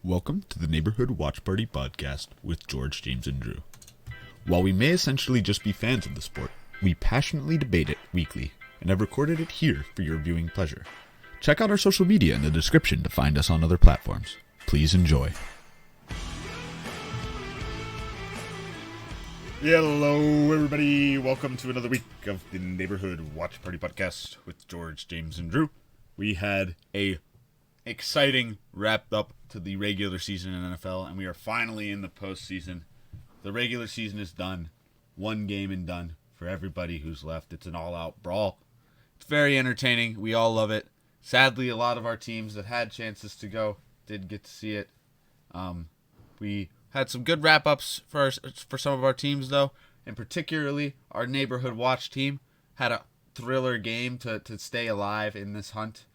Welcome to the Neighborhood Watch Party podcast with George, James, and Drew. While we may essentially just be fans of the sport, we passionately debate it weekly and have recorded it here for your viewing pleasure. Check out our social media in the description to find us on other platforms. Please enjoy. Hello, everybody. Welcome to another week of the Neighborhood Watch Party podcast with George, James, and Drew. We had a exciting wrapped up to the regular season in NFL, and we are finally in the postseason. The regular season is done. One game and done for everybody who's left. It's an all-out brawl. It's very entertaining. We all love it. Sadly, a lot of our teams that had chances to go did get to see it. We had some good wrap-ups for some of our teams, though, and particularly our Neighborhood Watch team had a thriller game to stay alive in this hunt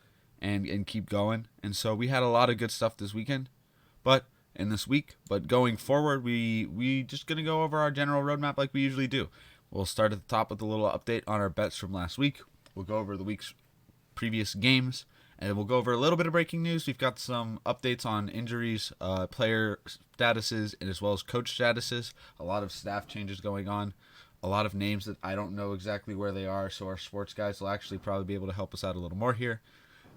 and keep going. And so we had a lot of good stuff this weekend, but going forward, we just going to go over our general roadmap like we usually do. We'll start at the top with a little update on our bets from last week. We'll go over the week's previous games, and we'll go over a little bit of breaking news. We've got some updates on injuries, player statuses, and as well as coach statuses. A lot of staff changes going on. A lot of names that I don't know exactly where they are, so our sports guys will actually probably be able to help us out a little more here.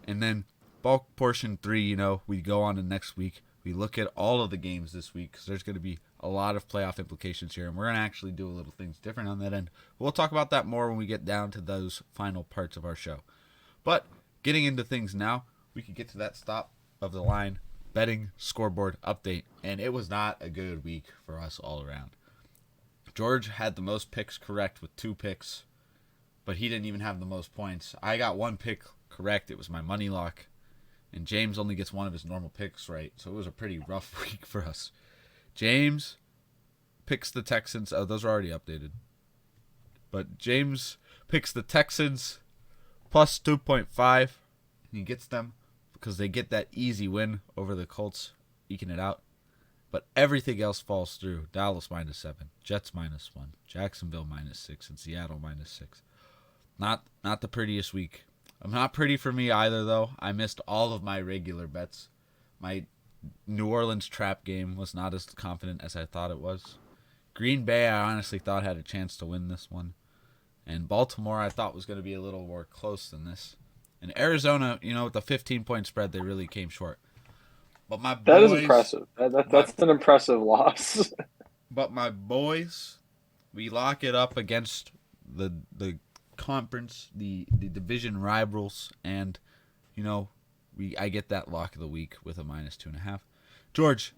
And then bulk portion 3, we go on to next week. We look at all of the games this week because there's going to be a lot of playoff implications here, and we're going to actually do a little things different on that end. We'll talk about that more when we get down to those final parts of our show. But getting into things now, we can get to that stop of the line betting scoreboard update, and it was not a good week for us all around. George had the most picks correct with 2 picks, but he didn't even have the most points. I got 1 pick correct. It was my money lock, and James only gets 1 of his normal picks right, so it was a pretty rough week for us. James picks the Texans. Oh, those are already updated. But James picks the Texans plus 2.5, and he gets them because they get that easy win over the Colts, eking it out. But everything else falls through. Dallas -7, Jets -1, Jacksonville -6, and Seattle -6. Not the prettiest week. Not pretty for me either, though. I missed all of my regular bets. My New Orleans trap game was not as confident as I thought it was. Green Bay, I honestly thought had a chance to win this one. And Baltimore, I thought was going to be a little more close than this. And Arizona, with the 15-point spread, they really came short. But my boys, that is impressive. That's an impressive loss. But my boys, we lock it up against the conference, the division rivals, and I get that lock of the week with a -2.5. George,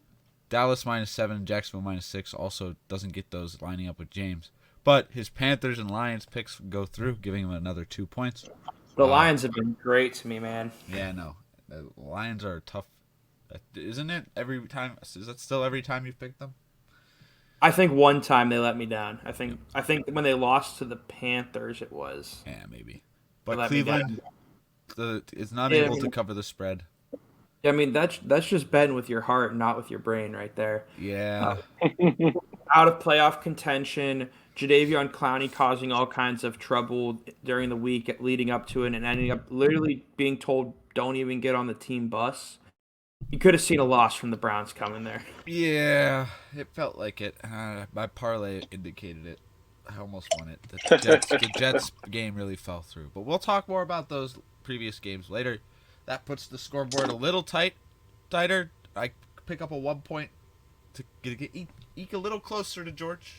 Dallas -7, Jacksonville -6 also doesn't get those lining up with James, but his Panthers and Lions picks go through, giving him another 2 points. The Lions have been great to me, man. Yeah, no, the Lions are tough, isn't it? Every time, is that still every time you've picked them? I think one time they let me down. I think when they lost to the Panthers, it was. Yeah, maybe. But Cleveland is not able to cover the spread. Yeah, I mean that's just betting with your heart, not with your brain, right there. Yeah. Out of playoff contention, Jadeveon Clowney causing all kinds of trouble during the week, leading up to it, and ending up literally being told, "Don't even get on the team bus." You could have seen a loss from the Browns coming there. Yeah, it felt like it. My parlay indicated it. I almost won it. The Jets game really fell through. But we'll talk more about those previous games later. That puts the scoreboard a little tighter. I pick up a 1 point to eke a little closer to George.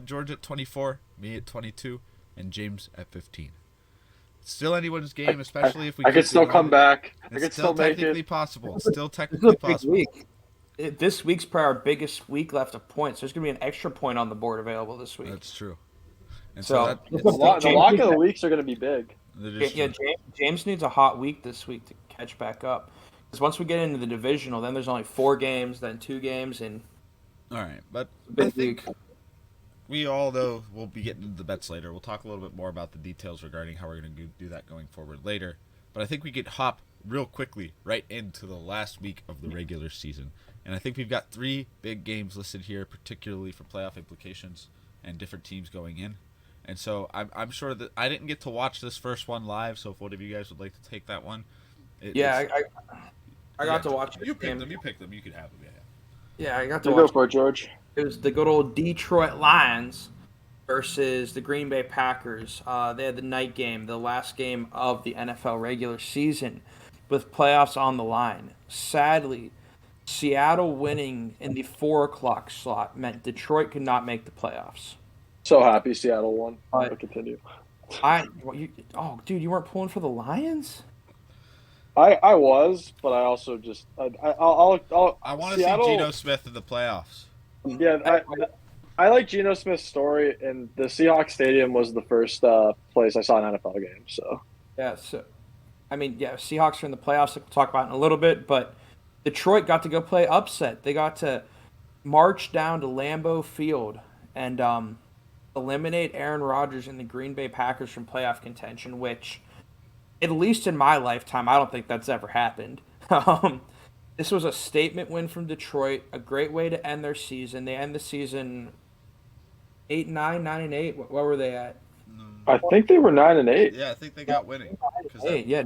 George at 24, me at 22, and James at 15. Still anyone's game, especially if we. I could still come back. I It's could still still make technically it. possible. It's still technically possible. This week's probably our biggest week left of points. There's going to be an extra point on the board available this week. That's true. And So, The lock of the weeks are going to be big. James needs a hot week this week to catch back up. Because once we get into the divisional, then there's only 4 games, then 2 games, and all right, but big I think week. we all, though, we'll be getting into the bets later. We'll talk a little bit more about the details regarding how we're going to do that going forward later. But I think we could hop real quickly right into the last week of the regular season. And I think we've got 3 big games listed here, particularly for playoff implications and different teams going in. And so I'm sure that I didn't get to watch this first one live, so if one of you guys would like to take that one. I got to watch You this picked game. them. You picked them. You could have them. Yeah. Yeah, I got to You go watch. for it, George. It was the good old Detroit Lions versus the Green Bay Packers. They had the night game, the last game of the NFL regular season, with playoffs on the line. Sadly, Seattle winning in the 4 o'clock slot meant Detroit could not make the playoffs. So happy Seattle won. But I'll continue. Dude, you weren't pulling for the Lions? I was, but I also just I'll I want to see Seattle. Geno Smith in the playoffs. Yeah, I like Geno Smith's story, and the Seahawks Stadium was the first place I saw an NFL game. So Yeah, Seahawks are in the playoffs. We'll talk about in a little bit, but Detroit got to go play upset. They got to march down to Lambeau Field and eliminate Aaron Rodgers and the Green Bay Packers from playoff contention, which, at least in my lifetime, I don't think that's ever happened. This was a statement win from Detroit, a great way to end their season. They end the season 8-9, 9-8. What were they at? I think they were 9-8. Yeah, I think they got winning. Yeah,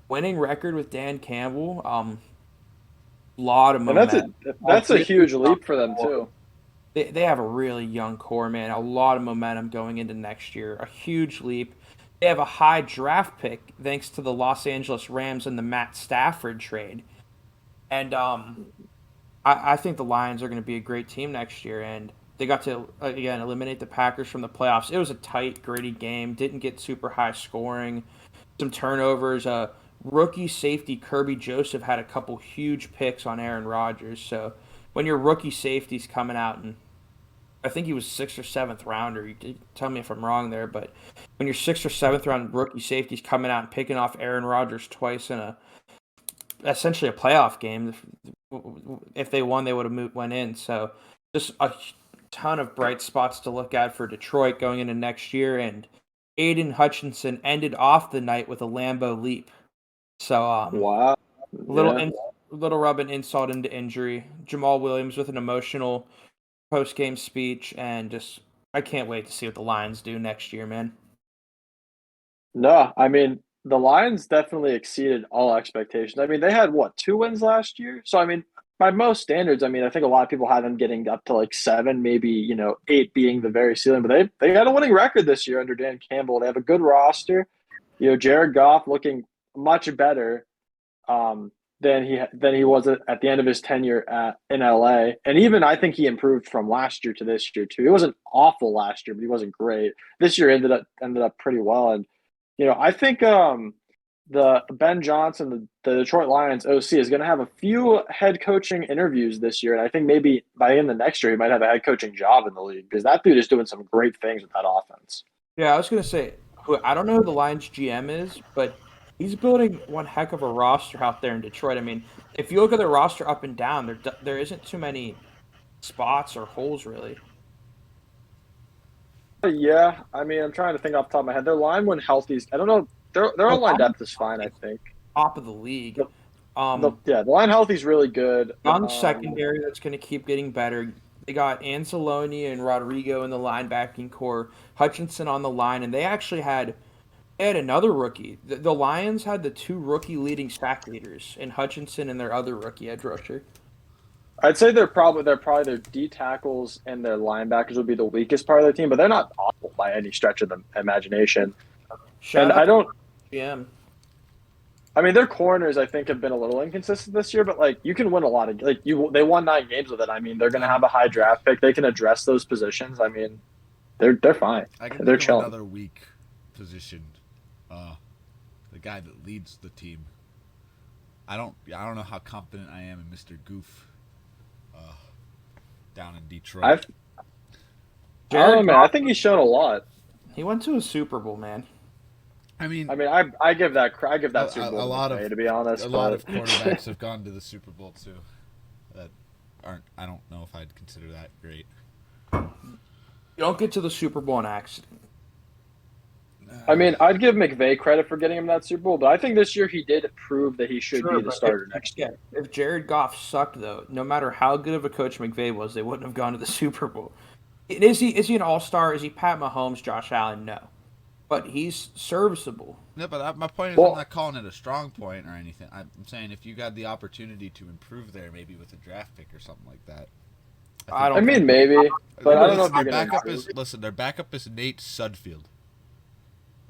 winning record with Dan Campbell. Lot of And momentum. that's a huge leap for them too. They have a really young core, man. A lot of momentum going into next year. A huge leap. They have a high draft pick thanks to the Los Angeles Rams and the Matt Stafford trade. And I think the Lions are going to be a great team next year. And they got to, again, eliminate the Packers from the playoffs. It was a tight, gritty game. Didn't get super high scoring. Some turnovers. Rookie safety Kirby Joseph had a couple huge picks on Aaron Rodgers. So when your rookie safety's coming out, and I think he was 6th or 7th rounder, you did tell me if I'm wrong there, but when your 6th or 7th round rookie safety's coming out and picking off Aaron Rodgers twice in essentially a playoff game, if they won, they would have went in. So just a ton of bright spots to look at for Detroit going into next year, and Aiden Hutchinson ended off the night with a Lambeau leap. So Wow. Little rubbing insult into injury. Jamal Williams with an emotional post-game speech, and just I can't wait to see what the Lions do next year, man. No, I mean the Lions definitely exceeded all expectations. I mean they had 2 wins last year. So I mean by most standards, I mean I think a lot of people had them getting up to like 7, maybe 8 being the very ceiling. But they got a winning record this year under Dan Campbell. They have a good roster. Jared Goff looking much better than he was at the end of his tenure in LA. And even I think he improved from last year to this year too. He wasn't awful last year, but he wasn't great. This year ended up pretty well. And I think the Ben Johnson, the Detroit Lions OC, is going to have a few head coaching interviews this year. And I think maybe by the end of next year, he might have a head coaching job in the league because that dude is doing some great things with that offense. Yeah, I was going to say, I don't know who the Lions GM is, but he's building one heck of a roster out there in Detroit. I mean, if you look at their roster up and down, there isn't too many spots or holes, really. Yeah, I mean, I'm trying to think off the top of my head. Their line when healthy, I don't know. Their line depth is fine, I think. Top of the league. The line healthy is really good. Young secondary that's going to keep getting better. They got Anzalone and Rodrigo in the linebacking core, Hutchinson on the line, and they actually had another rookie. The Lions had the 2 rookie leading sack leaders in Hutchinson and their other rookie edge rusher. I'd say they're probably their D tackles and their linebackers would be the weakest part of their team, but they're not awful by any stretch of the imagination. GM. I mean, their corners I think have been a little inconsistent this year, but you can win a lot of they won 9 games with it. I mean, they're going to have a high draft pick. They can address those positions. I mean, they're fine. They're chilling. Another weak positioned, the guy that leads the team. I don't know how confident I am in Mr. Goof, down in Detroit. I don't know, man. I think he's shown a lot. He went to a Super Bowl, man. I give that Super Bowl to be honest. A lot of quarterbacks have gone to the Super Bowl too. That aren't. I don't know if I'd consider that great. You don't get to the Super Bowl on accident. I mean, I'd give McVay credit for getting him that Super Bowl, but I think this year he did prove that he should be the starter next year. If Jared Goff sucked, though, no matter how good of a coach McVay was, they wouldn't have gone to the Super Bowl. Is he an all-star? Is he Pat Mahomes, Josh Allen? No. But he's serviceable. No, but my point is, Well- I'm not calling it a strong point or anything. I'm saying if you got the opportunity to improve there, maybe with a draft pick or something like that. I don't I mean, think- maybe, but I don't know if Listen, you're their gonna. backup is their backup is Nate Sudfeld.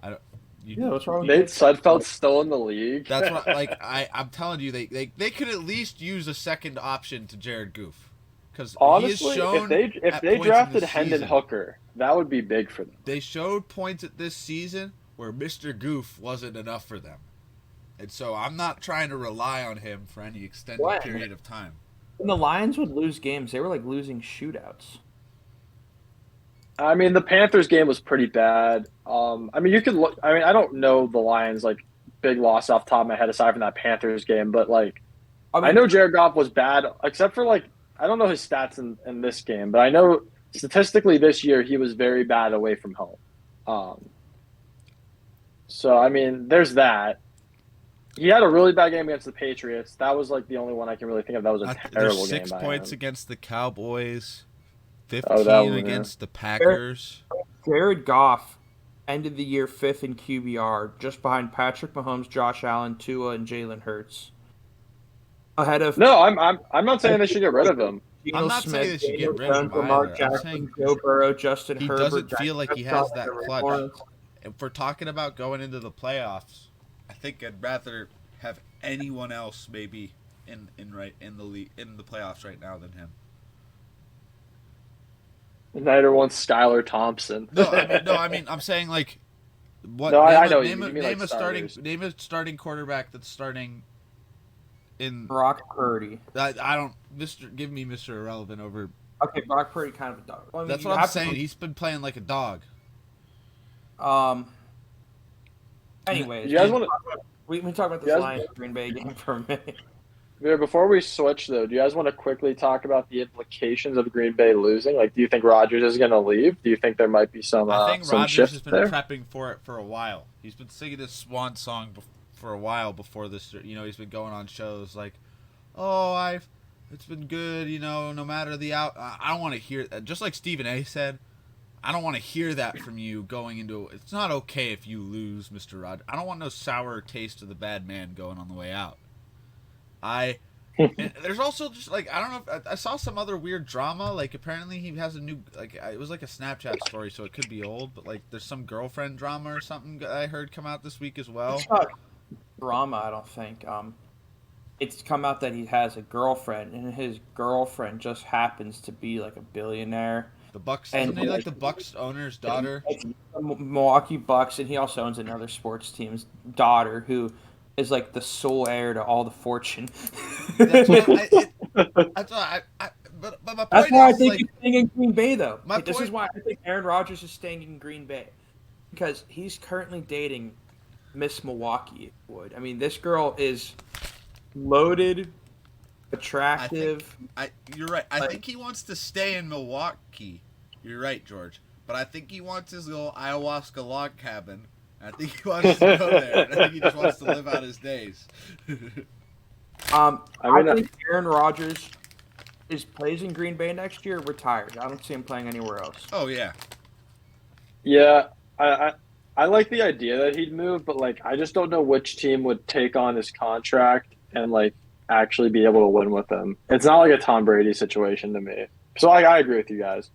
I don't. Yeah, what's wrong with Nate Sudfeld's still in the league. That's what I'm telling you. They could at least use a second option to Jared Goof, because Honestly, if they drafted Hendon Hooker. Hooker, that would be big for them. They showed points at this season where Mr. Goof wasn't enough for them. And so I'm not trying to rely on him for any extended When? period of time. When the Lions would lose games, they were like losing shootouts. I mean, the Panthers game was pretty bad. I mean, you could look. I mean, I don't know the Lions like big loss off the top of my head aside from that Panthers game, but like I know Jared Goff was bad, except for like I don't know his stats in this game, but I know statistically this year he was very bad away from home. So I mean, there's that. He had a really bad game against the Patriots. That was like the only one I can really think of. That was a terrible There's game. 6 by points him. against the Cowboys, 15 Oh, that one, against the Packers. Jared Goff ended the year 5th in QBR, just behind Patrick Mahomes, Josh Allen, Tua, and Jalen Hurts. Ahead of No, I'm not saying they should get rid of him. Geno I'm not Smith, saying they should Daniel get rid of him Jones, Lamar either. I'm Jackson, saying Joe Burrow, Justin he Herbert. doesn't Dak feel like he has Prescott, that Trevor clutch. Lawrence. If we're talking about going into the playoffs, I think I'd rather have anyone else maybe in the league in the playoffs right now than him. Snyder wants Skylar Thompson. I mean, I'm saying like, what? No, I know what Name, you a, mean, name like a starting starters. name a starting quarterback that's starting in. Brock Purdy. I don't. Give me Mr. Irrelevant over. Okay, Brock Purdy kind of a dog. Well, I mean, That's you what I'm have to- saying. He's been playing like a dog. Anyways, You guys want to? we can talk about this you guys- Lions Green Bay game for a minute. Before we switch, though, do you guys want to quickly talk about the implications of Green Bay losing? Like, do you think Rodgers is going to leave? Do you think there might be some I think some Rodgers shift has been there? prepping for it for a while. He's been singing his swan song for a while before this. You know, he's been going on shows like, "Oh, it's been good. You know, no matter the out. I don't want to hear just like Stephen A. said. I don't want to hear that from you going into. It's not okay if you lose, Mr. Rodgers. I don't want no sour taste of the bad man going on the way out. And there's also just like I don't know if I saw some other weird drama. Like apparently he has a new like it was like a Snapchat story, so it could be old. But like there's some girlfriend drama or something that I heard come out this week as well. It's not drama, I don't think. It's come out that he has a girlfriend, and his girlfriend just happens to be like a billionaire. The Bucks, And- isn't he like the Bucks owner's daughter? It's Milwaukee Bucks, and he also owns another sports team's daughter, who is like the sole heir to all the fortune. That's what but my point That's why I is think like he's staying in Green Bay, though. My This is point- why I think Aaron Rodgers is staying in Green Bay, because he's currently dating Miss Milwaukee. I mean, this girl is loaded, attractive. you're right. I Like- think he wants to stay in Milwaukee. You're right, George. But I think he wants his little ayahuasca log cabin. I think he wants to go there. And I think he just wants to live out his days. I I mean, think Aaron Rodgers plays in Green Bay next year. Retired. I don't see him playing anywhere else. Oh yeah. Yeah, I like the idea that he'd move, but like I just don't know which team would take on his contract and like actually be able to win with him. It's not like a Tom Brady situation to me. So I agree with you guys.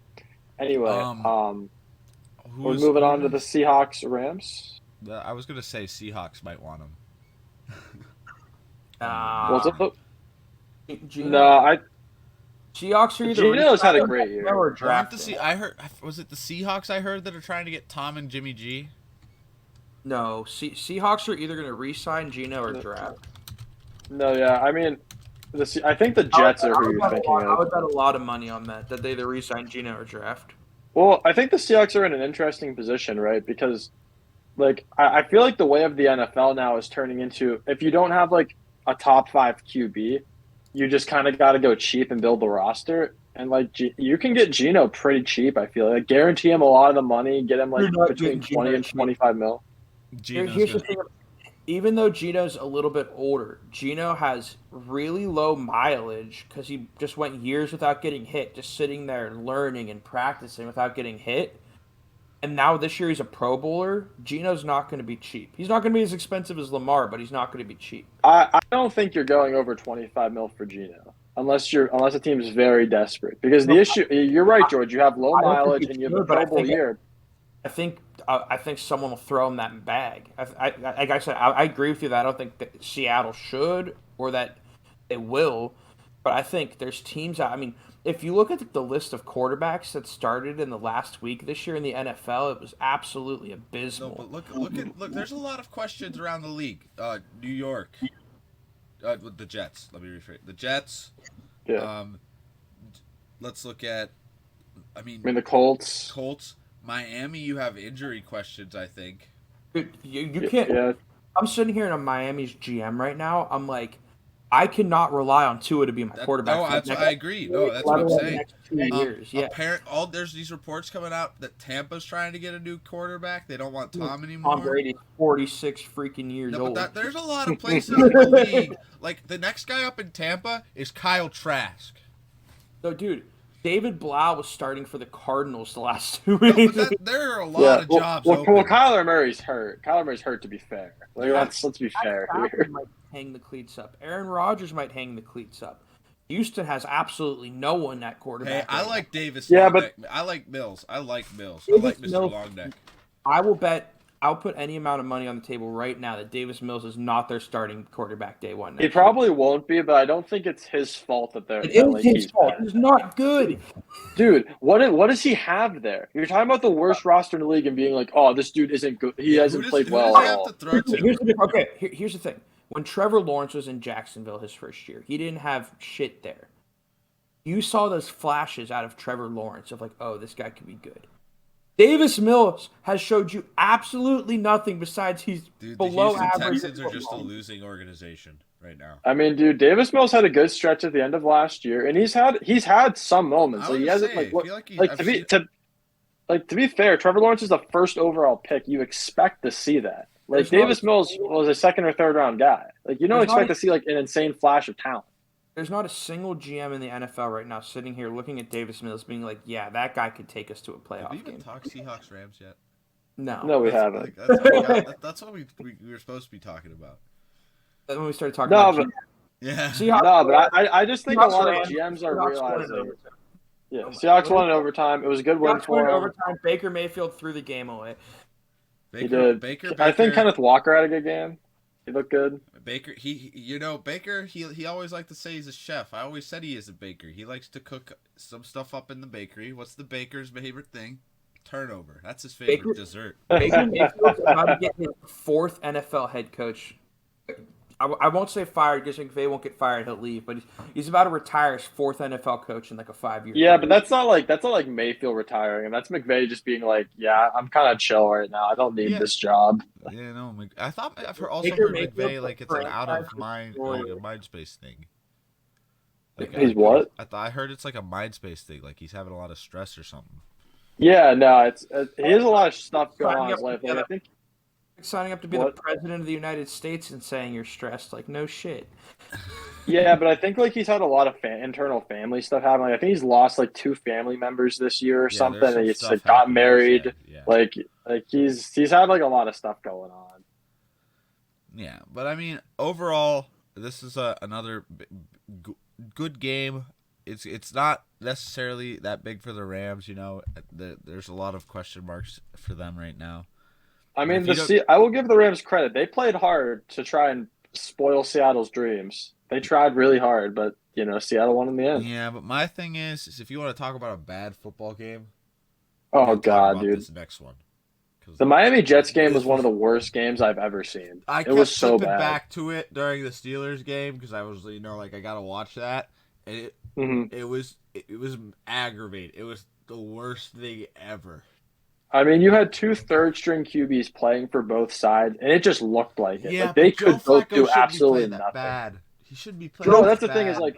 Anyway, we're moving on to the Seahawks Rams. I was gonna say Seahawks might want him. What's up? Geno, No, Seahawks are either Geno's had a resigning great year. or Aren't drafting. I heard. Was it the Seahawks? I heard that are trying to get Tom and Jimmy G. No, Seahawks are either going to re-sign Geno or draft. no, yeah. I mean, I think the Jets are who you're thinking I of. would bet a lot of money on that they either re-sign Geno or draft. Well, I think the Seahawks are in an interesting position, right? Because, like, I feel like the way of the NFL now is turning into if you don't have like a top 5 QB, you just kind of got to go cheap and build the roster. And like, you can get Geno pretty cheap. I feel like guarantee him a lot of the money, get him like You're not between getting 20 Geno and cheap. 25 mil. Here's the thing. Even though Geno's a little bit older, Geno has really low mileage because he just went years without getting hit, just sitting there and learning and practicing without getting hit. and now this year he's a Pro Bowler. Geno's not going to be cheap. He's not going to be as expensive as Lamar, but he's not going to be cheap. I don't think you're going over 25 mil for Geno unless the team is very desperate. Because the issue, you're right, George. You have low I don't think mileage he and you have a should, but I Pro Bowl think- year. I think someone will throw him that bag. Like I said, I agree with you that I don't think that Seattle should or that they will, but I think there's teams out. I mean, if you look at the list of quarterbacks that started in the last week this year in the NFL, it was absolutely No, abysmal. but look. There's a lot of questions around the league. New York, with the Jets. Let me rephrase. The Jets. Yeah. Let's look at. I I mean, the Colts. Colts. Miami, you have injury questions, I think. Dude, you can't. Yeah. I'm sitting here in a Miami's GM right now. I'm like, I cannot rely on Tua to be my quarterback. No, for the that's next- I agree. No, that's let what I'm alone the saying. next 2 years. Yeah, There's these reports coming out that Tampa's trying to get a new quarterback. They don't want Tom anymore. Tom Brady's 46 freaking years No, old. but there's a lot of places in the league. Like the next guy up in Tampa is Kyle Trask. So, dude, David Blau was starting for the Cardinals the last 2 No, weeks. but there are a lot of jobs open. Well, Kyler Murray's hurt. Kyler Murray's hurt, to be fair. Like, let's be fair Stafford here. might hang the cleats up. Aaron Rodgers might hang the cleats up. Houston has absolutely no one at quarterback. Hey, I right like Davis. Yeah, Longneck. I like Mills. I like Mr. Mills- Longneck. now. I will bet. I'll put any amount of money on the table right now that Davis Mills is not their starting quarterback day one. He next probably won't be, but I don't think it's his fault that they're. year. It that, is like, his he's fault. bad. He's not good. Dude, what does he have there? You're talking about the worst roster in the league and being like, oh, this dude isn't good. He hasn't played Who well does at he have all. to throw to? Here's the thing. When Trevor Lawrence was in Jacksonville his first year, he didn't have shit there. You saw those flashes out of Trevor Lawrence of like, oh, this guy could be good. Davis Mills has showed you absolutely nothing besides he's Dude, the below Houston average. Texans are just a losing organization right now. I mean, dude, Davis Mills had a good stretch at the end of last year, and he's had some moments. I Like, was he gonna hasn't say, like I what feel like like I've to be seen- to be fair, Trevor Lawrence is the first overall pick. You expect to see that. Like There's not- Davis Mills was a second or third round guy. Like you don't There's not expect to see like an insane flash of talent. There's not a single GM in the NFL right now sitting here looking at Davis Mills being like, yeah, that guy could take us to a Have playoff we even game. talked Seahawks Rams yet? No, we haven't. That's what we were supposed to be talking about. Then when we started talking No, about but Yeah. Seahawks, no, but I just think a Seahawks lot Rams- of GMs are Seahawks won in realizing. overtime. Yeah, Oh my Seahawks God. won in overtime. It was a good win Seahawks won for in him. overtime. Baker Mayfield threw the game away. He did. Baker. I think Kenneth Walker had a good game. He looked good. Baker, Baker, he always liked to say he's a chef. I always said he is a baker. He likes to cook some stuff up in the bakery. What's the baker's favorite thing? Turnover. That's his favorite Baker- dessert. Baker Mayfield's about to get his fourth NFL head coach. I won't say fired because McVay won't get fired. He'll leave, but he's about to retire as fourth NFL coach in like a 5-year. Yeah, period. but that's not like Mayfield retiring, and that's McVay just being like, "Yeah, I'm kind of chill right now. I don't need Yeah. this job." Yeah, no. I thought I've also Baker heard Mayfield's McVay like it's an franchise out of mind, destroyer. like a mind space thing. Like, He's what? I heard it's like a mind space thing. Like he's having a lot of stress or something. Yeah, no, it's he has a lot of stuff going on in his Signing life. up Like, I think signing up to be What? the president of the United States and saying you're stressed, like no shit. yeah, but I think like he's had a lot of internal family stuff happen. Like, I think he's lost like 2 family members this year or Yeah, something. there's some And he's stuff like got happening, married. Yeah. Like he's had like a lot of stuff going on. Yeah, but I mean, overall, this is another good game. It's not necessarily that big for the Rams. You know, there's a lot of question marks for them right now. I mean, If you I will give the Rams credit. They played hard to try and spoil Seattle's dreams. They tried really hard, but you know, Seattle won in the end. Yeah, but my thing is if you want to talk about a bad football game, Oh we gotta talk God, about dude. this next one. 'Cause The Miami Jets game was one of the worst games I've ever seen. I It kept was so flipping bad. back to it during the Steelers game because I was, like I gotta watch that, and it was aggravating. It was the worst thing ever. I mean, you had 2 third-string QBs playing for both sides, and it just looked like it. Yeah, Like they but Joe could both Flacco do shouldn't be absolutely playing that nothing. bad. He shouldn't be playing. No, that that's the thing bad. is like,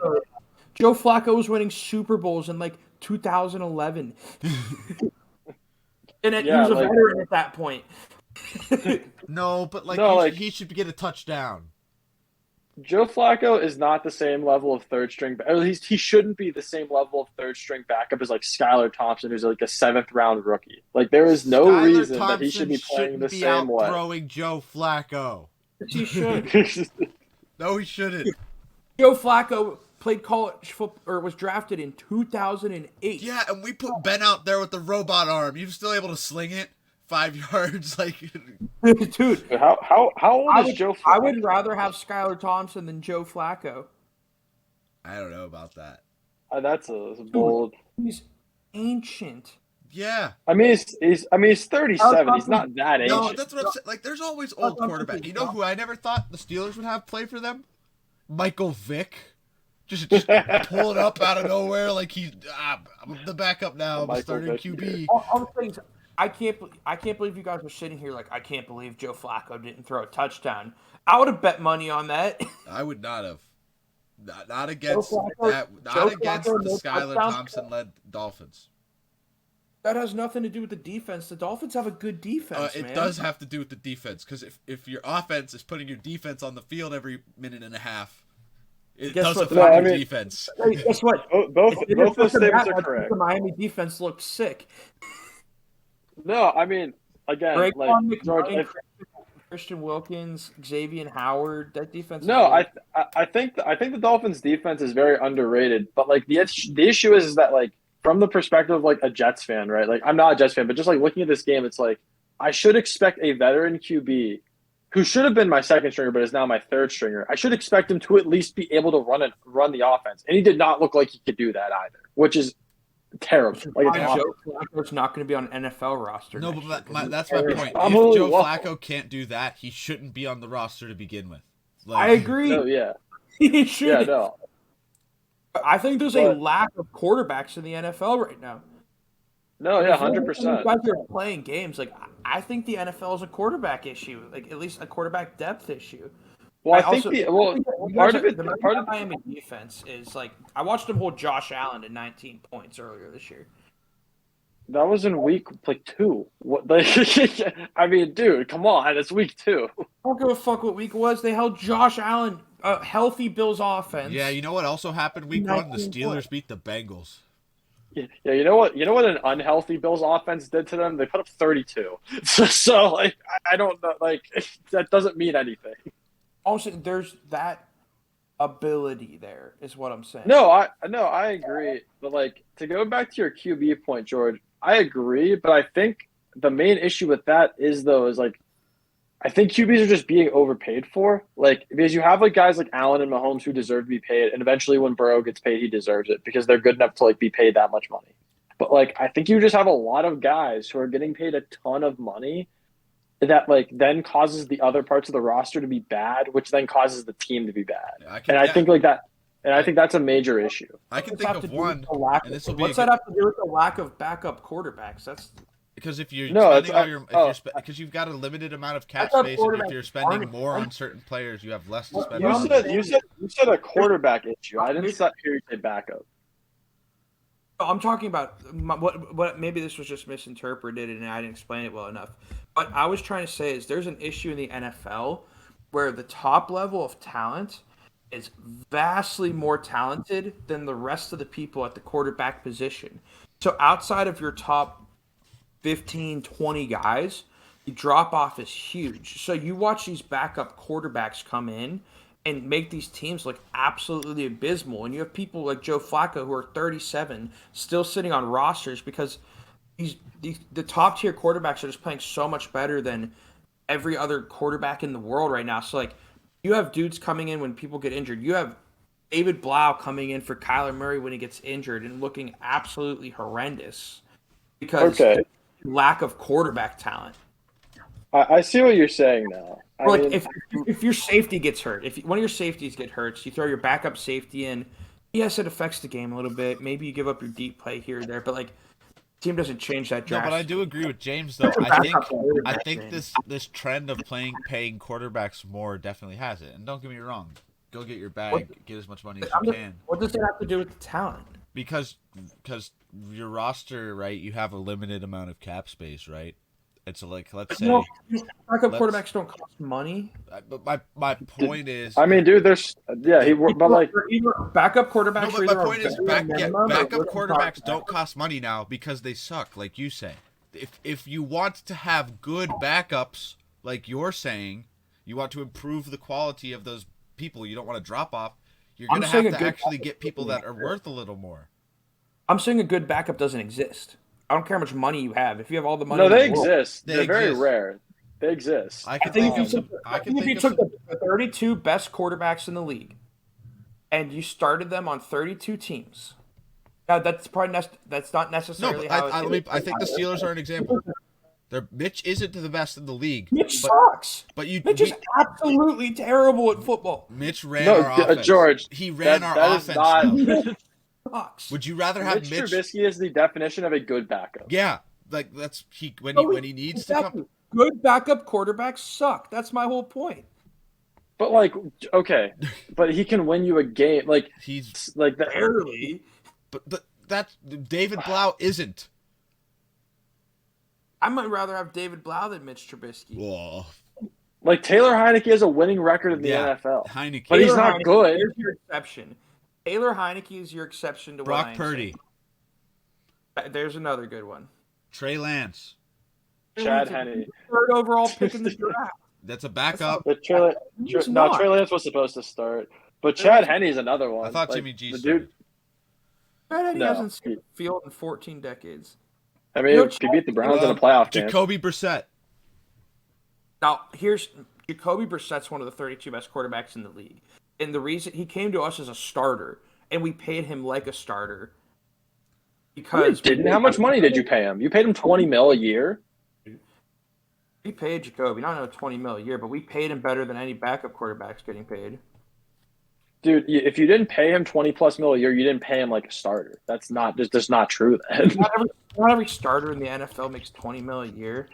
Joe Flacco was winning Super Bowls in like 2011, and he Yeah, was a like- veteran at that point. No, but No, he should get a touchdown. Joe Flacco is not the same level of third string. At least he shouldn't be the same level of third string backup as like Skylar Thompson, who's like a 7th round rookie. Like there is no Skylar reason that he should Thompson be playing the shouldn't be same out way. throwing Joe Flacco. He should. No, he shouldn't. Joe Flacco played college football or was drafted in 2008. Yeah, and we put Ben out there with the robot arm. You're still able to sling it 5 yards, like. Dude, how old is Joe Flacco? I would rather have Skylar Thompson than Joe Flacco. I don't know about that. That's a bold. He's ancient. Yeah. I mean, he's 37. He's not that ancient. No, that's what I'm saying. Like, there's always old quarterbacks. You know who I never thought the Steelers would have play for them? Michael Vick. Just pull it up out of nowhere like he's I'm the backup now. I'm starting QB. All things, I can't believe you guys are sitting here like I can't believe Joe Flacco didn't throw a touchdown. I would have bet money on that. I would not have. Not against Flacco- that. Joe Not against Flacco, the no Skylar touchdowns. Thompson-led Dolphins. That has nothing to do with the defense. The Dolphins have a good defense, It man. does have to do with the defense because if your offense is putting your defense on the field every minute and a half, it Guess doesn't what? affect No, I your mean- defense. Hey, guess what? Both If those it's statements that, are correct. The Miami defense looked sick. No, I mean, again, Raekwon like George. McMillan, Christian Wilkins, Xavier Howard. That defense. No, is I think the Dolphins' defense is very underrated. But like the issue is that like from the perspective of like a Jets fan, right? Like I'm not a Jets fan, but just like looking at this game, it's like I should expect a veteran QB who should have been my second stringer, but is now my third stringer. I should expect him to at least be able to run the offense, and he did not look like he could do that either, which is terrible. Like it's awful. Joe Flacco's not going to be on an NFL roster. No, next but year. that's my point. I'm If only Joe waffle. Flacco can't do that, he shouldn't be on the roster to begin with. I agree. No, yeah, He should. yeah, no. I think there's a But- lack of quarterbacks in the NFL right now. No, yeah, If you 100%. guys are playing games like I think the NFL is a quarterback issue, like at least a quarterback depth issue. Well, I think part of it, the part of Miami defense is like I watched them hold Josh Allen to 19 points earlier this year. that was in week like 2. What? Like, I mean, dude, come on, it's week 2. I don't give a fuck what week it was. They held Josh Allen, a healthy Bills offense. Yeah, you know what also happened week 1? The 19 Steelers beat the Bengals. Yeah, you know what? You know what an unhealthy Bills offense did to them? They put up 32. So like, I don't know. Like, that doesn't mean anything. Also, there's that ability there, is what I'm saying. No, I agree. But like, to go back to your QB point, George, I agree. But I think the main issue with that is like, I think QBs are just being overpaid for. Like, because you have like guys like Allen and Mahomes who deserve to be paid, and eventually when Burrow gets paid, he deserves it because they're good enough to like be paid that much money. But like, I think you just have a lot of guys who are getting paid a ton of money that like then causes the other parts of the roster to be bad, which then causes the team to be bad. I think like that, and I think that's a major issue. I can What's think that have to of do with one, the lack and this of- will be What's that have to do with the lack of backup quarterbacks? That's because if you're No, spending it's- all your, oh. because you've got a limited amount of cap I thought space, and if quarterbacks you're spending aren't- more on certain players, you have less to Well, spend You on. said a quarterback issue. I didn't hear you say backup. I'm talking about what maybe this was just misinterpreted and I didn't explain it well enough. What I was trying to say is there's an issue in the NFL where the top level of talent is vastly more talented than the rest of the people at the quarterback position. So outside of your top 15, 20 guys, the drop off is huge. So you watch these backup quarterbacks come in and make these teams look absolutely abysmal. And you have people like Joe Flacco who are 37 still sitting on rosters because the top tier quarterbacks are just playing so much better than every other quarterback in the world right now. So like you have dudes coming in when people get injured. You have David Blau coming in for Kyler Murray when he gets injured and looking absolutely horrendous because lack of quarterback talent. I see what you're saying now. Like if your safety gets hurt, if one of your safeties get hurt, you throw your backup safety in. Yes, it affects the game a little bit. Maybe you give up your deep play here or there, but like team doesn't change that No, drastically. but I do agree with James though. I think this trend of paying quarterbacks more definitely has it. And don't get me wrong, go get your bag, get as much money as you can. What does that have to do with the talent? Because your roster, right? You have a limited amount of cap space, right? so like let's say, No, backup let's- quarterbacks don't cost money. but my point is, I mean, dude, there's but like Either backup quarterbacks. no, but are my either point is, very minimum or backup rookie quarterbacks contract. don't cost money now because they suck, like you say. If you want to have good backups, like you're saying, you want to improve the quality of those people. You don't want to drop off. You're I'm gonna saying have a to good actually backup get people doesn't that are worth a little more. I'm saying a good backup doesn't exist. I don't care how much money you have. If you have all the money, no, in the they world, exist. They They're very exist. rare. They exist. I I can think think if you of took, some. I I can think if you think of took some. the 32 best quarterbacks in the league, and you started them on 32 teams. Now that's probably that's not No, necessarily but how. I think the Steelers are an example. Mitch isn't the best in the league. Mitch but, sucks. But Mitch is absolutely terrible at football. Mitch ran No, our offense. George, He ran our that is offense. not- though. Sucks. Would you rather have Mitch Mitch? Trubisky is the definition of a good backup. Yeah, like that's when he needs to Exactly. come. Good backup quarterbacks suck. That's my whole point. But like, okay, but he can win you a game. Like He's like that. Barely. but that David Blau isn't. I might rather have David Blau than Mitch Trubisky. Whoa. Like Taylor Heineke has a winning record in the Yeah, NFL, Heineke. but he's Taylor not Heineke, good. Here's your exception. Taylor Heineke is your exception to what Brock I'm Purdy, saying. There's another good one. Trey Lance. Chad He's a Henne. third overall pick in the draft. That's a backup. The Trey, He's no, not. Trey Lance was supposed to start, but Chad Henne's another one. I thought Like, Jimmy G the started. dude. Brad Eddie No. hasn't seen the field in 14 decades. I mean, You know, he beat the Browns in a playoff game. Jacoby Brissett. Now, here's Jacoby Brissett's one of the 32 best quarterbacks in the league. And the reason he came to us as a starter, and we paid him like a starter. You Because didn't. How much money did you pay him? You paid him $20 million a year. we paid Jacoby, not $20 million a year, but we paid him better than any backup quarterbacks getting paid. Dude, if you didn't pay him $20+ million a year, you didn't pay him like a starter. That's just not true. Then Not every starter in the NFL makes $20 million a year.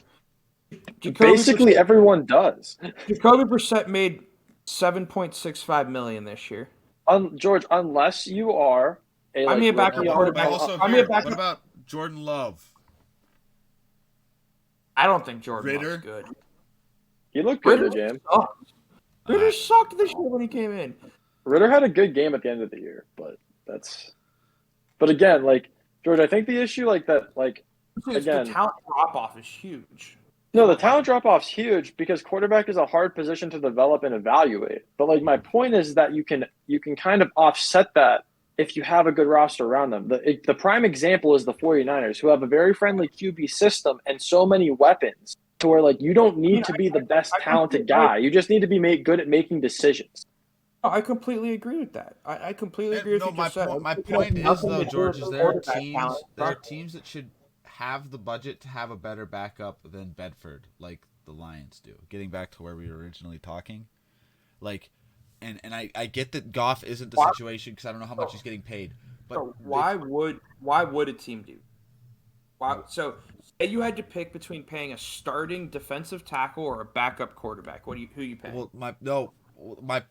Jacoby basically Brissett, everyone does. Jacoby Brissett made $7.65 million this year. George, unless you are a I mean, a backup rookie on- quarterback. Also, I mean, here, back- what about Jordan Love? I don't think Jordan Ritter? Love's good. He looked good, Ritter Jam. sucked. Ritter sucked this year when he came in. Ritter had a good game at the end of the year, but that's. But again, like George, I think the issue like that, like Again. The talent drop off is huge. no, the talent drop off's huge because quarterback is a hard position to develop and evaluate. But like my point is that you can kind of offset that if you have a good roster around them. The prime example is the 49ers, who have a very friendly QB system and so many weapons to where like you don't need to be the best talented guy. You just need to be good at making decisions. No, I completely agree with that. I completely agree with No, what you just said. my You point know, is nothing though, to do George, with is the there are quarterback talent. teams that should have the budget to have a better backup than Bedford, like the Lions do. Getting back to where we were originally talking, like, and I get that Goff isn't the situation because I don't know how much he's getting paid, but So why would a team do? Why? So say you had to pick between paying a starting defensive tackle or a backup quarterback. Who you pay? Well,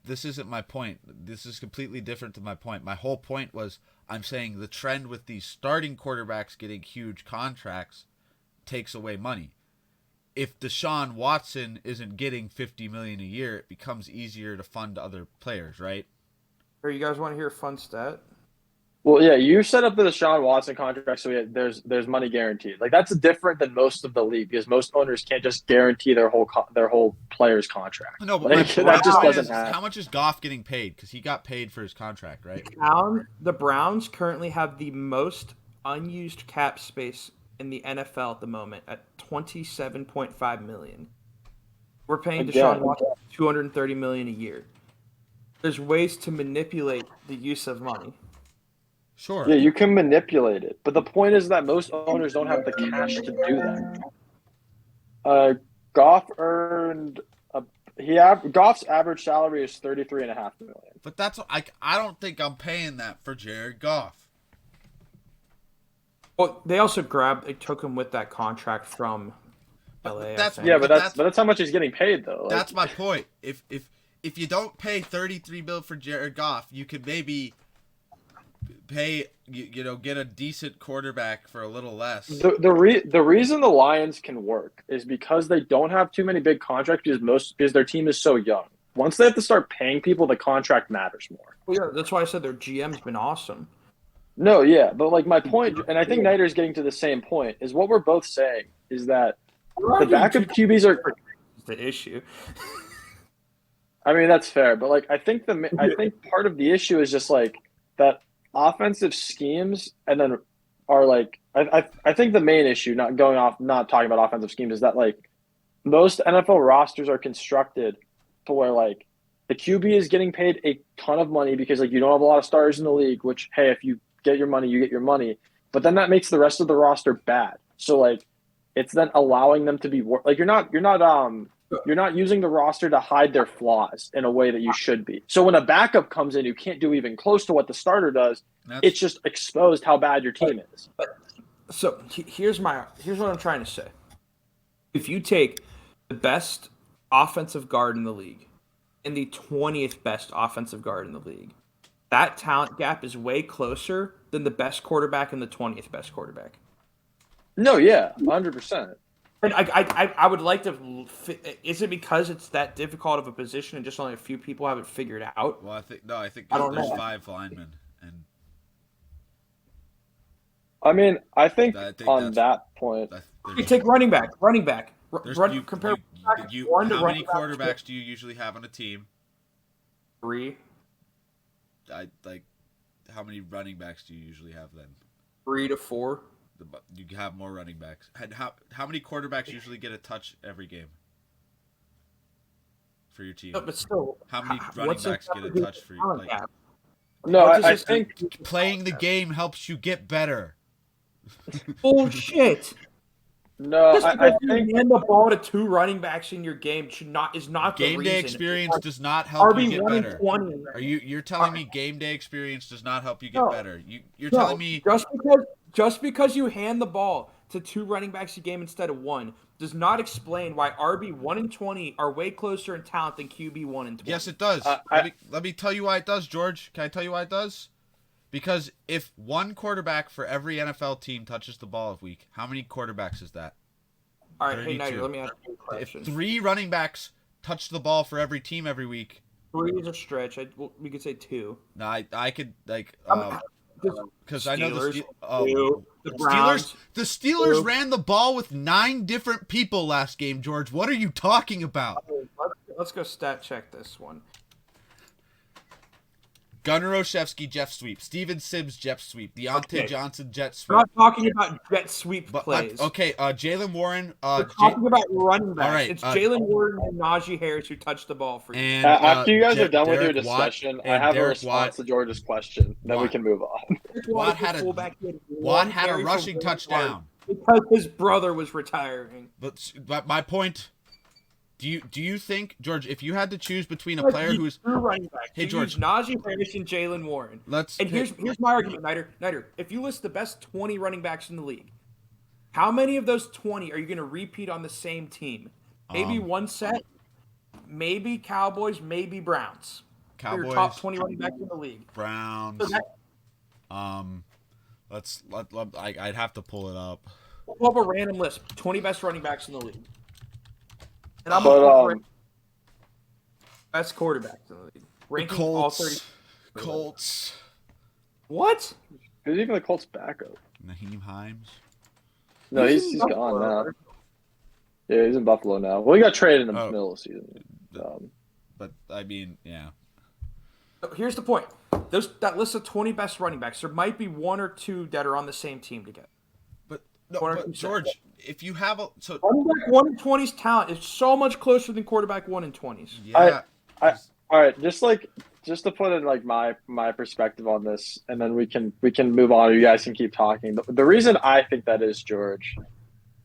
this isn't my point. This is completely different to my point. My whole point was I'm saying the trend with these starting quarterbacks getting huge contracts takes away money. If Deshaun Watson isn't getting $50 million a year, it becomes easier to fund other players, right? Or you guys want to hear a fun stat? Well, yeah, you set up the Deshaun Watson contract, so there's money guaranteed. Like that's different than most of the league because most owners can't just guarantee their whole player's contract. No, but Like, that just doesn't happen. How much is Goff getting paid? Because he got paid for his contract, right? The Browns currently have the most unused cap space in the NFL at the moment at $27.5 million. We're paying Deshaun Watson $230 million a year. There's ways to manipulate the use of money. Sure. Yeah, you can manipulate it, but the point is that most owners don't have the cash to do that. Goff earned Goff's average salary is $33.5 million. But that's I don't think I'm paying that for Jared Goff. Well, they also took him with that contract from LA. that's- I think. Yeah, But but that's how much he's getting paid though. Like, That's my point. If you don't pay $33 million for Jared Goff, you could maybe pay get a decent quarterback for a little less. The reason the Lions can work is because they don't have too many big contracts because their team is so young. Once they have to start paying people, the contract matters more. Well, yeah, that's why I said their GM's been awesome. No, yeah, but like my point, and I think Nider's getting to the same point, is what we're both saying is that the backup QBs are the issue. I mean, that's fair, but like I think part of the issue is just like that offensive schemes, and then are like I think the main issue, not talking about offensive schemes, is that like most NFL rosters are constructed to where like the QB is getting paid a ton of money because like you don't have a lot of starters in the league. Which, hey, if you get your money, you get your money, but then that makes the rest of the roster bad. So like it's then allowing them to be like you're not using the roster to hide their flaws in a way that you should be. So when a backup comes in who can't do even close to what the starter does, it's just exposed how bad your team is. So here's what I'm trying to say. If you take the best offensive guard in the league and the 20th best offensive guard in the league, that talent gap is way closer than the best quarterback and the 20th best quarterback. No, yeah, 100%. And I would like to. Is it because it's that difficult of a position and just only a few people have it figured out? Well, I think there's 5 linemen, and I mean, I think on that point, you take running back. How many quarterbacks do you usually have on a team? 3. How many running backs do you usually have then? 3 to 4. You have more running backs. How many quarterbacks usually get a touch every game for your team? No, but still, how many running backs get a touch for you? No, I think playing the game helps you get better. Bullshit. No, Just I think you hand the ball to 2 running backs in your game is not the game reason. day experience does not help you get better. 20. You're telling me game day experience does not help you get better? You're telling me just because you hand the ball to 2 running backs a game instead of 1 does not explain why RB 1 and 20 are way closer in talent than QB 1 and 20. Yes, it does. Let me tell you why it does, George. Can I tell you why it does? Because if 1 quarterback for every NFL team touches the ball a week, how many quarterbacks is that? All right, 32. Hey, Niger, let me ask you a question. If 3 running backs touch the ball for every team every week. 3 is a stretch. We could say 2. No, I could because I know the Steelers ran the ball with 9 different people last game, George. What are you talking about? Let's go stat check this one. Gunnar Olszewski, jet sweep. Steven Sims, jet sweep. Deontay Johnson, jet sweep. We're not talking about jet sweep plays. Jalen Warren. We're talking about running backs. All right, it's Jalen Warren and Najee Harris who touched the ball for you. And, after you guys are done with your Derek discussion, Watt I have Derek a response Watt. to George's question. Then we can move on. Watt had a rushing touchdown. Because his brother was retiring. But my point... Do you think, George, if you had to choose between a player who's running back, hey George, Najee Harris and Jalen Warren, here's my argument, Nider. If you list the best 20 running backs in the league, how many of those 20 are you going to repeat on the same team? Maybe one set, maybe Cowboys, maybe Browns. Cowboys, your top 20 running backs in the league. Browns. I'd have to pull it up. Pull up a random list, 20 best running backs in the league. And I'm best quarterbacks in the league. Ranking all 30. Colts. What? Who's even the Colts backup? Nyheim Hines. No, he's gone now. Yeah, he's in Buffalo now. Well, he got traded in the middle of the season. But I mean, yeah. Here's the point. That list of 20 best running backs, there might be 1 or 2 that are on the same team together. But George, if you have quarterback 1 and 20's talent is so much closer than quarterback 1 and 20's. Yeah. All right, just to put in like my perspective on this, and then we can move on. Or you guys can keep talking. The reason I think that is, George,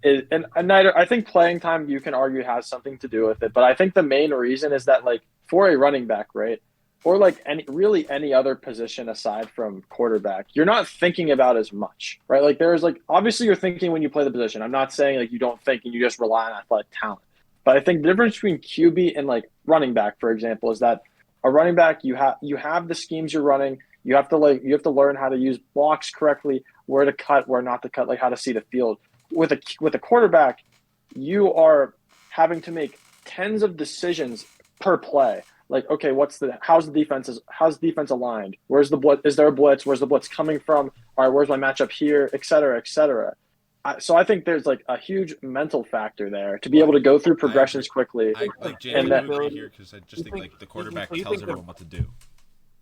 is and neither I think playing time you can argue has something to do with it, but I think the main reason is that like for a running back, right? Or like any other position aside from quarterback, you're not thinking about as much, right? Like there's like, obviously you're thinking when you play the position. I'm not saying like you don't think and you just rely on athletic talent. But I think the difference between QB and like running back, for example, is that a running back, you have the schemes you're running, You have to learn how to use blocks correctly, where to cut, where not to cut, like how to see the field. With a quarterback, you are having to make tens of decisions per play. Like, okay, how's the defense aligned? Where's the blitz? Is there a blitz? Where's the blitz coming from? All right, where's my matchup here, et cetera, et cetera. So I think there's like a huge mental factor there to be able to go through progressions quickly. James, I agree here because I just think like the quarterback tells everyone what to do.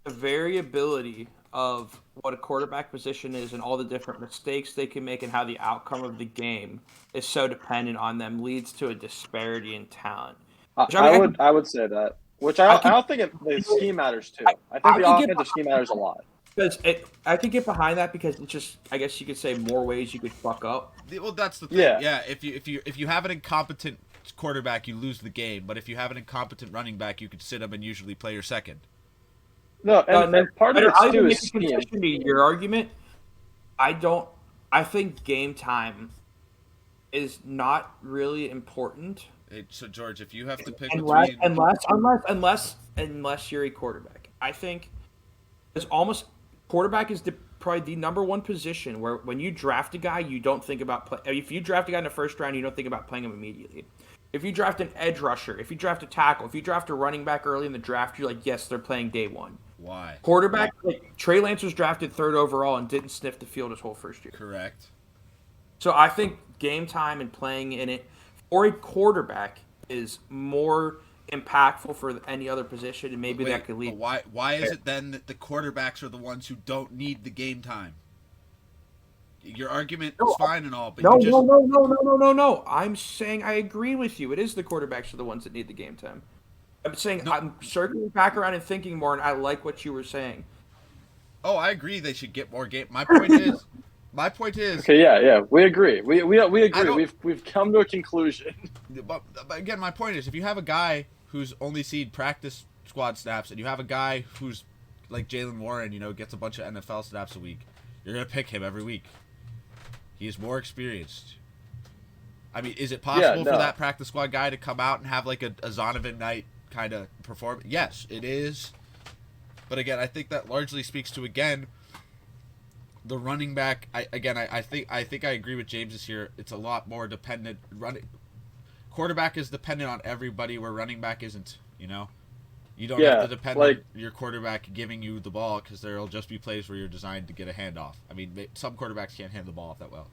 The variability of what a quarterback position is and all the different mistakes they can make and how the outcome of the game is so dependent on them leads to a disparity in talent. I would say that. Which I don't think the scheme matters too. I think the offensive scheme matters a lot. I can get behind that because it's just, I guess you could say, more ways you could fuck up. Well, that's the thing. Yeah. If you have an incompetent quarterback, you lose the game. But if you have an incompetent running back, you could sit him and usually play your second. No, and part of it too is scheme. Your argument, I think game time is not really important. So George, if you have to pick unless you're a quarterback, I think it's almost quarterback is probably the number one position where when you draft a guy, you don't think about play. If you draft a guy in the first round, you don't think about playing him immediately. If you draft an edge rusher, if you draft a tackle, if you draft a running back early in the draft, you're like, yes, they're playing day one. Why? Quarterback, like Trey Lance was drafted 3rd overall and didn't sniff the field his whole first year. Correct. So I think game time and playing in it for a quarterback is more impactful for any other position, and maybe that could lead. Why is it then that the quarterbacks are the ones who don't need the game time? Your argument is fine and all, but no. I'm saying I agree with you. It is the quarterbacks are the ones that need the game time. I'm saying I'm circling back around and thinking more, and I like what you were saying. Oh, I agree. They should get more game. My point is. Okay, yeah, we agree. We agree. We've come to a conclusion. But again, my point is, if you have a guy who's only seen practice squad snaps, and you have a guy who's like Jaylen Warren, gets a bunch of NFL snaps a week, you're gonna pick him every week. He is more experienced. I mean, is it possible for that practice squad guy to come out and have like a Zonovan night kind of performance? Yes, it is. But again, I think that largely speaks to the running back. I think I agree with James here. It's a lot more dependent. Quarterback is dependent on everybody, where running back isn't. You don't have to depend on your quarterback giving you the ball, because there'll just be plays where you're designed to get a handoff. I mean, some quarterbacks can't hand the ball off that well.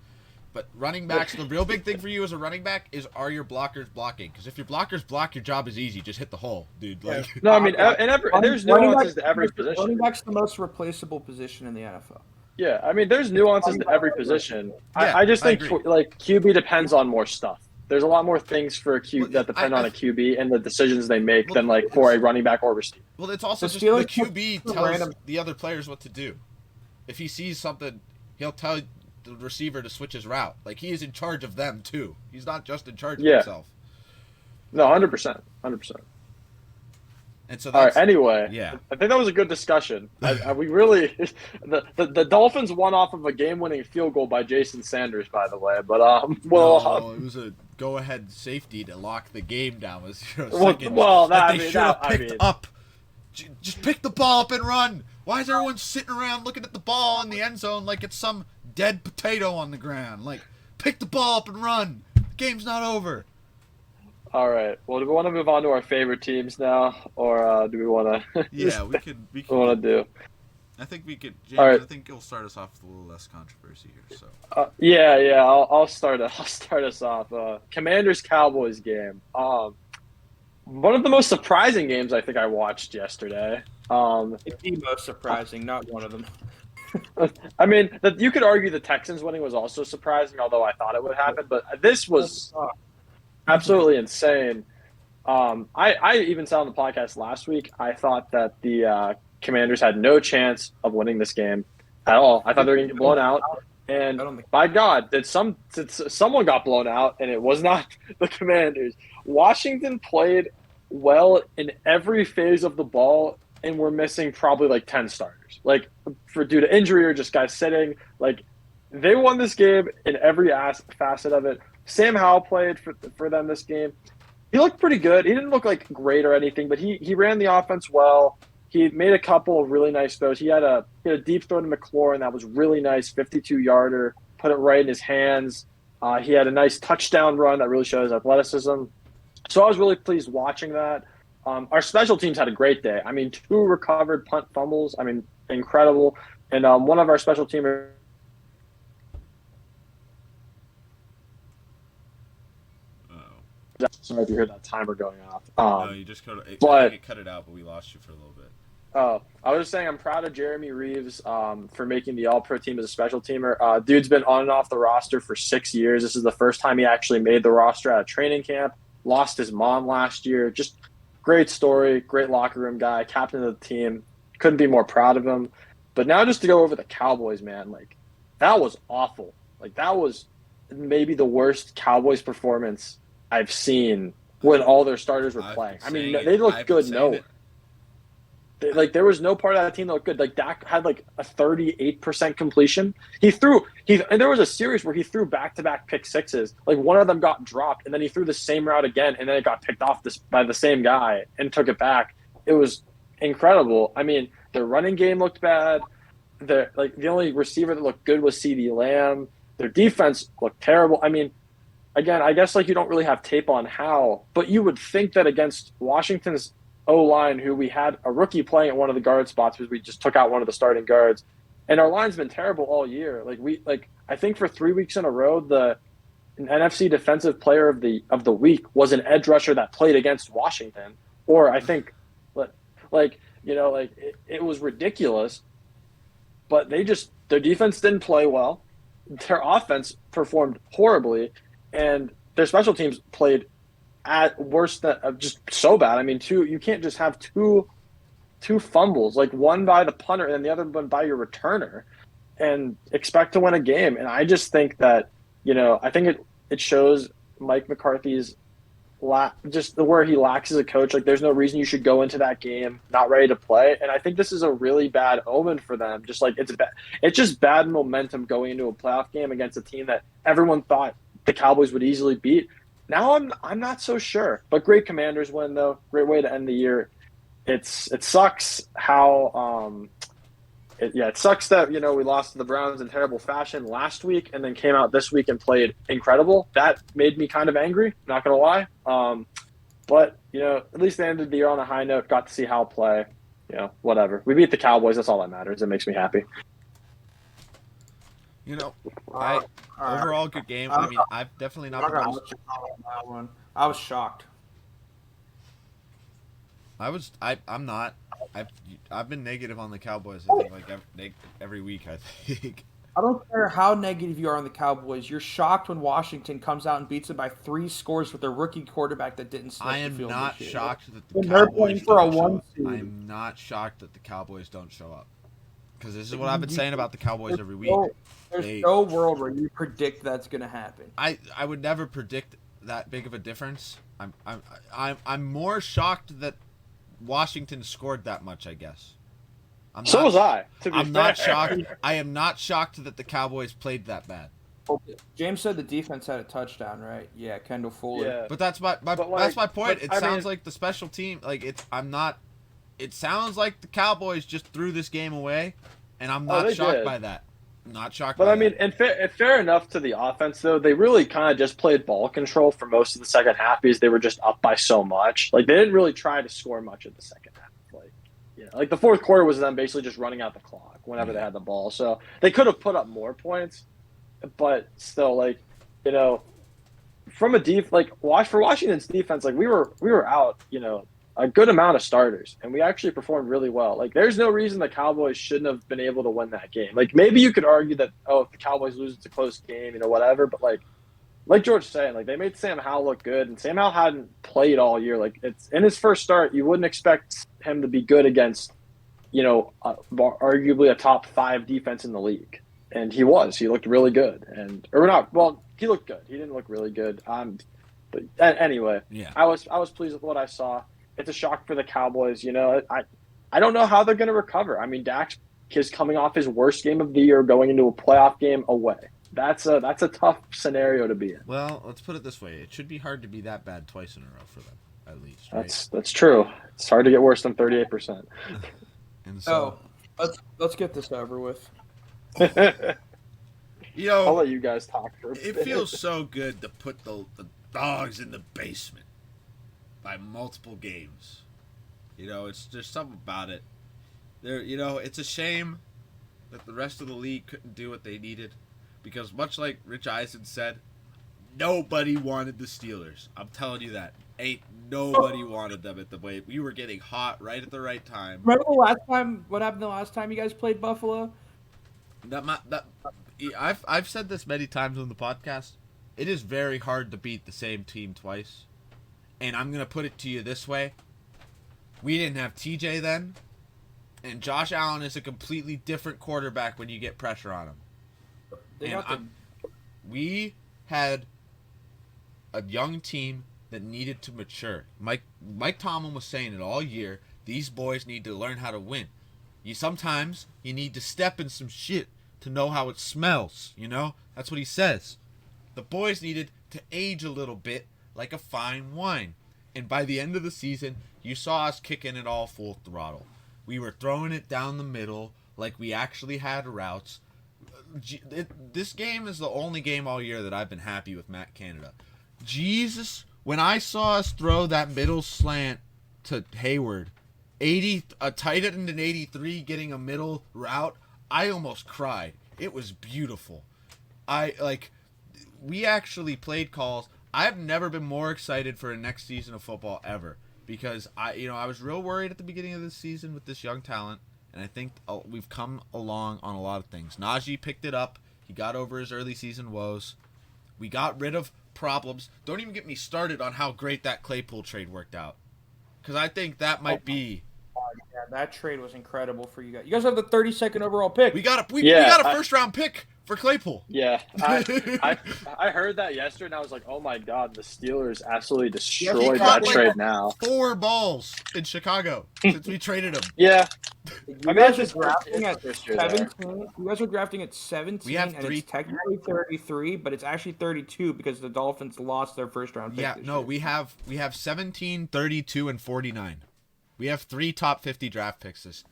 But running backs, the real big thing for you as a running back is, are your blockers blocking? Because if your blockers block, your job is easy. Just hit the hole, dude. No, I mean, there's nuances to every position. Running back's the most replaceable position in the NFL. Yeah, I mean, there's nuances to every position. I just think QB depends on more stuff. There's a lot more things for a QB that depend on a QB and the decisions they make than for a running back or receiver. Well, it's also just the QB tells the other players what to do. If he sees something, he'll tell the receiver to switch his route. Like, he is in charge of them too. He's not just in charge of himself. No, 100%. And so all right. Anyway, I think that was a good discussion. We really the Dolphins won off of a game-winning field goal by Jason Sanders, by the way. But it was a go-ahead safety to lock the game down. Was up. Just pick the ball up and run. Why is everyone sitting around looking at the ball in the end zone like it's some dead potato on the ground? Like, pick the ball up and run. The game's not over. All right. Well, do we want to move on to our favorite teams now, or do we want to? Yeah, we could. What want to do? I think we could. James, right. I think you'll start us off with a little less controversy here. So. I'll start us off. Commanders Cowboys game. One of the most surprising games I think I watched yesterday. It's the most surprising, not one of them. I mean, you could argue the Texans winning was also surprising, although I thought it would happen. But this was absolutely insane. I even said on the podcast last week, I thought that the Commanders had no chance of winning this game at all. I thought they were going to get blown out. And by God, someone got blown out, and it was not the Commanders. Washington played well in every phase of the ball, and we're missing probably like 10 starters. Like, due to injury or just guys sitting. Like, they won this game in every facet of it. Sam Howell played for them this game. He looked pretty good. He didn't look like great or anything, but he ran the offense well. he made a couple of really nice throws. He had a deep throw to McLaurin that was really nice, 52-yarder, put it right in his hands. He had a nice touchdown run that really showed his athleticism. So I was really pleased watching that. Our special teams had a great day. I mean, 2 recovered punt fumbles. I mean, incredible. And one of our special teamers. Sorry if you heard that timer going off. No, you just cut it. But, I think it cut it out, but we lost you for a little bit. Oh, I was just saying I'm proud of Jeremy Reeves for making the All-Pro team as a special teamer. Dude's been on and off the roster for 6 years. This is the first time he actually made the roster at a training camp. Lost his mom last year. Just great story, great locker room guy, captain of the team. Couldn't be more proud of him. But now just to go over the Cowboys, man, like that was awful. Like that was maybe the worst Cowboys performance I've seen when all their starters were playing. I mean, they looked good nowhere. Like there was no part of that team that looked good. Like Dak had like a 38% completion. And there was a series where he threw back-to-back pick sixes. Like one of them got dropped, and then he threw the same route again, and then it got picked off by the same guy and took it back. It was incredible. I mean, their running game looked bad. The only receiver that looked good was CeeDee Lamb. Their defense looked terrible. I mean, again, I guess like you don't really have tape on how, but you would think that against Washington's O-line, who we had a rookie playing at one of the guard spots because we just took out one of the starting guards, and our line's been terrible all year. I think for 3 weeks in a row, the NFC Defensive Player of the Week was an edge rusher that played against Washington, or I think, it was ridiculous. But their defense didn't play well, their offense performed horribly, and their special teams played at worst just so bad. I mean, you can't just have two fumbles, like one by the punter and the other one by your returner, and expect to win a game. And I just think that, I think it shows Mike McCarthy's just where he lacks as a coach. Like, there's no reason you should go into that game not ready to play. And I think this is a really bad omen for them. Just like it's just bad momentum going into a playoff game against a team that everyone thought the Cowboys would easily beat. Now I'm not so sure, but great Commanders win though. Great way to end the year. It sucks how it sucks that we lost to the Browns in terrible fashion last week and then came out this week and played incredible. That made me kind of angry. Not gonna lie. But at least they ended the year on a high note. Got to see Hal play. Whatever. We beat the Cowboys. That's all that matters. It makes me happy. Overall good game. I mean, I've definitely not been that one. I was shocked. I'm not. I've been negative on the Cowboys. I think like every week. I think. I don't care how negative you are on the Cowboys. You're shocked when Washington comes out and beats them by 3 scores with their rookie quarterback that didn't start the field. I am not this year. shocked that the When they're playing Cowboys for a don't show 1 up. seed. I am not shocked that the Cowboys don't show up. Because this is what I've been saying about the Cowboys every week. There's no world where you predict that's going to happen. I would never predict that big of a difference. I'm more shocked that Washington scored that much, I guess. So was I. I'm not shocked. I am not shocked that the Cowboys played that bad. James said the defense had a touchdown, right? Yeah, Kendall Fuller. Yeah. But that's my point. It sounds like the special team, it sounds like the Cowboys just threw this game away, and I'm not shocked by that. Not shocked by that. But I mean, and fair enough to the offense, though. They really kind of just played ball control for most of the second half because they were just up by so much. Like, they didn't really try to score much in the second half. Like the fourth quarter was them basically just running out the clock whenever they had the ball. So they could have put up more points, but still, from for Washington's defense, we were out, a good amount of starters, and we actually performed really well. Like, there's no reason the Cowboys shouldn't have been able to win that game. Like, maybe you could argue that, if the Cowboys lose, it's a close game, whatever. But like George was saying, they made Sam Howell look good, and Sam Howell hadn't played all year. Like, it's in his first start, you wouldn't expect him to be good against, arguably a top 5 defense in the league. And he was. He looked really good. He looked good. He didn't look really good. But anyway, yeah. I was pleased with what I saw. It's a shock for the Cowboys. I don't know how they're going to recover. I mean, Dak is coming off his worst game of the year, going into a playoff game away. That's a tough scenario to be in. Well, let's put it this way: it should be hard to be that bad twice in a row for them, at least. Right? That's true. It's hard to get worse than 38%. And so, let's get this over with. you know, I'll let you guys talk for a it bit. feels so good to put the dogs in the basement by multiple games. You know, there's something about it. It's a shame that the rest of the league couldn't do what they needed, because much like Rich Eisen said, nobody wanted the Steelers. I'm telling you that. Ain't nobody wanted them at the way we were getting hot right at the right time. Remember the last time? What happened the last time you guys played Buffalo? I've said this many times on the podcast. It is very hard to beat the same team twice. And I'm gonna put it to you this way: we didn't have TJ then, and Josh Allen is a completely different quarterback when you get pressure on him. We had a young team that needed to mature. Mike Tomlin was saying it all year. These boys need to learn how to win. Sometimes you need to step in some shit to know how it smells. You know, that's what he says. The boys needed to age a little bit like a fine wine. And by the end of the season, you saw us kicking it all full throttle. We were throwing it down the middle like we actually had routes. This game is the only game all year that I've been happy with Matt Canada. Jesus, when I saw us throw that middle slant to Hayward, a tight end in 83 getting a middle route, I almost cried. It was beautiful. We actually played calls. I've never been more excited for a next season of football ever, because I was real worried at the beginning of this season with this young talent, and I think we've come along on a lot of things. Najee picked it up. He got over his early season woes. We got rid of problems. Don't even get me started on how great that Claypool trade worked out, because I think that might be. Yeah, that trade was incredible for you guys. You guys have the 32nd overall pick. We got a first round pick for Claypool. Yeah, I heard that yesterday, and I was like, oh my god, the Steelers absolutely destroyed that trade now. 4 balls in Chicago since we traded him. Yeah. You guys are drafting at 17. You guys are drafting at 17, we have and it's technically 33, but it's actually 32 because the Dolphins lost their first round pick. Yeah, no, we have 17, 32, and 49. We have 3 top 50 draft picks.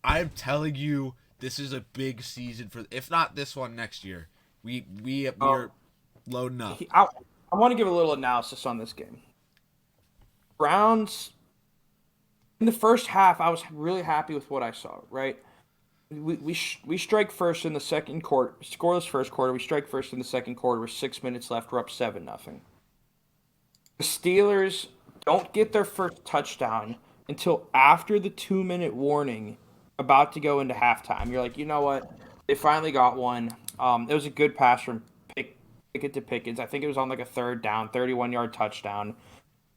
I'm telling you, this is a big season for, if not this one, next year. We're loading up. I want to give a little analysis on this game. Browns, in the first half, I was really happy with what I saw, right? We strike first in the second quarter, scoreless first quarter. We strike first in the second quarter with 6 minutes left. We're up 7-0. The Steelers don't get their first touchdown until after the 2-minute warning, about to go into halftime. You're like, you know what? They finally got one. It was a good pass from Pickett to Pickens. I think it was on like a 3rd down, 31-yard touchdown.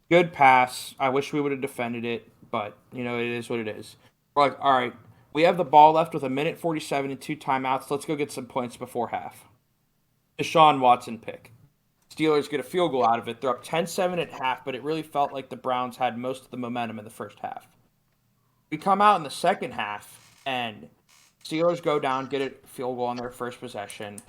Good pass. I wish we would have defended it, but, it is what it is. We're like, all right, we have the ball left with 1:47 and 2 timeouts. Let's go get some points before half. Deshaun Watson pick. Steelers get a field goal out of it. They're up 10-7 at half, but it really felt like the Browns had most of the momentum in the first half. We come out in the second half, and Steelers go down, get a field goal on their first possession.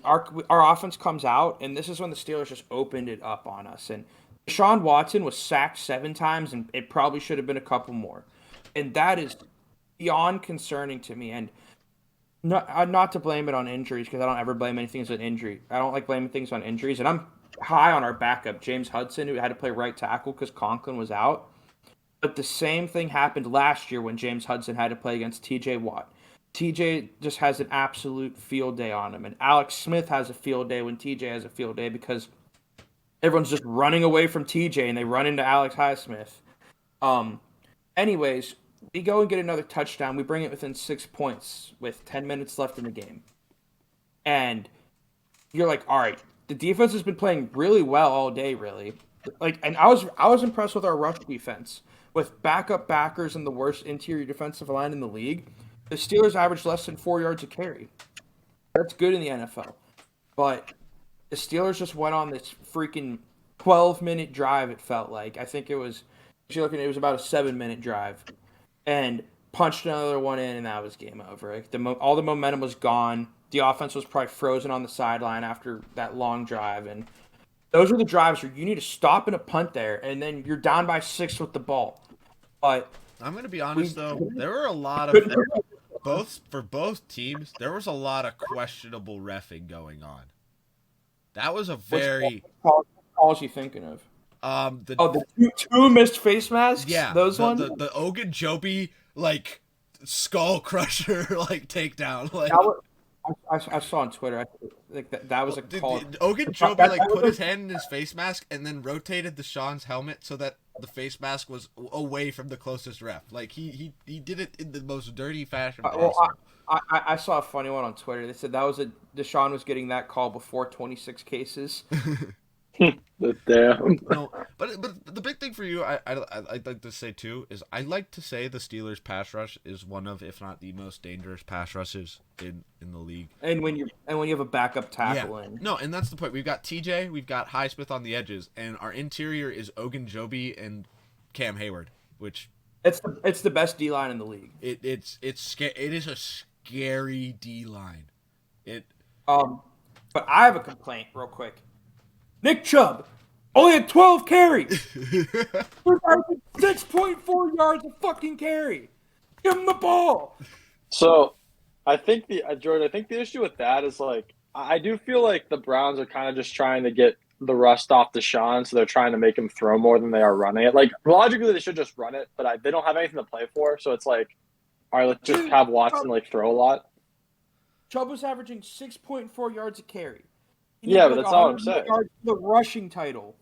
Our offense comes out, and this is when the Steelers just opened it up on us. And Deshaun Watson was sacked 7 times, and it probably should have been a couple more. And that is beyond concerning to me. And not to blame it on injuries, because I don't ever blame anything as an injury. I don't like blaming things on injuries. And I'm high on our backup, James Hudson, who had to play right tackle because Conklin was out. But the same thing happened last year when James Hudson had to play against TJ Watt. TJ just has an absolute field day on him. And Alex Smith has a field day when TJ has a field day, because everyone's just running away from TJ and they run into Alex Highsmith. Anyways, we go and get another touchdown. We bring it within 6 points with 10 minutes left in the game. And you're like, all right, the defense has been playing really well all day, really. And I was impressed with our rush defense. With backup backers and the worst interior defensive line in the league, the Steelers averaged less than 4 yards a carry. That's good in the NFL. But the Steelers just went on this freaking 12-minute drive, it felt like. I think it was, if you're looking, it was about a 7-minute drive. And punched another one in, and that was game over. All the momentum was gone. The offense was probably frozen on the sideline after that long drive. And those are the drives where you need to stop in a punt there, and then you're down by 6 with the ball. But I'm gonna be honest though. There were a lot of both teams. There was a lot of questionable reffing going on. That was a very What calls you thinking of? the the two missed face masks. yeah those the, ones. the Ogunjobi like skull crusher like takedown like. I saw on Twitter. I think that was a call. Ogunjobi like put his hand in his face mask and then rotated the Sean's helmet so that the face mask was away from the closest ref. Like he did it in the most dirty fashion possible. I saw a funny one on Twitter. They said Deshaun was getting that call before 26 cases. Damn. No, but the big thing for you, I'd like to say too, is I like to say the Steelers' pass rush is one of, if not the most dangerous pass rushes in the league. And when you have a backup tackle in. No, and that's the point. We've got TJ, we've got Highsmith on the edges, and our interior is Ogunjobi and Cam Hayward, which it's the best D line in the league. it is a scary D line. But I have a complaint real quick. Nick Chubb only had 12 carries. 6.4 yards a fucking carry. Give him the ball. So, I think Jordan. I think the issue with that is like I do feel like the Browns are kind of just trying to get the rust off Deshaun, so they're trying to make him throw more than they are running it. Like logically, they should just run it, but they don't have anything to play for, so it's like, all right, let's just have Watson like throw a lot. Chubb was averaging 6.4 yards a carry. Yeah, but that's not what I'm saying. The rushing title.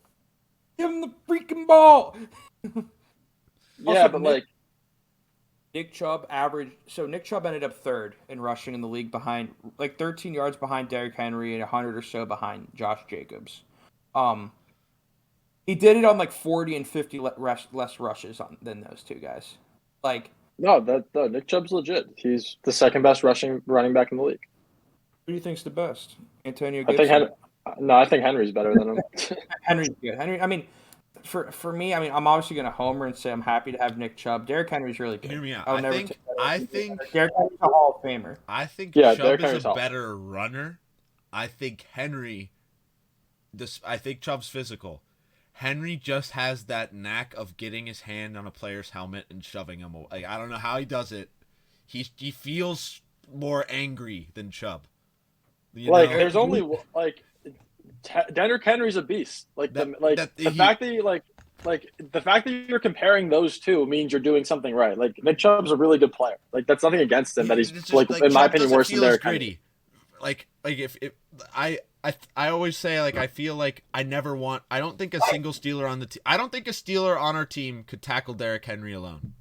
Give him the freaking ball. Yeah, but Nick Chubb ended up third in rushing in the league behind, like 13 yards behind Derrick Henry and 100 or so behind Josh Jacobs. He did it on like 40 and 50 less rushes than those two guys. Like no, Nick Chubb's legit. He's the second best running back in the league. Who do you think's the best? Antonio Gibson? I think Henry's better than him. Henry's good. I mean, for me, I'm obviously going to homer and say I'm happy to have Nick Chubb. Derrick Henry's really good. Hear me out. I think Derrick Henry's a Hall of Famer. I think Chubb is a better runner. I think Chubb's physical. Henry just has that knack of getting his hand on a player's helmet and shoving him away. Like, I don't know how he does it. He feels more angry than Chubb. There's only Derrick Henry's a beast. The fact that you're comparing those two means you're doing something right. Like Nick Chubb's a really good player. Like that's nothing against him. That he's just, in my opinion, worse than Derrick Henry. I always say I feel like I don't think a single Steeler on the team. I don't think a Steeler on our team could tackle Derrick Henry alone,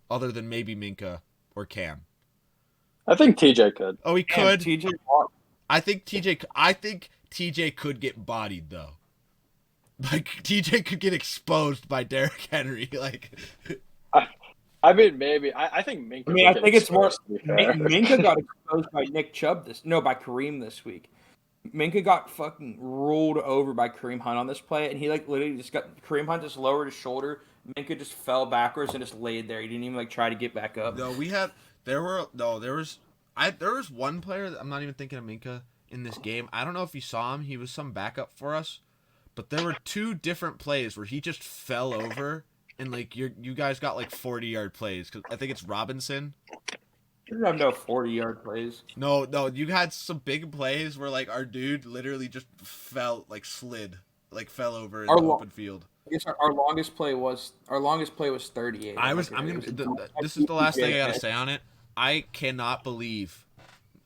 other than maybe Minka or Cam. I think TJ could. Oh, he could. TJ. I think TJ could get bodied though. Like TJ could get exposed by Derrick Henry. I mean, maybe. I think Minka. I think it's more. Minka got exposed by Nick Chubb by Kareem this week. Minka got fucking rolled over by Kareem Hunt on this play, and he literally just got Kareem Hunt just lowered his shoulder. Minka just fell backwards and just laid there. He didn't even try to get back up. No, there was one player that I'm not even thinking of Minka in this game. I don't know if you saw him. He was some backup for us, but there were two different plays where he just fell over, and you guys got 40-yard plays. Cause I think it's Robinson. You have no 40-yard plays. No, you had some big plays where our dude literally just fell, fell over in the open field. I guess our longest play was 38. This is the last thing I gotta say on it. I cannot believe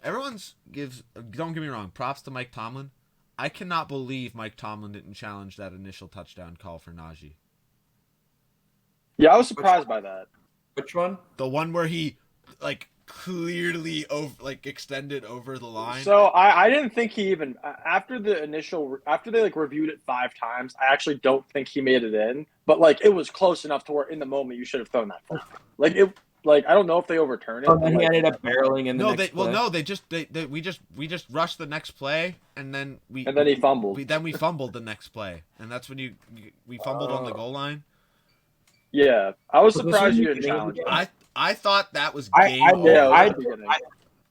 don't get me wrong, props to Mike Tomlin. I cannot believe Mike Tomlin didn't challenge that initial touchdown call for Najee. Yeah, I was surprised by that. Which one? The one where he clearly extended over the line. So I didn't think he even after they reviewed it 5 times. I actually don't think he made it in, but it was close enough to where in the moment you should have thrown that far. I don't know if they overturned it. And then he ended up barreling in the next play. We just rushed the next play and then he fumbled. We fumbled the next play, and that's when we fumbled on the goal line. Yeah, I was surprised you didn't challenge it. I thought that was game over.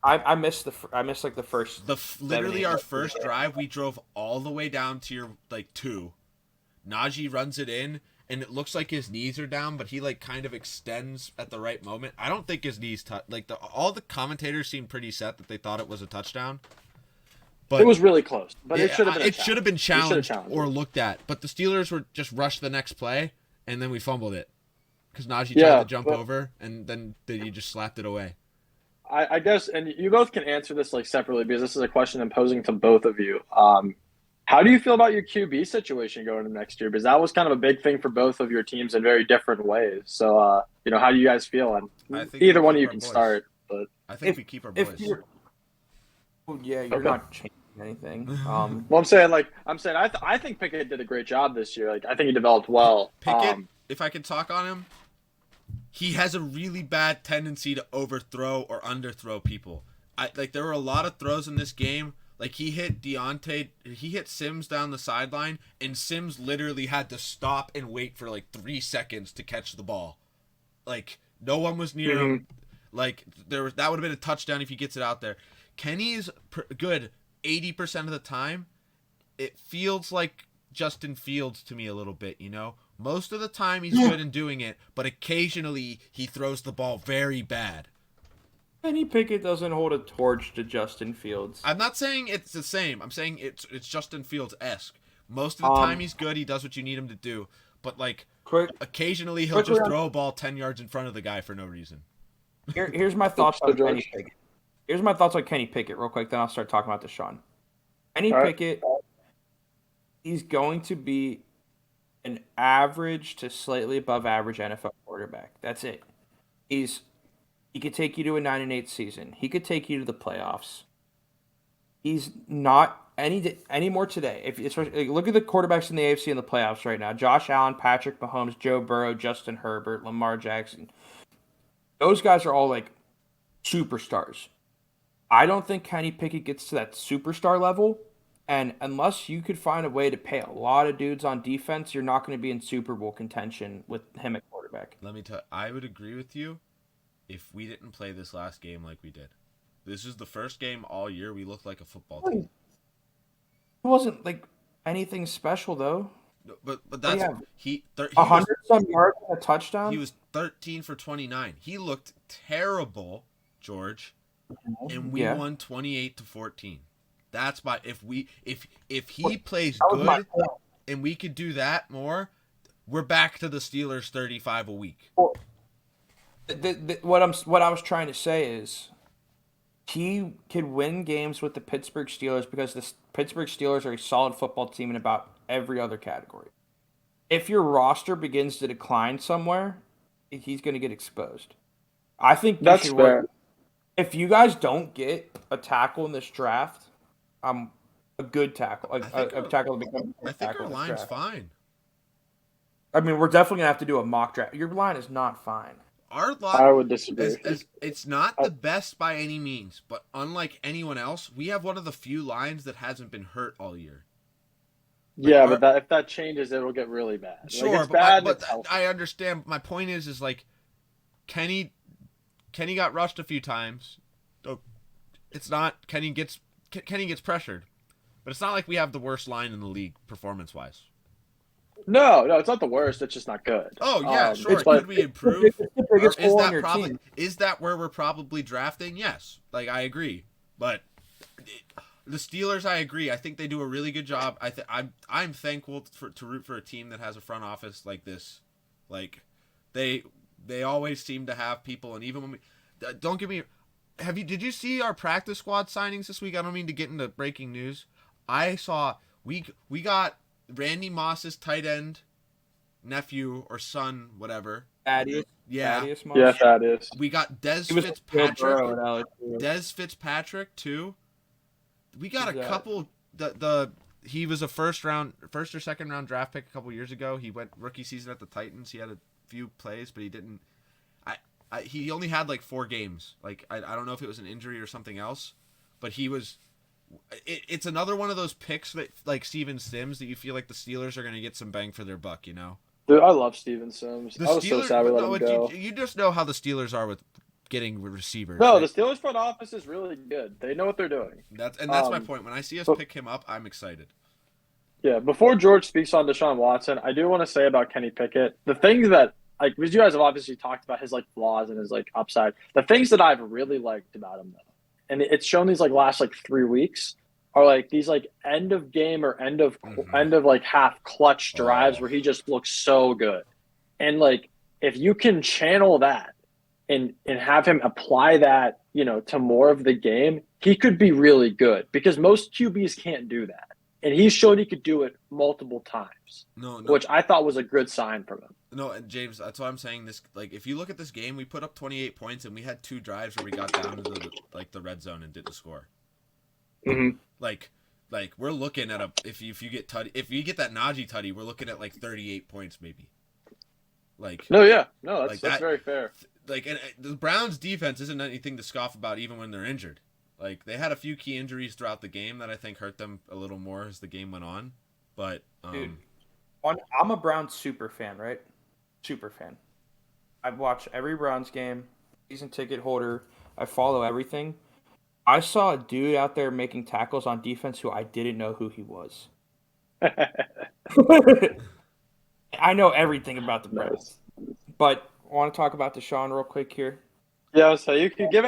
I missed the first. Literally our first drive, we drove all the way down to your 2. Najee runs it in, and it looks like his knees are down, but he like kind of extends at the right moment. I don't think his knees touch. Like all the commentators seemed pretty set that they thought it was a touchdown. But it was really close, but yeah, it should have been. It should have been challenged challenged or looked at. But the Steelers were just rushed the next play, and then we fumbled it because Najee tried to jump over, and then you just slapped it away. I guess, and you both can answer this like separately because this is a question I'm posing to both of you. How do you feel about your QB situation going into next year? Because that was kind of a big thing for both of your teams in very different ways. So, how do you guys feel? And either one of you can start. But I think we keep our boys. Well, yeah, you're not changing anything. Well, I'm saying I think Pickett did a great job this year. Like I think he developed well. Pickett, if I could talk on him, he has a really bad tendency to overthrow or underthrow people. There were a lot of throws in this game. Like he hit Sims down the sideline, and Sims literally had to stop and wait for like 3 seconds to catch the ball. Like no one was near him. Like that would have been a touchdown if he gets it out there. Kenny's good 80% of the time. It feels like Justin Fields to me a little bit, Most of the time he's good in doing it, but occasionally he throws the ball very bad. Kenny Pickett doesn't hold a torch to Justin Fields. I'm not saying it's the same. I'm saying it's Justin Fields-esque. Most of the time he's good. He does what you need him to do. But, occasionally he'll just throw a ball 10 yards in front of the guy for no reason. Here's my thoughts on Kenny Pickett. Here's my thoughts on Kenny Pickett real quick, then I'll start talking about Deshaun. Kenny Pickett, he's going to be an average to slightly above average NFL quarterback. That's it. He could take you to a 9-8 season. He could take you to the playoffs. He's not any more today. Look at the quarterbacks in the AFC in the playoffs right now: Josh Allen, Patrick Mahomes, Joe Burrow, Justin Herbert, Lamar Jackson. Those guys are all superstars. I don't think Kenny Pickett gets to that superstar level, and unless you could find a way to pay a lot of dudes on defense, you're not going to be in Super Bowl contention with him at quarterback. Let me tell you, I would agree with you if we didn't play this last game like we did. This is the first game all year we looked like a football team. It wasn't anything special though. But that's he 100-some yards and a touchdown. He was 13 for 29. He looked terrible, George, and we won 28-14. That's if he plays good and we could do that more, we're back to the Steelers 35 a week. Well, what I was trying to say is he could win games with the Pittsburgh Steelers because the Pittsburgh Steelers are a solid football team in about every other category. If your roster begins to decline somewhere, he's going to get exposed. I think that's fair. If you guys don't get a tackle in this draft, a good tackle, a tackle to become a tackle. I think our line's fine. I mean, we're definitely going to have to do a mock draft. Your line is not fine. Our line, I would disagree. It's not the best by any means, but unlike anyone else, we have one of the few lines that hasn't been hurt all year. But if that changes, it'll get really bad. Sure, it's bad, but I understand. My point is Kenny got rushed a few times. It's not Kenny gets pressured, but it's not like we have the worst line in the league performance-wise. No, it's not the worst. It's just not good. Oh yeah, sure. Could we improve? Is that where we're probably drafting? Yes, I agree. But the Steelers, I agree. I think they do a really good job. I'm thankful to root for a team that has a front office like this. They always seem to have people, and even when we don't get me. Did you see our practice squad signings this week? I don't mean to get into breaking news. I saw we got Randy Moss's tight end nephew or son, whatever. Thaddeus. Yeah. Thaddeus. We got Des Fitzpatrick. Des Fitzpatrick too. We got a couple. He was a first or second round draft pick a couple years ago. He went rookie season at the Titans. He had a few plays, but he didn't. He only had 4 games. I don't know if it was an injury or something else, but he was. It's another one of those picks that Steven Sims that you feel like the Steelers are going to get some bang for their buck, Dude, I love Steven Sims. I was so sad we let him go. You just know how the Steelers are with getting receivers. No, the Steelers front office is really good. They know what they're doing. That's my point. When I see us pick him up, I'm excited. Yeah, before George speaks on Deshaun Watson, I do want to say about Kenny Pickett, the things that like because you guys have obviously talked about his like flaws and his like upside. The things that I've really liked about him though, and it's shown these like last like 3 weeks are like these like end of game or end of like half clutch drives Oh, where he just looks so good. And like if you can channel that and have him apply that, to more of the game, he could be really good because most QBs can't do that. And he showed he could do it multiple times, no, no, which I thought was a good sign from him. no, and James. That's why I'm saying this. Like, if you look at this game, we put up 28 points, and we had 2 drives where we got down to the red zone and didn't score. Mm-hmm. Like, we're looking at if you get if you get that Najee tutty, we're looking at like 38 points maybe. Like, No, yeah, no, that's like that's that, very fair. like, and the Browns' defense isn't anything to scoff about, even when they're injured. Like, they had a few key injuries throughout the game that I think hurt them a little more as the game went on. But Dude, I'm a Browns super fan, right? Super fan. I've watched every Browns game, season ticket holder. I follow everything. I saw a dude out there making tackles on defense who I didn't know who he was. I know everything about the Browns. Nice. But I want to talk about Deshaun real quick here. Yeah, so you could give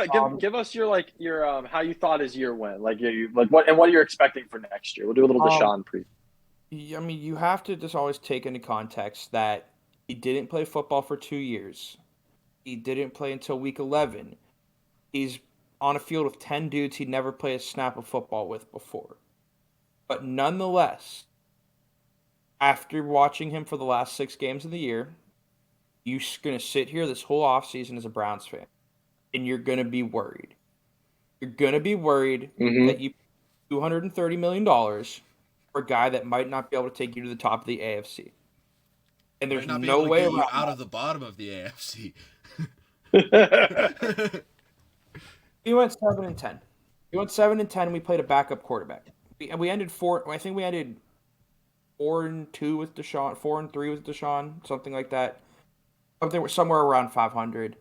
us your how you thought his year went, like you like what you're expecting for next year. We'll do a little Deshaun preview. I mean, you have to just always take into context that he didn't play football for 2 years. He didn't play until week 11. He's on a field with 10 dudes he'd never played a snap of football with before. But nonetheless, after watching him for the last 6 games of the year, you're going to sit here this whole offseason as a Browns fan, and you're going to be worried. You're going to be worried that you $230 million for a guy that might not be able to take you to the top of the AFC. And there's might not be no able to way get you around out that. of the bottom of the AFC. We went 7-10. We went 7-10, and we played a backup quarterback. We ended 4. I think we ended 4-2 with Deshaun, 4-3 with Deshaun, something like that. Somewhere around 500.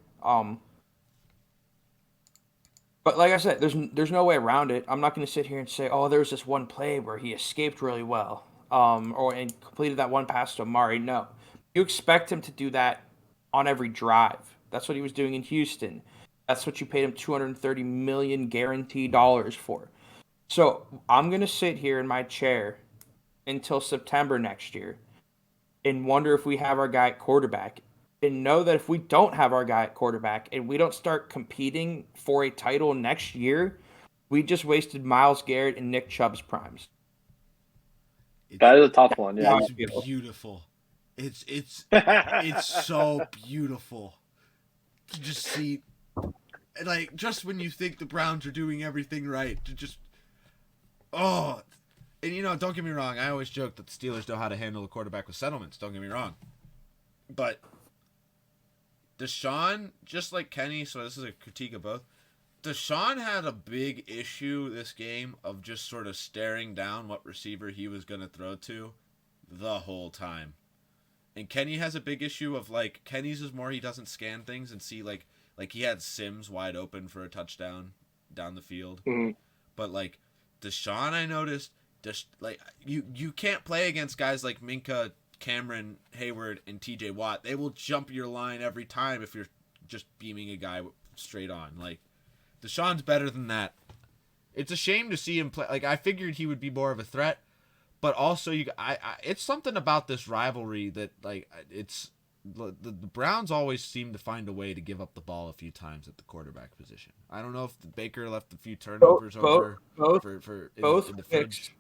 But like I said, there's no way around it. I'm not going to sit here and say, oh, there's this one play where he escaped really well, and completed that one pass to Amari. No, you expect him to do that on every drive. That's what he was doing in Houston. That's what you paid him $230 million guaranteed dollars for. So I'm going to sit here in my chair until September next year and wonder if we have our guy at quarterback. And know that if we don't have our guy at quarterback and we don't start competing for a title next year, we just wasted Myles Garrett and Nick Chubb's primes. That is a tough one. Yeah. It's beautiful. It's so beautiful to just see, like, just when you think the Browns are doing everything right, to just and don't get me wrong, I always joke that the Steelers know how to handle a quarterback with settlements. Don't get me wrong, but Deshaun, just like Kenny, so this is a critique of both. Deshaun had a big issue this game of just sort of staring down what receiver he was going to throw to the whole time. And Kenny has a big issue of, like, Kenny's is more he doesn't scan things and see, like he had Sims wide open for a touchdown down the field. Mm-hmm. But, like, Deshaun, I noticed, just, like, you can't play against guys like Minka, Cameron, Hayward, and TJ Watt. They will jump your line every time if you're just beaming a guy straight on. Like, Deshaun's better than that. It's a shame to see him play. Like, I figured he would be more of a threat, but also it's something about this rivalry that, like, it's the Browns always seem to find a way to give up the ball a few times at the quarterback position. I don't know if Baker left a few turnovers over in the fridge.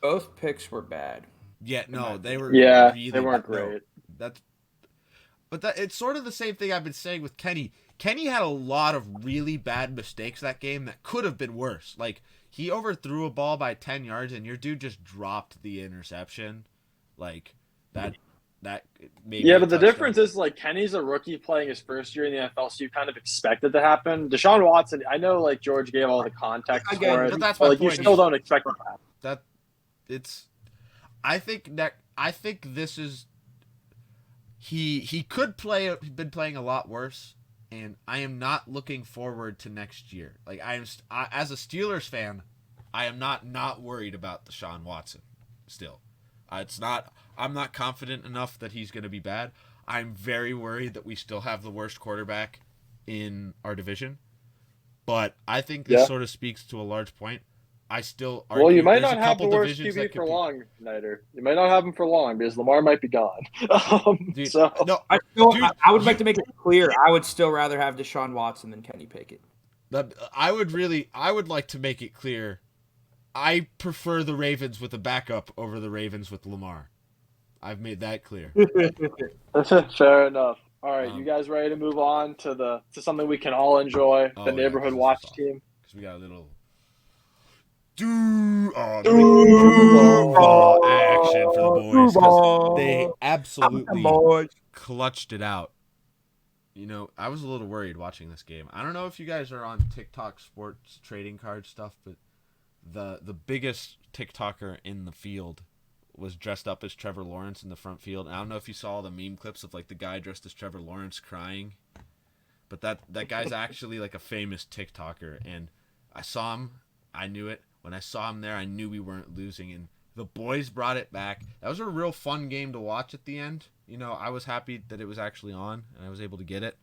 Both picks were bad. Yeah, no, they were. Yeah, really they weren't bad. great. No, it's sort of the same thing I've been saying with Kenny. Kenny had a lot of really bad mistakes that game that could have been worse. Like, he overthrew a ball by 10 yards, and your dude just dropped the interception. Like, that maybe. Yeah, but the difference is, like, Kenny's a rookie playing his first year in the NFL, so you kind of expect it to happen. Deshaun Watson, I know, like, George gave all the context for it, but that's but, my like, point. you still don't expect it to happen. I think this is. He could been playing a lot worse, and I am not looking forward to next year. Like, as a Steelers fan, I am not worried about Deshaun Watson. still. I'm not confident enough that he's going to be bad. I'm very worried that we still have the worst quarterback in our division. But I think this sort of speaks to a large point. I still argue well, you might there's not a have the couple worst divisions that QB could for be. long, Snyder. You might not have him for long because Lamar might be gone. Dude, So no, I would like to make it clear. I would still rather have Deshaun Watson than Kenny Pickett. I would like to make it clear. I prefer the Ravens with a backup over the Ravens with Lamar. I've made that clear. fair enough. All right, you Um, guys ready to move on to something we can all enjoy? Oh, The yeah, neighborhood 'cause this watch is awesome. team. Because we got a little Duval action for the boys because they absolutely clutched it out. You know, I was a little worried watching this game. I don't know if you guys are on TikTok sports trading card stuff, but the biggest TikToker in the field was dressed up as Trevor Lawrence in the front field. And I don't know if you saw the meme clips of like the guy dressed as Trevor Lawrence crying, but that guy's actually like a famous TikToker. And I saw him, I knew it. When I saw him there, I knew we weren't losing, and the boys brought it back. That was a real fun game to watch at the end. You know, I was happy that it was actually on, and I was able to get it.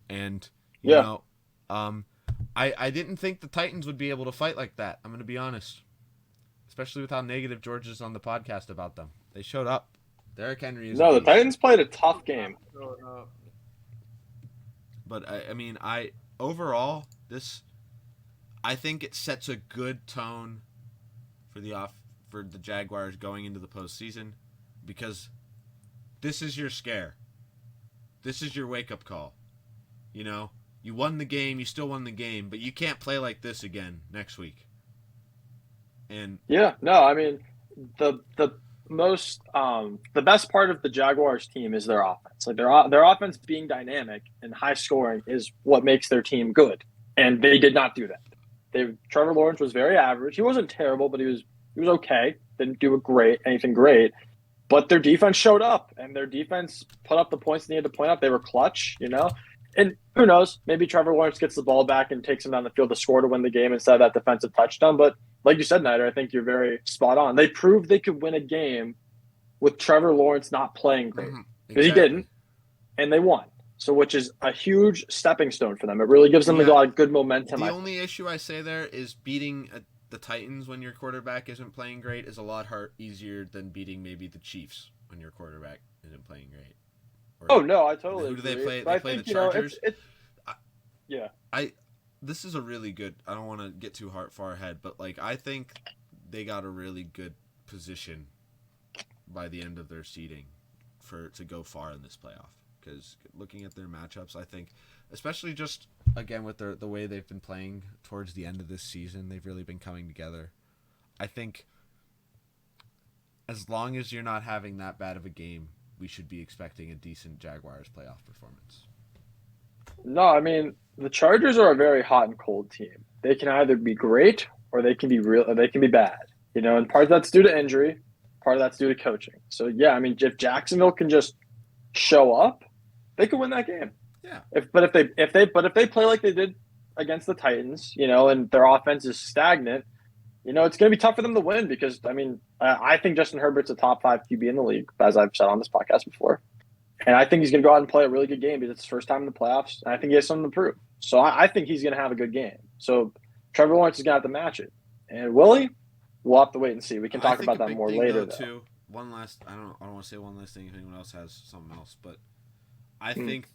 And, you know, I didn't think the Titans would be able to fight like that. I'm going to be honest. Especially with how negative George is on the podcast about them. They showed up. Derrick Henry is No, the Titans played a tough game. But, I mean, overall, I think it sets a good tone for the Jaguars going into the postseason, because this is your scare. This is your wake-up call. You know, you won the game, you still won the game, but you can't play like this again next week. And yeah, no, I mean the best part of the Jaguars team is their offense. Like their offense being dynamic and high scoring is what makes their team good, and they did not do that. Trevor Lawrence was very average. He wasn't terrible, but he was okay. Didn't do anything great. But their defense showed up, and their defense put up the points they needed to point up. They were clutch, you know. And who knows? Maybe Trevor Lawrence gets the ball back and takes him down the field to score to win the game instead of that defensive touchdown. But like you said, Nider, I think you're very spot on. They proved they could win a game with Trevor Lawrence not playing great because he didn't, and they won. So, which is a huge stepping stone for them. It really gives them a lot of good momentum. The only issue I say there is beating the Titans when your quarterback isn't playing great is a lot easier than beating maybe the Chiefs when your quarterback isn't playing great. Or, no, I totally agree. Who do they play? But they play the Chargers. Yeah. This is a really good. I don't want to get too far ahead, but like I think they got a really good position by the end of their seeding to go far in this playoff. Because looking at their matchups, I think, especially just, again, with the way they've been playing towards the end of this season, they've really been coming together. I think as long as you're not having that bad of a game, we should be expecting a decent Jaguars playoff performance. No, I mean, the Chargers are a very hot and cold team. They can either be great or they can be bad. You know, and part of that's due to injury, part of that's due to coaching. So, yeah, I mean, if Jacksonville can just show up, they could win that game. Yeah. If they play like they did against the Titans, you know, and their offense is stagnant, you know, it's going to be tough for them to win because, I mean, I think Justin Herbert's a top 5 QB in the league, as I've said on this podcast before. And I think he's going to go out and play a really good game because it's his first time in the playoffs, and I think he has something to prove. So I think he's going to have a good game. So Trevor Lawrence is going to have to match it. And Willie, we'll have to wait and see. We can talk about that more later, though. Too. One last, I don't want to say one last thing if anyone else has something else, but I think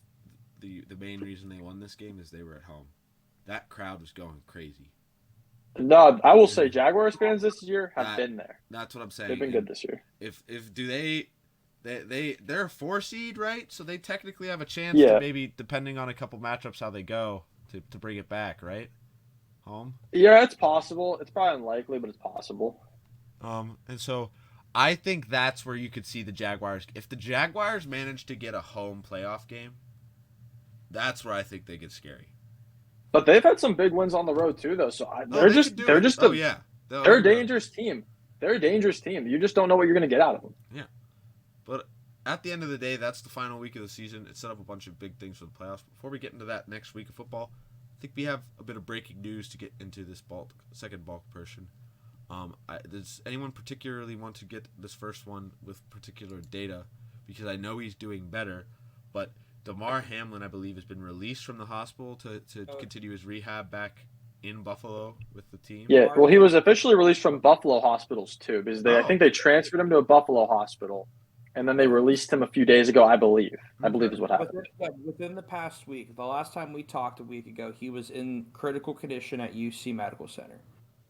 the main reason they won this game is they were at home. That crowd was going crazy. No, I will say Jaguars fans this year have been there. That's what I'm saying. They've been good this year. They're a 4 seed, right? So they technically have a chance to maybe, depending on a couple matchups how they go, to bring it back, right? Home. Yeah, it's possible. It's probably unlikely, but it's possible. And so I think that's where you could see the Jaguars. If the Jaguars manage to get a home playoff game, that's where I think they get scary. But they've had some big wins on the road too, though. So they're a dangerous team. They're a dangerous team. You just don't know what you're going to get out of them. Yeah, but at the end of the day, that's the final week of the season. It set up a bunch of big things for the playoffs. Before we get into that next week of football, I think we have a bit of breaking news to get into this second bulk portion. Does anyone particularly want to get this first one with particular data? Because I know he's doing better, but Damar Hamlin, I believe, has been released from the hospital to continue his rehab back in Buffalo with the team. Yeah, well, he was officially released from Buffalo hospitals too, because I think they transferred him to a Buffalo hospital, and then they released him a few days ago. I believe is what happened. Within the past week, the last time we talked a week ago, he was in critical condition at UC Medical Center.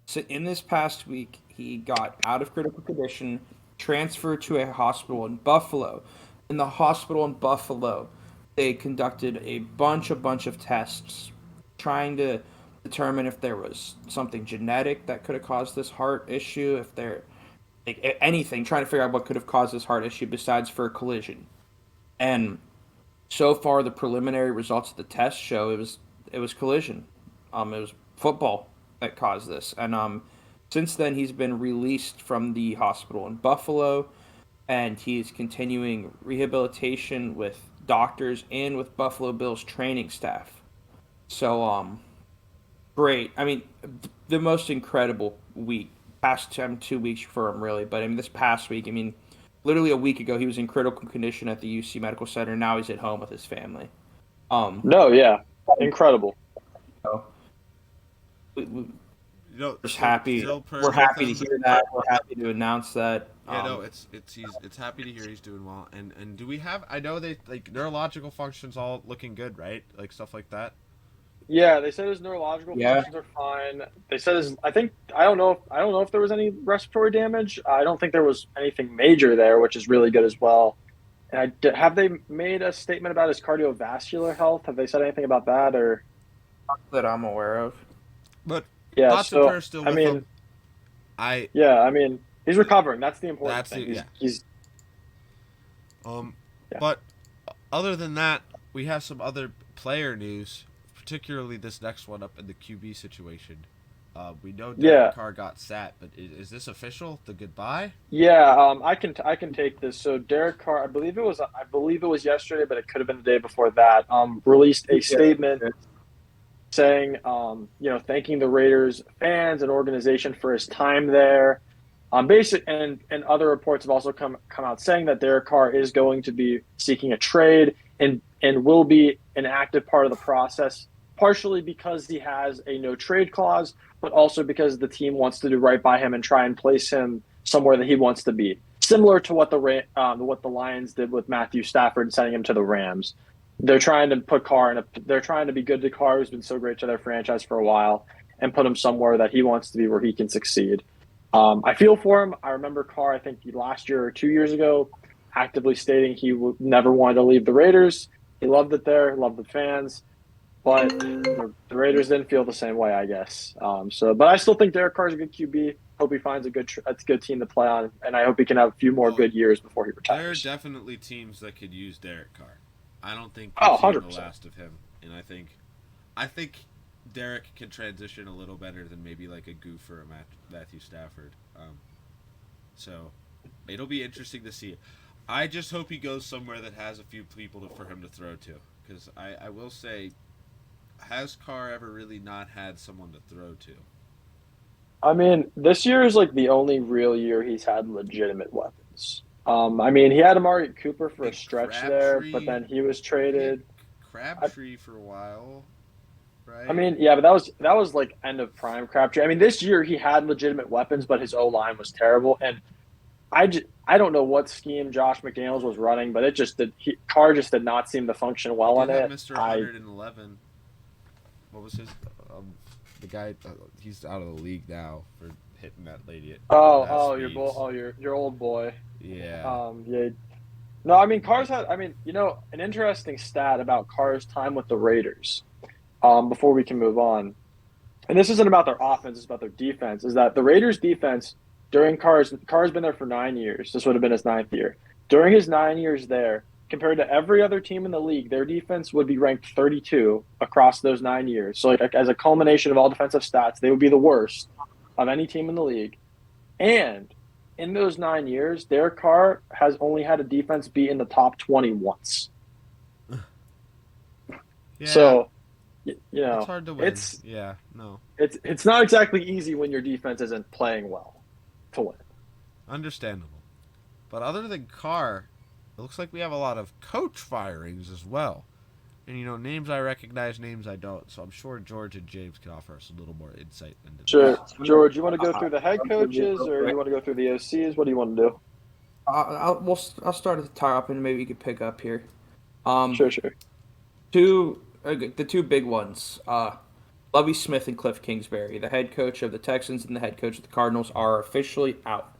So in this past week, he got out of critical condition, transferred to a hospital in Buffalo. In the hospital in Buffalo, they conducted a bunch of tests, trying to determine if there was something genetic that could have caused this heart issue, if there anything, trying to figure out what could have caused this heart issue besides for a collision. And so far, the preliminary results of the test show it was collision. It was football that caused this. And since then, he's been released from the hospital in Buffalo, and he's continuing rehabilitation with doctors and with Buffalo Bills training staff. So, great. I mean, the most incredible week, past 2 weeks for him, really. But I mean, this past week, I mean, literally a week ago, he was in critical condition at the UC Medical Center. Now he's at home with his family. No, yeah, incredible. So, We're happy. We're happy to hear that. We're happy to announce that. Yeah, it's happy to hear he's doing well. And do we have? I know they neurological functions all looking good, right? Like stuff like that. Yeah, they said his neurological functions are fine. They said I don't know if there was any respiratory damage. I don't think there was anything major there, which is really good as well. And have they made a statement about his cardiovascular health? Have they said anything about that or? Not that I'm aware of. But yeah, thoughts and prayers still with him. I mean, he's recovering. That's the important thing. But other than that, we have some other player news, particularly this next one up in the QB situation. We know Derek Carr got sat, but is this official? The goodbye? Yeah, I can take this. So Derek Carr, I believe it was yesterday, but it could have been the day before that. Released a statement saying, thanking the Raiders fans and organization for his time there. And other reports have also come out saying that Derek Carr is going to be seeking a trade and will be an active part of the process, partially because he has a no trade clause, but also because the team wants to do right by him and try and place him somewhere that he wants to be. Similar to what the Lions did with Matthew Stafford, sending him to the Rams. They're trying to put Carr they're trying to be good to Carr, who's been so great to their franchise for a while, and put him somewhere that he wants to be, where he can succeed. I feel for him. I remember Carr, I think last year or 2 years ago, actively stating he never wanted to leave the Raiders. He loved it there, loved the fans, but the Raiders didn't feel the same way, I guess. But I still think Derek Carr's a good QB. Hope he finds a good team to play on, and I hope he can have a few more good years before he retires. There are definitely teams that could use Derek Carr. I don't think we've seen the last of him, and I think Derek can transition a little better than maybe like a Goof or a Matthew Stafford. So it'll be interesting to see. I just hope he goes somewhere that has a few people for him to throw to, because I will say, has Carr ever really not had someone to throw to? I mean, this year is like the only real year he's had legitimate weapons. I mean, he had Amari Cooper for a stretch there, but then he was traded. Crabtree for a while, right? I mean, yeah, but that was like end of prime Crabtree. I mean, this year he had legitimate weapons, but his O-line was terrible, and I don't know what scheme Josh McDaniels was running, but Carr just did not seem to function well on it. Mr. 111. What was his? The guy, he's out of the league now for hitting that lady at your old boy. Yeah. Yeah. No, I mean Carr's had. I mean, an interesting stat about Carr's time with the Raiders. Before we can move on, and this isn't about their offense; it's about their defense. Is that the Raiders' defense during Carr's been there for 9 years. This would have been his 9th year. During his 9 years there, compared to every other team in the league, their defense would be ranked 32 across those 9 years. So, like, as a culmination of all defensive stats, they would be the worst of any team in the league. And in those 9 years, Derek Carr has only had a defense be in the top 20 once. Yeah. So, You know, It's hard to win. it's No. it's not exactly easy when your defense isn't playing well to win. Understandable. But other than Carr, it looks like we have a lot of coach firings as well. And, names I recognize, names I don't. So I'm sure George and James can offer us a little more insight into Sure, this. George, you want to go through the head coaches or you want to go through the OCs? What do you want to do? I'll start at the top and maybe you could pick up here. Sure. The two big ones. Lovie Smith and Cliff Kingsbury, the head coach of the Texans and the head coach of the Cardinals, are officially out.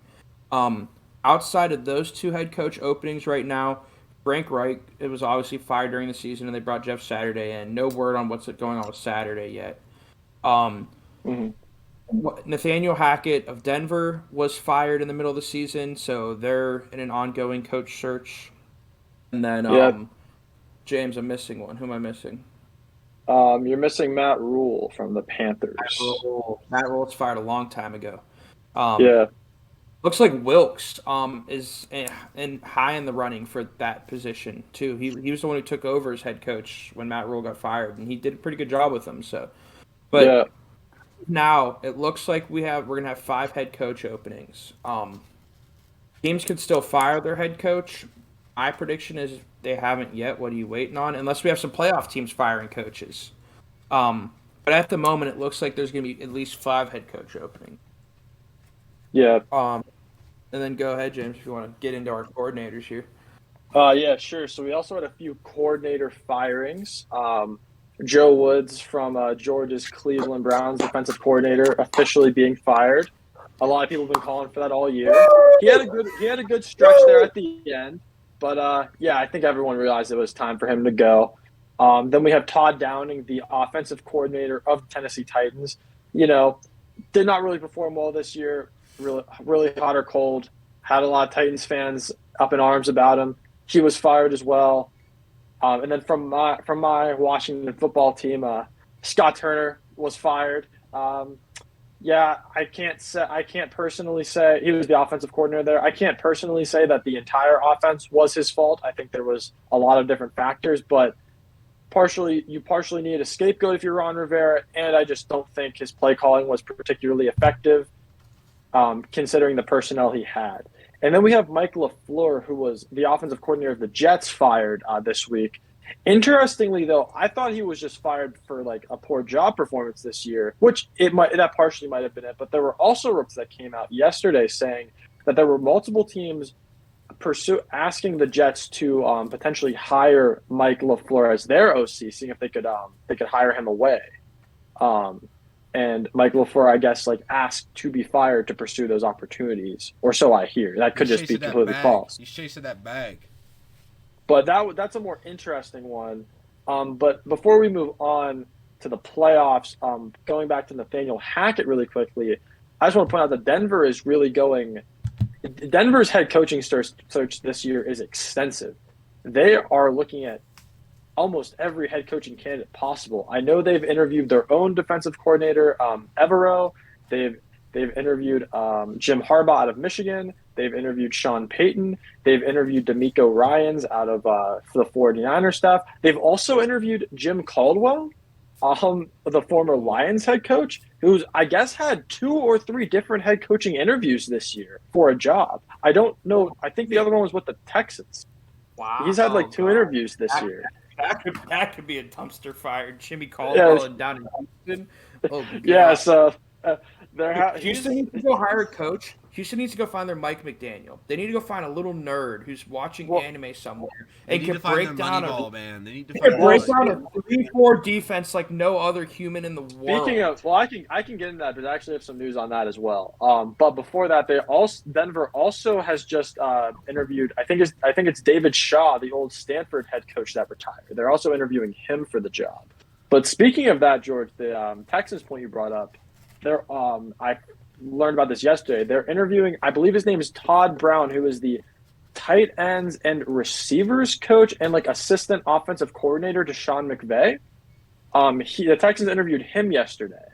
Outside of those two head coach openings right now, Frank Reich, it was obviously fired during the season, and they brought Jeff Saturday in. No word on what's going on with Saturday yet. Nathaniel Hackett of Denver was fired in the middle of the season, so they're in an ongoing coach search. And then, James, I'm missing one. Who am I missing? You're missing Matt Rule from the Panthers. Matt Rule was fired a long time ago. Looks like Wilkes is high in the running for that position too. He was the one who took over as head coach when Matt Rule got fired, and he did a pretty good job with him. So, but now it looks like we're gonna have 5 head coach openings. Teams could still fire their head coach. My prediction is they haven't yet. What are you waiting on? Unless we have some playoff teams firing coaches. But at the moment, it looks like there's gonna be at least 5 head coach openings. Yeah. And then go ahead, James, if you want to get into our coordinators here. Yeah, sure. So we also had a few coordinator firings. Joe Woods from Georgia's Cleveland Browns defensive coordinator officially being fired. A lot of people have been calling for that all year. He had a good stretch there at the end, but I think everyone realized it was time for him to go. Then we have Todd Downing, the offensive coordinator of the Tennessee Titans. Did not really perform well this year. Really hot or cold. Had a lot of Titans fans up in arms about him. He was fired as well. And then from my Washington football team, Scott Turner was fired. I can't personally say he was the offensive coordinator there. I can't personally say that the entire offense was his fault. I think there was a lot of different factors, but you partially need a scapegoat if you're Ron Rivera, and I just don't think his play calling was particularly effective. Considering the personnel he had. And then we have Mike LaFleur, who was the offensive coordinator of the Jets, fired this week. Interestingly, though, I thought he was just fired for like a poor job performance this year, which that partially might have been it. But there were also reports that came out yesterday saying that there were multiple teams asking the Jets to potentially hire Mike LaFleur as their OC, seeing if they could hire him away. And Mike LaFleur, I guess, asked to be fired to pursue those opportunities, or so I hear. That could just be completely false. He's chasing that bag. But that's a more interesting one. But before we move on to the playoffs, going back to Nathaniel Hackett really quickly, I just want to point out that Denver is really going – Denver's head coaching search this year is extensive. They are looking at almost every head coaching candidate possible. I know they've interviewed their own defensive coordinator, Evero. They've interviewed Jim Harbaugh out of Michigan. They've interviewed Sean Payton. They've interviewed DeMeco Ryans out of the 49ers staff. They've also interviewed Jim Caldwell, the former Lions head coach, who's, I guess, had 2 or 3 different head coaching interviews this year for a job. I don't know. I think the other one was with the Texans. Wow. He's had 2 interviews this year. That could be a dumpster fire. Jimmy Caldwell and down in Houston. Oh, God. Yeah, so Houston needs to go hire a coach. Houston needs to go find their Mike McDaniel. They need to go find a little nerd who's watching anime somewhere and can break down a 3-4 defense like no other human in the world. Speaking of, I can get into that, but I actually have some news on that as well. But before that, Denver also has just interviewed. I think it's David Shaw, the old Stanford head coach that retired. They're also interviewing him for the job. But speaking of that, George, the Texans point you brought up, I learned about this yesterday. They're interviewing, I believe his name is Todd Brown, who is the tight ends and receivers coach and assistant offensive coordinator to Sean McVay. The Texans interviewed him yesterday,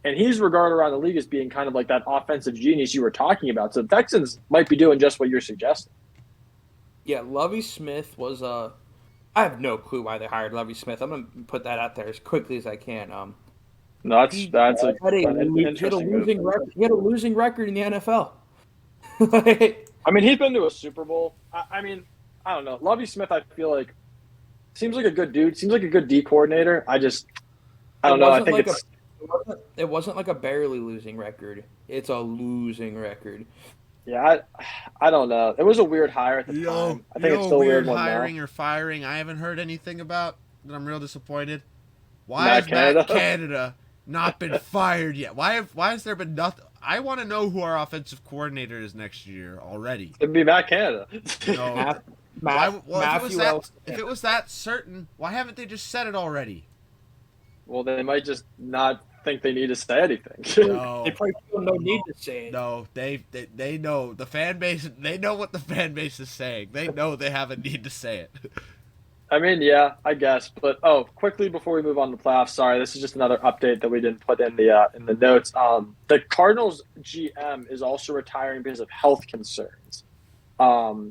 and he's regarded around the league as being kind of like that offensive genius you were talking about. So the Texans might be doing just what you're suggesting. Yeah, Lovie Smith was I have no clue why they hired Lovie Smith. I'm gonna put that out there as quickly as I can. No, He that's had an interesting move. he had a losing record in the NFL. I mean, he's been to a Super Bowl. I mean, I don't know. Lovie Smith, I feel like, seems like a good dude. Seems like a good D coordinator. I don't know. I think it wasn't like a barely losing record. It's a losing record. yeah, I don't know. It was a weird hire at the time. I think it's still a weird one hiring now. or firing I haven't heard anything about that I'm real disappointed. Why Matt has Matt Canada? Canada not been fired yet? Why has there been nothing? I want to know who our offensive coordinator is next year already. It'd be Matt Canada. No. If it was that certain, why haven't they just said it already? Well, they might just not think they need to say anything. No. They probably feel no need to say it. No, they know the fan base. They know what the fan base is saying. They know they have a need to say it. I mean, yeah, I guess. But quickly before we move on to the playoffs, sorry, this is just another update that we didn't put in the notes. The Cardinals GM is also retiring because of health concerns.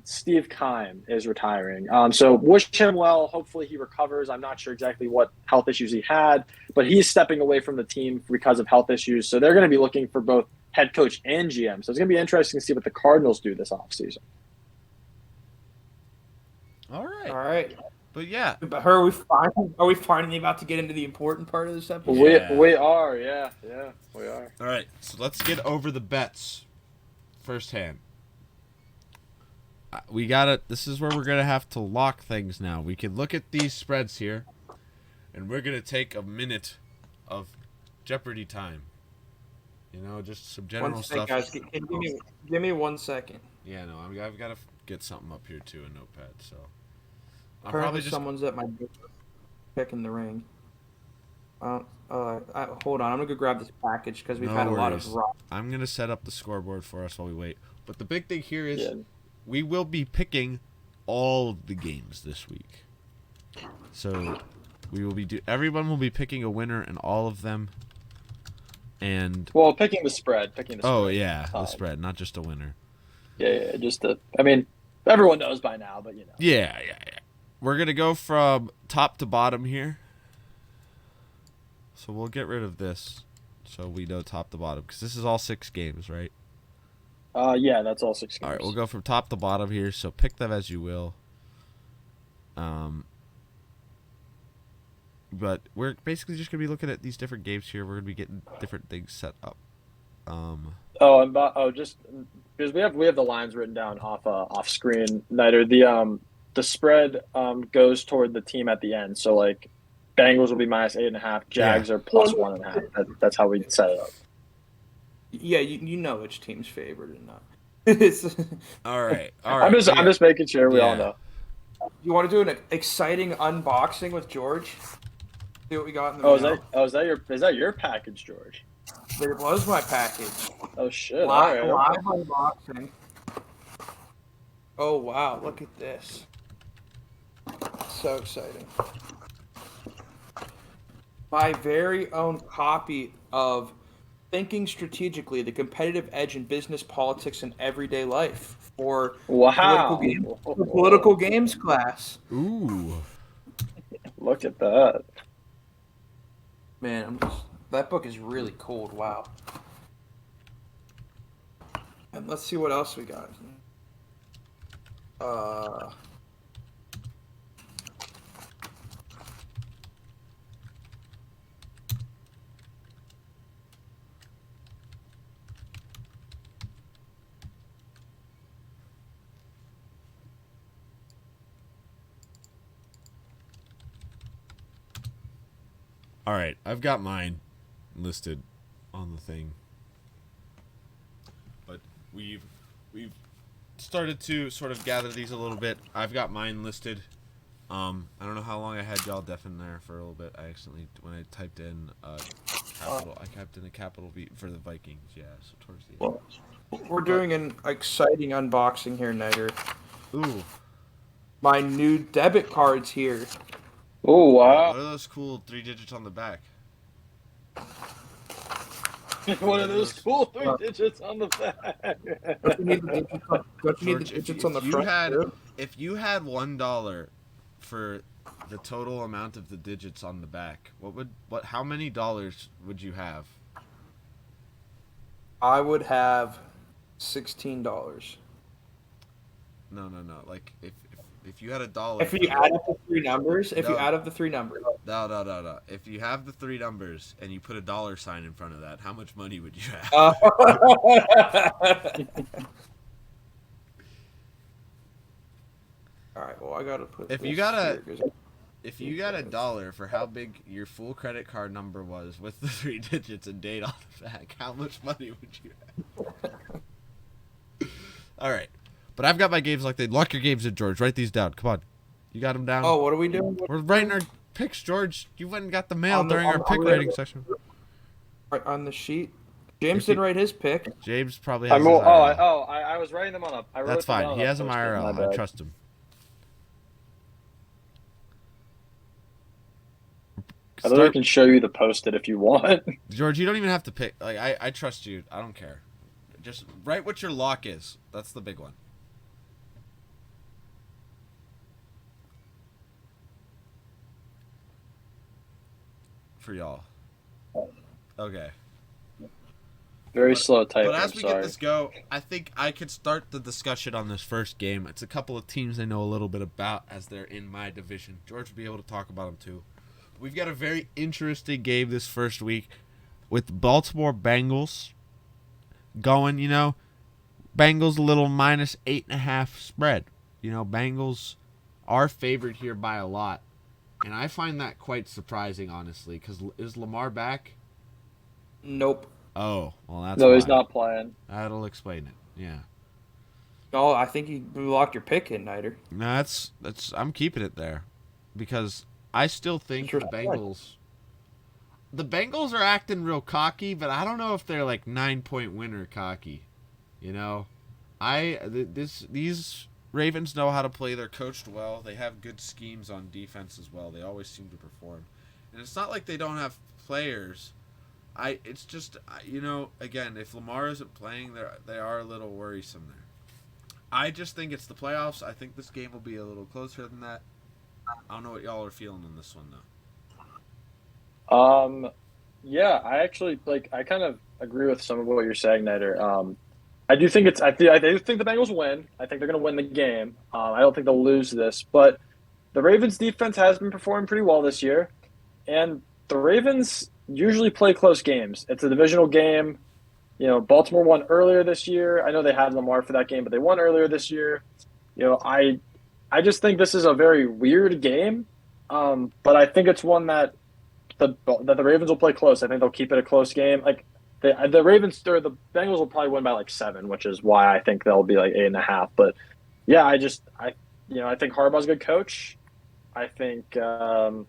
Steve Keim is retiring. So wish him well. Hopefully he recovers. I'm not sure exactly what health issues he had, but he's stepping away from the team because of health issues. So they're going to be looking for both head coach and GM. So it's going to be interesting to see what the Cardinals do this offseason. All right. But yeah. But are we finally about to get into the important part of this episode? We are, yeah, we are. All right, so let's get over the bets firsthand. This is where we're going to have to lock things now. We can look at these spreads here, and we're going to take a minute of Jeopardy time. You know, just some general stuff. Guys, give me 1 second. Yeah, no, I've got to get something up here too, a notepad, so. Apparently someone's at my door checking the ring. Hold on, I'm going to go grab this package because we've had a lot of rock. I'm going to set up the scoreboard for us while we wait. But the big thing here is we will be picking all of the games this week. So we will be everyone will be picking a winner in all of them. And picking the spread. Oh, yeah, the spread, not just a winner. Yeah, I mean, everyone knows by now, but you know. Yeah. We're going to go from top to bottom here. So we'll get rid of this so we know top to bottom. Because this is all 6 games, right? Yeah, that's all 6 games. All right, we'll go from top to bottom here. So pick them as you will. But we're basically just going to be looking at these different games here. We're going to be getting different things set up. Just because we have the lines written down off screen, Niter. The spread goes toward the team at the end. So like Bengals will be -8.5, Jags are +1.5. That's how we set it up. Yeah, you know which team's favored or not. All right. I'm just making sure we all know. You want to do an exciting unboxing with George? See what we got in the mail. Is that your package, George? It was my package. Oh shit! Live unboxing. Oh wow! Look at this. So exciting. My very own copy of Thinking Strategically, the Competitive Edge in Business, Politics, and Everyday Life for political games class. Ooh. Look at that. Man, that book is really cool. Wow. And let's see what else we got. All right, I've got mine listed on the thing. But we've started to sort of gather these a little bit. I've got mine listed. I don't know how long I had y'all deaf in there for a little bit. I accidentally, when I typed in capital, I typed in a capital V for the Vikings. Yeah, so towards the end. We're doing an exciting unboxing here, Niter. Ooh. My new debit card's here. Oh, wow. What are those cool 3 digits on the back? What are those cool 3 digits on the back? Don't you need the digits on the front? If you had $1 for the total amount of the digits on the back, how many dollars would you have? I would have $16. No. Like if you had $1. If you add up the three numbers, No. If you have the three numbers and you put a dollar sign in front of that, how much money would you have? All right. Well, I gotta put. If you got $1 for how big your full credit card number was with the 3 digits and date on the back, how much money would you have? All right. But I've got my games locked in. Lock your games in, George. Write these down. Come on. You got them down? Oh, what are we doing? We're writing our picks, George. You went and got the mail during our pick on writing session. Right on the sheet. James didn't write his pick. James probably has I was writing them on a. That's fine. He has them IRL. I trust him. I literally can show you the post-it if you want. George, you don't even have to pick. Like I trust you. I don't care. Just write what your lock is. That's the big one. For y'all. Okay. Very slow typing. But as we get this go, I think I could start the discussion on this first game. It's a couple of teams I know a little bit about as they're in my division. George will be able to talk about them too. We've got a very interesting game this first week with Baltimore Bengals going, Bengals a little -8.5 spread. Bengals are favored here by a lot. And I find that quite surprising, honestly, because is Lamar back? Nope. Oh, well, that's no, why. He's not playing. That'll explain it. Yeah. No, I think you locked your pick in, Nider. No, that's. I'm keeping it there, because I still think the Bengals. The Bengals are acting real cocky, but I don't know if they're like 9-point winner cocky. These Ravens know how to play. They're coached well. They have good schemes on defense as well. They always seem to perform. And it's not like they don't have players. It's just, again, if Lamar isn't playing, they are a little worrisome there. I just think it's the playoffs. I think this game will be a little closer than that. I don't know what y'all are feeling on this one, though. Yeah, I actually, I kind of agree with some of what you're saying, Nider. I do think I do think the Bengals win. I think they're going to win the game. I don't think they'll lose this, but the Ravens defense has been performing pretty well this year, and the Ravens usually play close games. It's a divisional game. Baltimore won earlier this year. I know they had Lamar for that game, but they won earlier this year. I just think this is a very weird game, but I think it's one that the Ravens will play close. I think they'll keep it a close game. The Ravens or the Bengals will probably win by 7, which is why I think they'll be 8.5. But yeah, I think Harbaugh's a good coach. I think they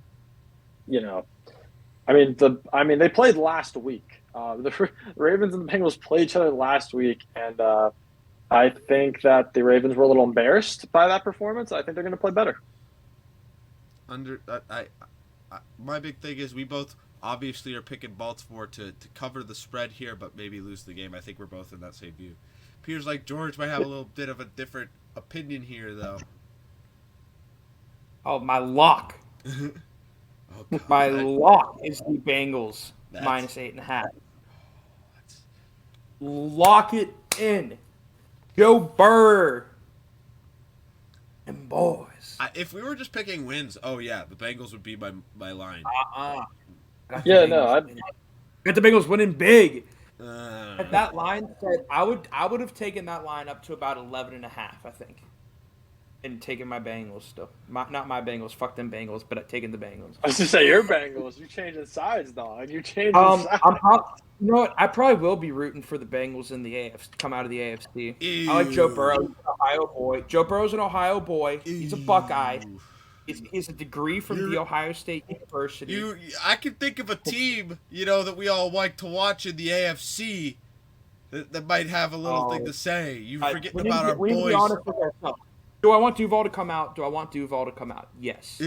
played last week. The Ravens and the Bengals played each other last week, and I think that the Ravens were a little embarrassed by that performance. I think they're going to play better. My big thing is we both obviously are picking Baltimore to cover the spread here, but maybe lose the game. I think we're both in that same view. Appears like George might have a little bit of a different opinion here, though. Oh, my lock. My lock is the Bengals -8.5. Lock it in. Joe Burrow. And boys. If we were just picking wins, the Bengals would be my line. Yeah, no, got the Bengals winning big. If that line said, I would have taken that line up to about 11.5, I think, and taken my Bengals still. Not my Bengals. Fuck them Bengals, but taking the Bengals. I was to say your Bengals. You changing sides, dog. You changing sides. You know what? I probably will be rooting for the Bengals in the AFC. Come out of the AFC. Ew. I like Joe Burrow. He's an Ohio boy. Joe Burrow's an Ohio boy. He's a Buckeye. He's a degree from the Ohio State University. I can think of a team, that we all like to watch in the AFC that might have a little thing to say. You forgetting about our boys. Be honest with ourselves. Do I want Duval to come out? Yes.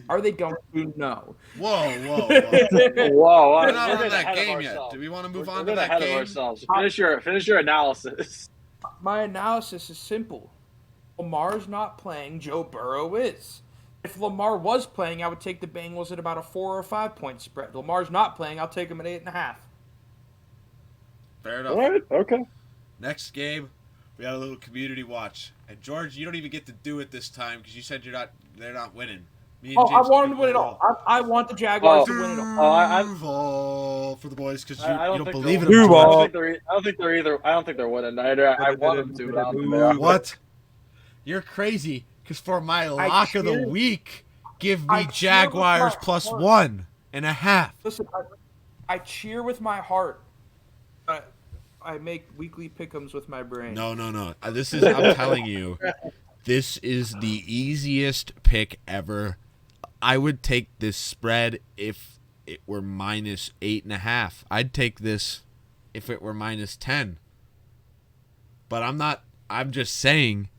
Are they going to? No. Whoa. Whoa. We're not on that game yet. Do we want to move on to that game? Ourselves. Finish your analysis. My analysis is simple. Lamar's not playing. Joe Burrow is. If Lamar was playing, I would take the Bengals at about a 4 or 5 point spread. Lamar's not playing, I'll take him at 8.5. Fair enough. All right. Okay. Next game, we had a little community watch. And George, you don't even get to do it this time because you said they're not winning. Me and Oh, I James want them can to win it go all. I want the Jaguars to win it all. I Duval for the boys because you I don't think believe in they'll- them. Duval. I George. don't think they're. I don't think they're either. I don't think they're winning either. I want them to. But I don't think they are. What? You're crazy. Because for my lock of the cheer- week, give I me cheer with Jaguars my plus heart. 1.5. Listen, I cheer with my heart, but I make weekly pick'ems with my brain. No. This is, I'm telling you, this is the easiest pick ever. I would take this spread if it were minus 8.5. I'd take this if it were minus 10. But I'm not, I'm just saying,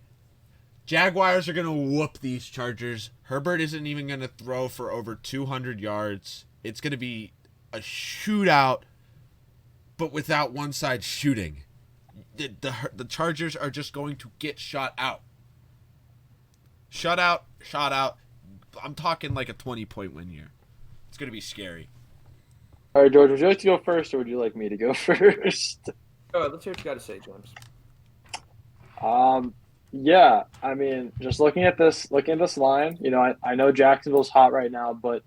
Jaguars are going to whoop these Chargers. Herbert isn't even going to throw for over 200 yards. It's going to be a shootout, but without one side shooting. The Chargers are just going to get shot out. Shut out. I'm talking like a 20-point win here. It's going to be scary. All right, George. Would you like to go first, or would you like me to go first? Go ahead, let's hear what you got to say, James. Yeah. I mean, just looking at this line, I know Jacksonville's hot right now, but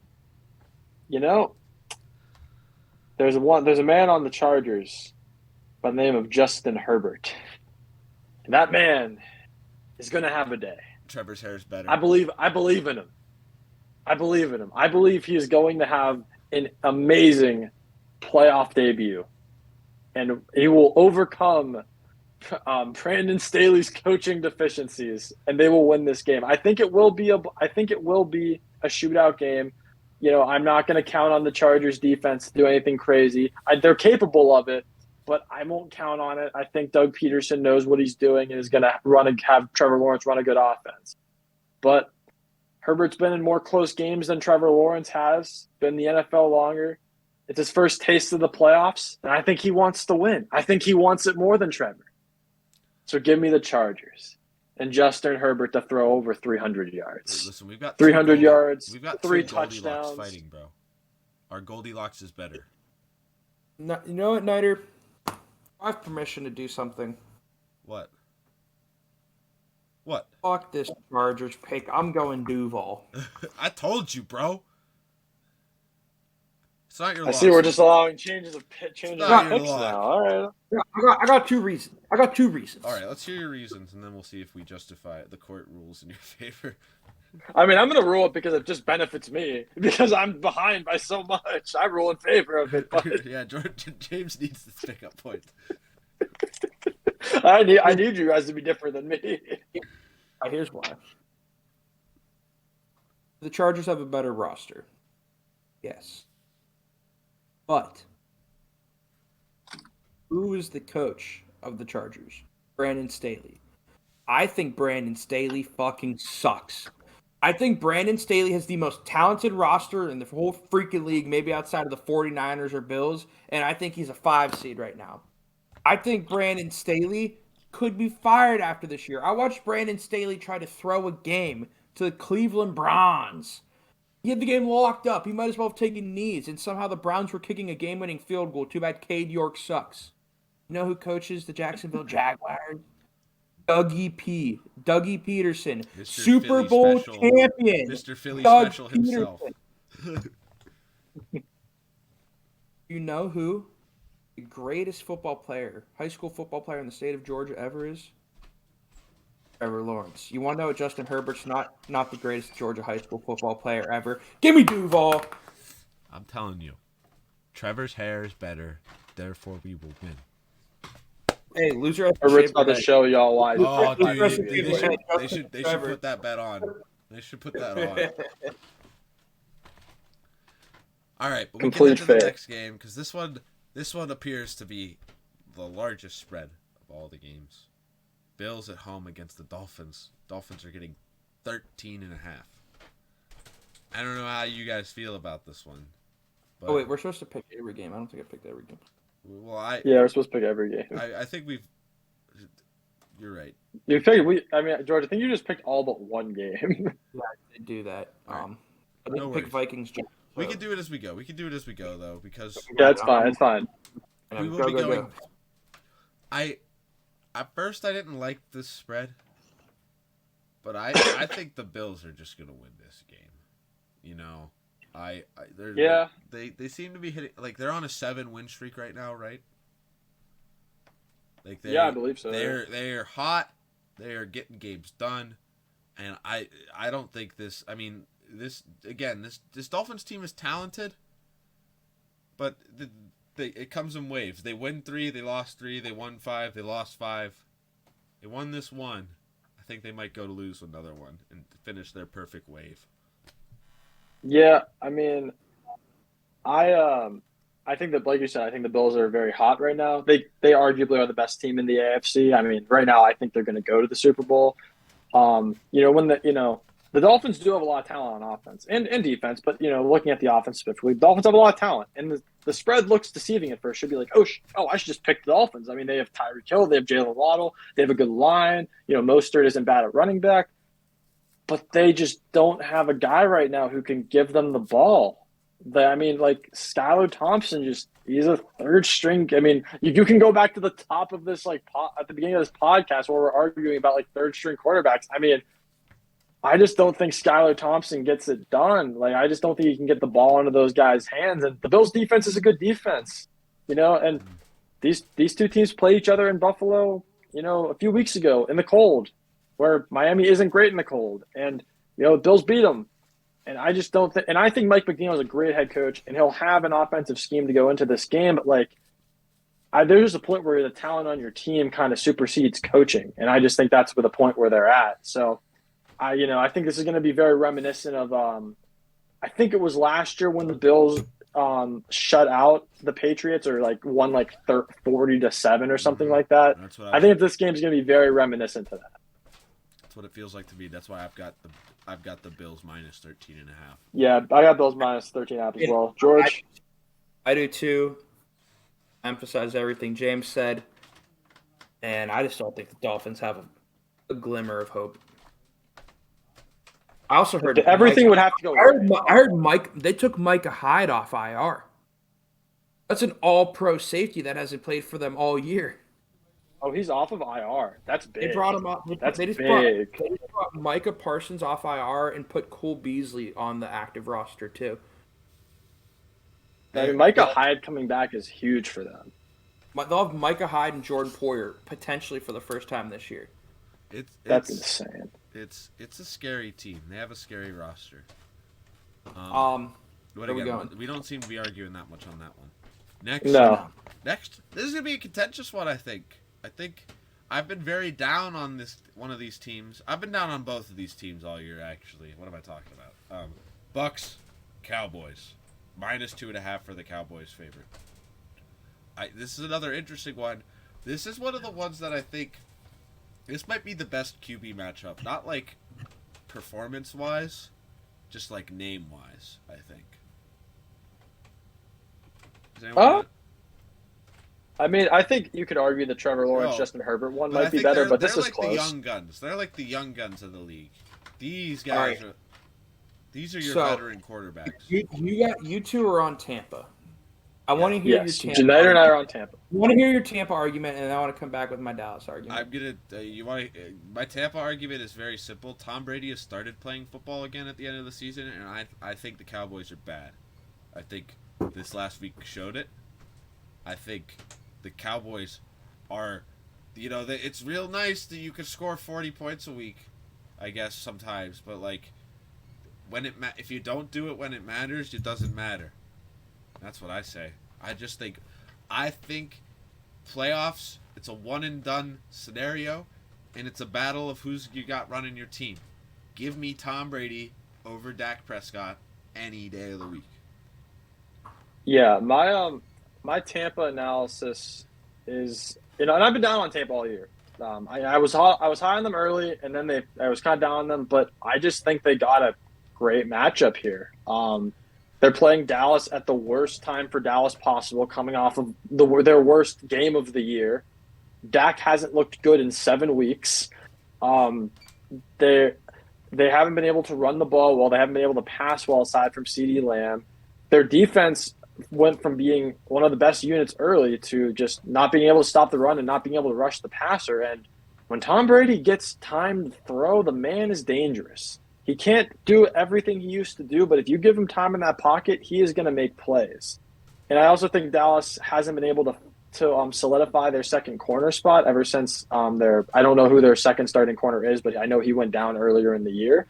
there's a man on the Chargers by the name of Justin Herbert, and that man is gonna have a day. Trevor's hair is better. I believe in him. I believe he is going to have an amazing playoff debut, and he will overcome Brandon Staley's coaching deficiencies, and they will win this game. I think it will be a shootout game. I'm not going to count on the Chargers defense to do anything crazy. They're capable of it, but I won't count on it. I think Doug Peterson knows what he's doing and is going to have Trevor Lawrence run a good offense. But Herbert's been in more close games than Trevor Lawrence has, been in the NFL longer. It's his first taste of the playoffs, and I think he wants to win. I think he wants it more than Trevor. So give me the Chargers and Justin Herbert to throw over 300 yards. Listen, we've got 300 yards, We've got 3 two Goldilocks touchdowns. fighting, bro. Our Goldilocks is better. No, you know what, Niter? I have permission to do something. What? What? Fuck this Chargers pick. I'm going Duval. I told you, bro. It's not your I loss. see we're just allowing changes of picks not your now. luck. All right. I got 2 reasons. All right, let's hear your reasons, and then we'll see if we justify the court rules in your favor. I mean, I'm going to rule it because it just benefits me because I'm behind by so much. I rule in favor of it. But Yeah, James needs this pickup point. I need you guys to be different than me. Here's why. The Chargers have a better roster. Yes. But who is the coach of the Chargers? Brandon Staley. I think Brandon Staley fucking sucks. I think Brandon Staley has the most talented roster in the whole freaking league, maybe outside of the 49ers or Bills, and I think he's a 5 seed right now. I think Brandon Staley could be fired after this year. I watched Brandon Staley try to throw a game to the Cleveland Browns. He had the game locked up. He might as well have taken knees, and somehow the Browns were kicking a game-winning field goal. Too bad Cade York sucks. You know who coaches the Jacksonville Jaguars? Dougie Peterson, Mr. Super Philly Bowl special. champion. Mr. Philly Doug special himself. You know who the greatest high school football player in the state of Georgia ever is? Trevor Lawrence. You want to know what Justin Herbert's not the greatest Georgia high school football player ever? Give me Duval. I'm telling you, Trevor's hair is better, therefore we will win. Hey, loser. Herbert's about to show y'all why. Oh, Rest dude, in they peace, should Justin put that bet on. They should put that on. All right, but we Complete get into the fair. next game because this one appears to be the largest spread of all the games. Bills at home against the Dolphins. Dolphins are getting 13.5. I don't know how you guys feel about this one. But, Oh wait, we're supposed to pick every game. I don't think I picked every game. well, Yeah, we're supposed to pick every game. I think You're right. You picked. I mean, George, I think you just picked all but one game. Yeah, I did do that. All right. I didn't No pick worries. Vikings. We can do it as we go. We can do it as we go, though, because Yeah, it's fine. It's fine. we will be going. At first I didn't like this spread, but I think the Bills are just gonna win this game. You know, they seem to be hitting, like, they're on a 7-win streak right now, right? Like I believe so. They're hot. They are getting games done, and I don't think this. I mean, this Dolphins team is talented, but it comes in waves. They win 3, they lost 3, they won 5, they lost 5. They won this one. I think they might go to lose another one and finish their perfect wave. Yeah, I mean, I think that, like you said, I think the Bills are very hot right now. They arguably are the best team in the AFC. I mean, right now I think they're going to go to the Super Bowl. The Dolphins do have a lot of talent on offense and defense, but looking at the offense specifically, the Dolphins have a lot of talent, and the spread looks deceiving at first. Should be like, oh, I should just pick the Dolphins. I mean, they have Tyreek Hill, they have Jalen Waddle, they have a good line. Mostert isn't bad at running back, but they just don't have a guy right now who can give them the ball. Skylar Thompson, he's a third string. I mean, you can go back to the top of this, at the beginning of this podcast where we're arguing about third string quarterbacks. I mean, I just don't think Skylar Thompson gets it done. I just don't think he can get the ball into those guys' hands. And the Bills' defense is a good defense, and these two teams play each other in Buffalo, a few weeks ago in the cold, where Miami isn't great in the cold. And, the Bills beat them. And I just don't think – and I think Mike McDaniel is a great head coach, and he'll have an offensive scheme to go into this game. But, there's a point where the talent on your team kind of supersedes coaching. And I just think that's the point where they're at. So, I think this is going to be very reminiscent of I think it was last year when the Bills shut out the Patriots or won 40-7 or something like that. I think this game is going to be very reminiscent to that. That's what it feels like to me. That's why I've got the Bills minus 13.5. Yeah, I got Bills minus 13.5 as well. George? I do too. Emphasize everything James said. And I just don't think the Dolphins have a glimmer of hope. I also heard everything would have to go. I heard Mike. They took Micah Hyde off IR. That's an all-pro safety that hasn't played for them all year. Oh, he's off of IR. That's big. They brought him up. They just brought Micah Parsons off IR and put Cole Beasley on the active roster too. I mean, Micah Hyde coming back is huge for them. They'll have Micah Hyde and Jordan Poyer potentially for the first time this year. That's insane. It's a scary team. They have a scary roster. Where are we going? We don't seem to be arguing that much on that one. Next, this is gonna be a contentious one. I think I've been very down on one of these teams. I've been down on both of these teams all year. Actually, what am I talking about? Bucks, Cowboys, minus 2.5 for the Cowboys favorite. This is another interesting one. This is one of the ones that I think. This might be the best QB matchup. Not performance-wise, just name-wise, I think. I mean, I think you could argue the Trevor Lawrence, Justin Herbert one might be better, but this is close. They're the young guns. They're the young guns of the league. These guys are... These are your veteran quarterbacks. You two are on Tampa. I want to hear your Tampa. Schneider and I are on Tampa. I want to hear your Tampa argument, and then I want to come back with my Dallas argument. I'm gonna. My Tampa argument is very simple. Tom Brady has started playing football again at the end of the season, and I think the Cowboys are bad. I think this last week showed it. I think the Cowboys are, it's real nice that you can score 40 points a week, I guess sometimes, but when if you don't do it when it matters, it doesn't matter. That's what I say. I think playoffs, it's a one and done scenario, and it's a battle of who's you got running your team. Give me Tom Brady over Dak Prescott any day of the week. Yeah, my Tampa analysis is, and I've been down on Tampa all year. I was high on them early, and then I was kind of down on them, but I just think they got a great matchup here. They're playing Dallas at the worst time for Dallas possible, coming off of their worst game of the year. Dak hasn't looked good in 7 weeks. They they haven't been able to run the ball well. They haven't been able to pass well aside from CeeDee Lamb. Their defense went from being one of the best units early to just not being able to stop the run and not being able to rush the passer. And when Tom Brady gets time to throw, the man is dangerous. He can't do everything he used to do, but if you give him time in that pocket, he is going to make plays. And I also think Dallas hasn't been able to solidify their second corner spot ever since their I don't know who their second starting corner is, but I know he went down earlier in the year.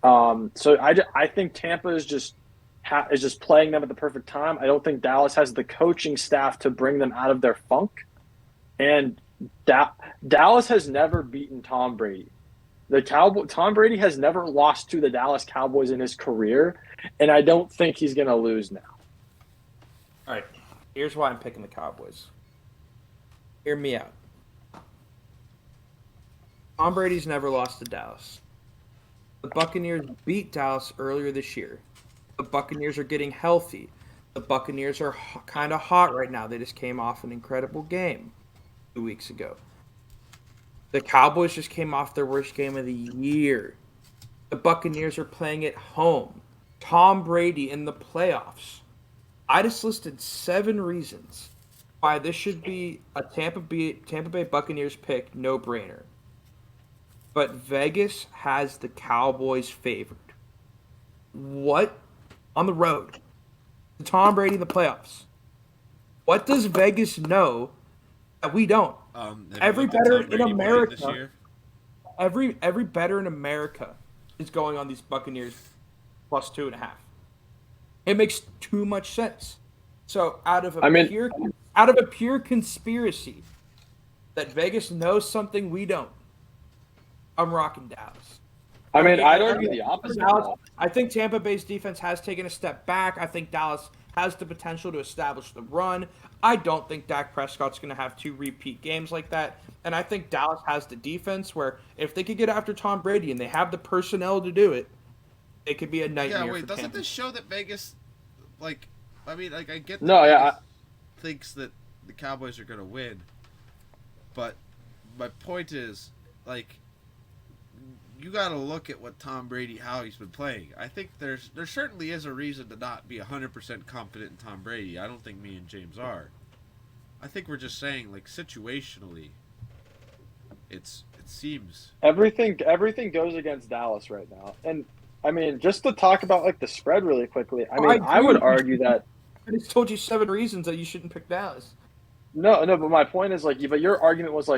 So I think Tampa is just playing them at the perfect time. I don't think Dallas has the coaching staff to bring them out of their funk. And Dallas has never beaten Tom Brady. Tom Brady has never lost to the Dallas Cowboys in his career, and I don't think he's going to lose now. All right, here's why I'm picking the Cowboys. Hear me out. Tom Brady's never lost to Dallas. The Buccaneers beat Dallas earlier this year. The Buccaneers are getting healthy. The Buccaneers are kind of hot right now. They just came off an incredible game 2 weeks ago. The Cowboys just came off their worst game of the year. The Buccaneers are playing at home. Tom Brady in the playoffs. I just listed 7 reasons why this should be a Tampa Bay Buccaneers pick, no-brainer. But Vegas has the Cowboys favored. What? On the road. Tom Brady in the playoffs. What does Vegas know that we don't? Every bettor in America, every bettor in America is going on these Buccaneers plus 2.5. It makes too much sense. So out of a pure conspiracy that Vegas knows something we don't, I'm rocking Dallas. I mean, I'd argue the opposite. I think Tampa Bay's defense has taken a step back. I think Dallas has the potential to establish the run. I don't think Dak Prescott's going to have 2 repeat games like that. And I think Dallas has the defense where if they could get after Tom Brady and they have the personnel to do it, it could be a nightmare. Yeah, wait, for doesn't Tampa. this show that Vegas, I get that Vegas thinks that the Cowboys are going to win, but my point is, you got to look at what Tom Brady, how he's been playing. I think there certainly is a reason to not be 100% confident in Tom Brady. I don't think me and James are. I think we're just saying, situationally, it seems everything goes against Dallas right now. And I mean, just to talk about the spread really quickly. I would argue that I just told you 7 reasons that you shouldn't pick Dallas. No, but my point is but your argument was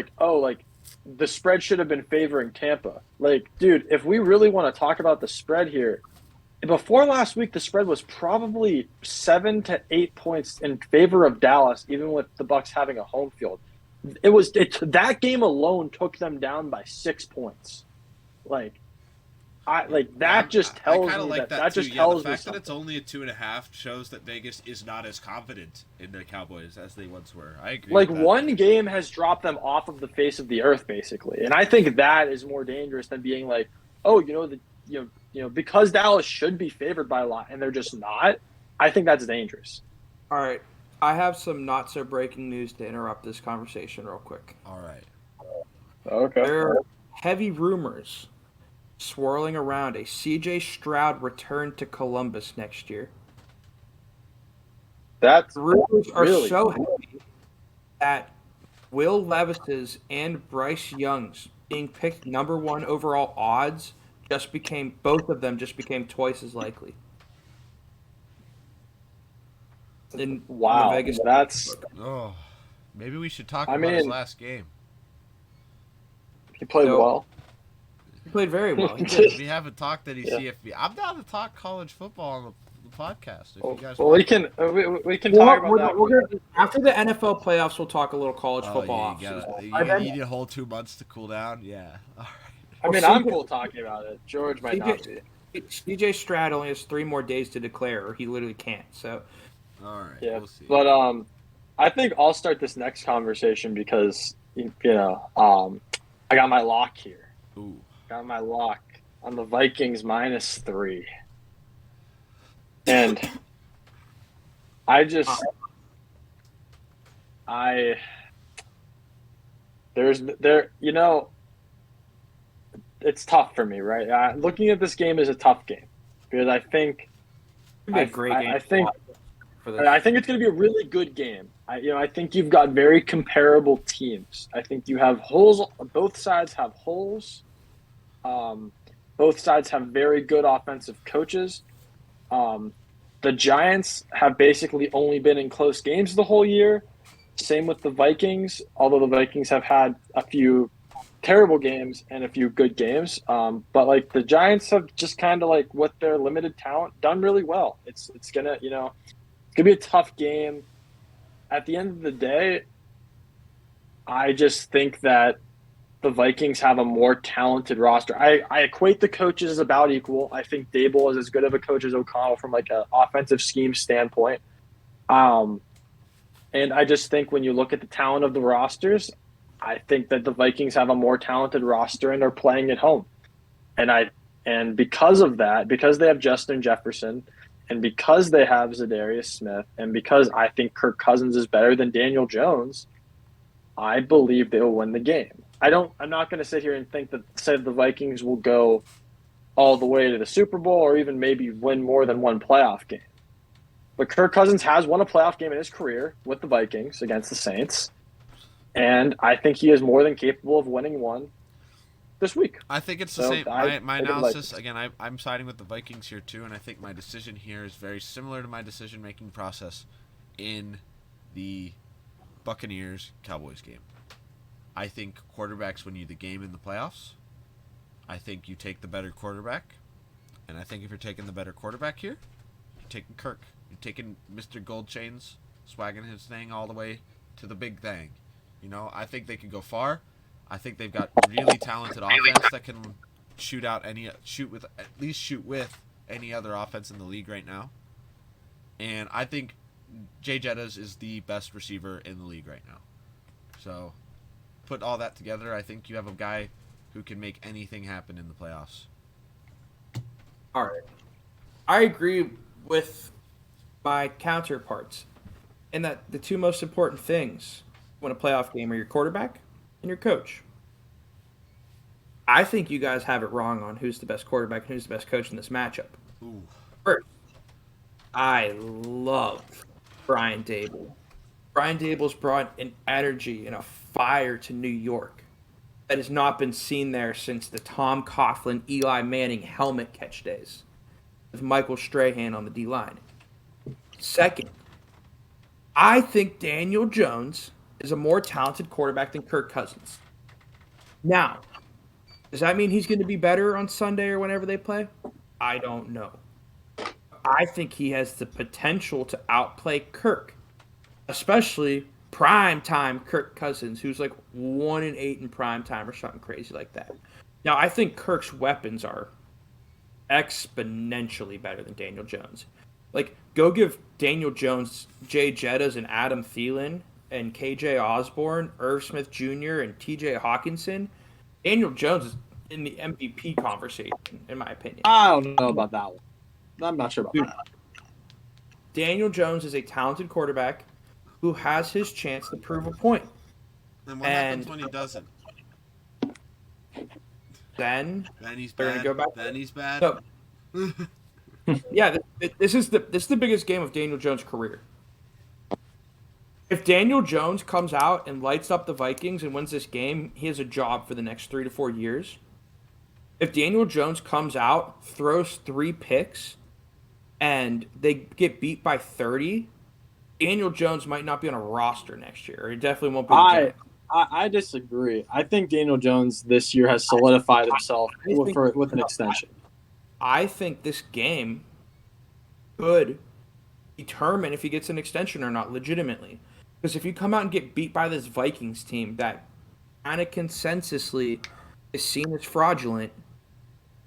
the spread should have been favoring Tampa. Dude, if we really want to talk about the spread here, before last week the spread was probably 7 to 8 points in favor of Dallas, even with the Bucs having a home field. That game alone took them down by 6 points. That just tells me that just tells me the fact me that it's only a 2.5 shows that Vegas is not as confident in the Cowboys as they once were. I agree. One game has dropped them off of the face of the earth, basically, and I think that is more dangerous than being because Dallas should be favored by a lot and they're just not. I think that's dangerous. All right, I have some not so breaking news to interrupt this conversation real quick. All right. Okay. There are heavy rumors swirling around a C.J. Stroud return to Columbus next year. That's rumors are really so heavy that Will Levis's and Bryce Young's being picked number 1 overall odds both of them became twice as likely. Wow, Vegas. Maybe we should talk about his last game. He played well. He played very well. We haven't talked any CFB. I'm down to talk college football on the podcast. If you guys we can talk about that. After the NFL playoffs, we'll talk a little college football. You need a whole 2 months to cool down. Yeah. All right. I mean, I'm cool talking about it. George might not be. CJ Stroud only has 3 more days to declare, or he literally can't. So, all right, yeah. We'll see. But I think I'll start this next conversation because I got my lock here. Ooh. Got my lock on the Vikings -3, and It's tough for me, right? Looking at this game is a tough game because I think It'd be a great game I think for this. I think it's going to be a really good game. I think you've got very comparable teams. I think you have holes. Both sides have holes. Both sides have very good offensive coaches. The Giants have basically only been in close games the whole year. Same with the Vikings, although the Vikings have had a few terrible games and a few good games. But like the Giants have just kind of like with their limited talent done really well. It's gonna be a tough game. At the end of the day, I just think that the Vikings have a more talented roster. I equate the coaches as about equal. I think Dable is as good of a coach as O'Connell from like an offensive scheme standpoint. And I just think when you look at the talent of the rosters, I think that the Vikings have a more talented roster and are playing at home. And because of that, because they have Justin Jefferson, and because they have Zadarius Smith, and because I think Kirk Cousins is better than Daniel Jones, I believe they will win the game. I'm not going to sit here and say the Vikings will go all the way to the Super Bowl or even maybe win more than one playoff game. But Kirk Cousins has won a playoff game in his career with the Vikings against the Saints. And I think he is more than capable of winning one this week. I think it's the same. My analysis, again, I'm siding with the Vikings here too, and I think my decision here is very similar to my decision-making process in the Buccaneers-Cowboys game. I think quarterbacks win you the game in the playoffs. I think you take the better quarterback. And I think if you're taking the better quarterback here, you're taking Kirk. You're taking Mr. Gold Chains, swagging his thing all the way to the big thing. I think they can go far. I think they've got really talented offense that can shoot with any other offense in the league right now. And I think Jay Jettas is the best receiver in the league right now. So put all that together, I think you have a guy who can make anything happen in the playoffs. All right. I agree with my counterparts in that the two most important things when a playoff game are your quarterback and your coach. I think you guys have it wrong on who's the best quarterback and who's the best coach in this matchup. Ooh. First, I love Brian Dable. Brian Dable's brought an energy and a fire to New York that has not been seen there since the Tom Coughlin, Eli Manning helmet catch days with Michael Strahan on the D-line. Second, I think Daniel Jones is a more talented quarterback than Kirk Cousins. Now, does that mean he's going to be better on Sunday or whenever they play? I don't know. I think he has the potential to outplay Kirk, especially primetime Kirk Cousins, who's like 1-8 in primetime or something crazy like that. Now, I think Kirk's weapons are exponentially better than Daniel Jones. Like, go give Daniel Jones, Jay Jettas, and Adam Thielen, and KJ Osborne, Irv Smith Jr., and TJ Hawkinson. Daniel Jones is in the MVP conversation, in my opinion. I don't know about that one. I'm not sure about that. Daniel Jones is a talented quarterback who has his chance to prove a point. And what happens when he doesn't? Then he's they're bad. gonna go back. Then he's bad. So, yeah, this is the biggest game of Daniel Jones' career. If Daniel Jones comes out and lights up the Vikings and wins this game, he has a job for the next 3 to 4 years. If Daniel Jones comes out, throws 3 picks, and they get beat by 30, Daniel Jones might not be on a roster next year. Or he definitely won't be. I disagree. I think Daniel Jones this year has solidified himself with an extension. I think this game could determine if he gets an extension or not legitimately. Because if you come out and get beat by this Vikings team that kind of consensusly is seen as fraudulent,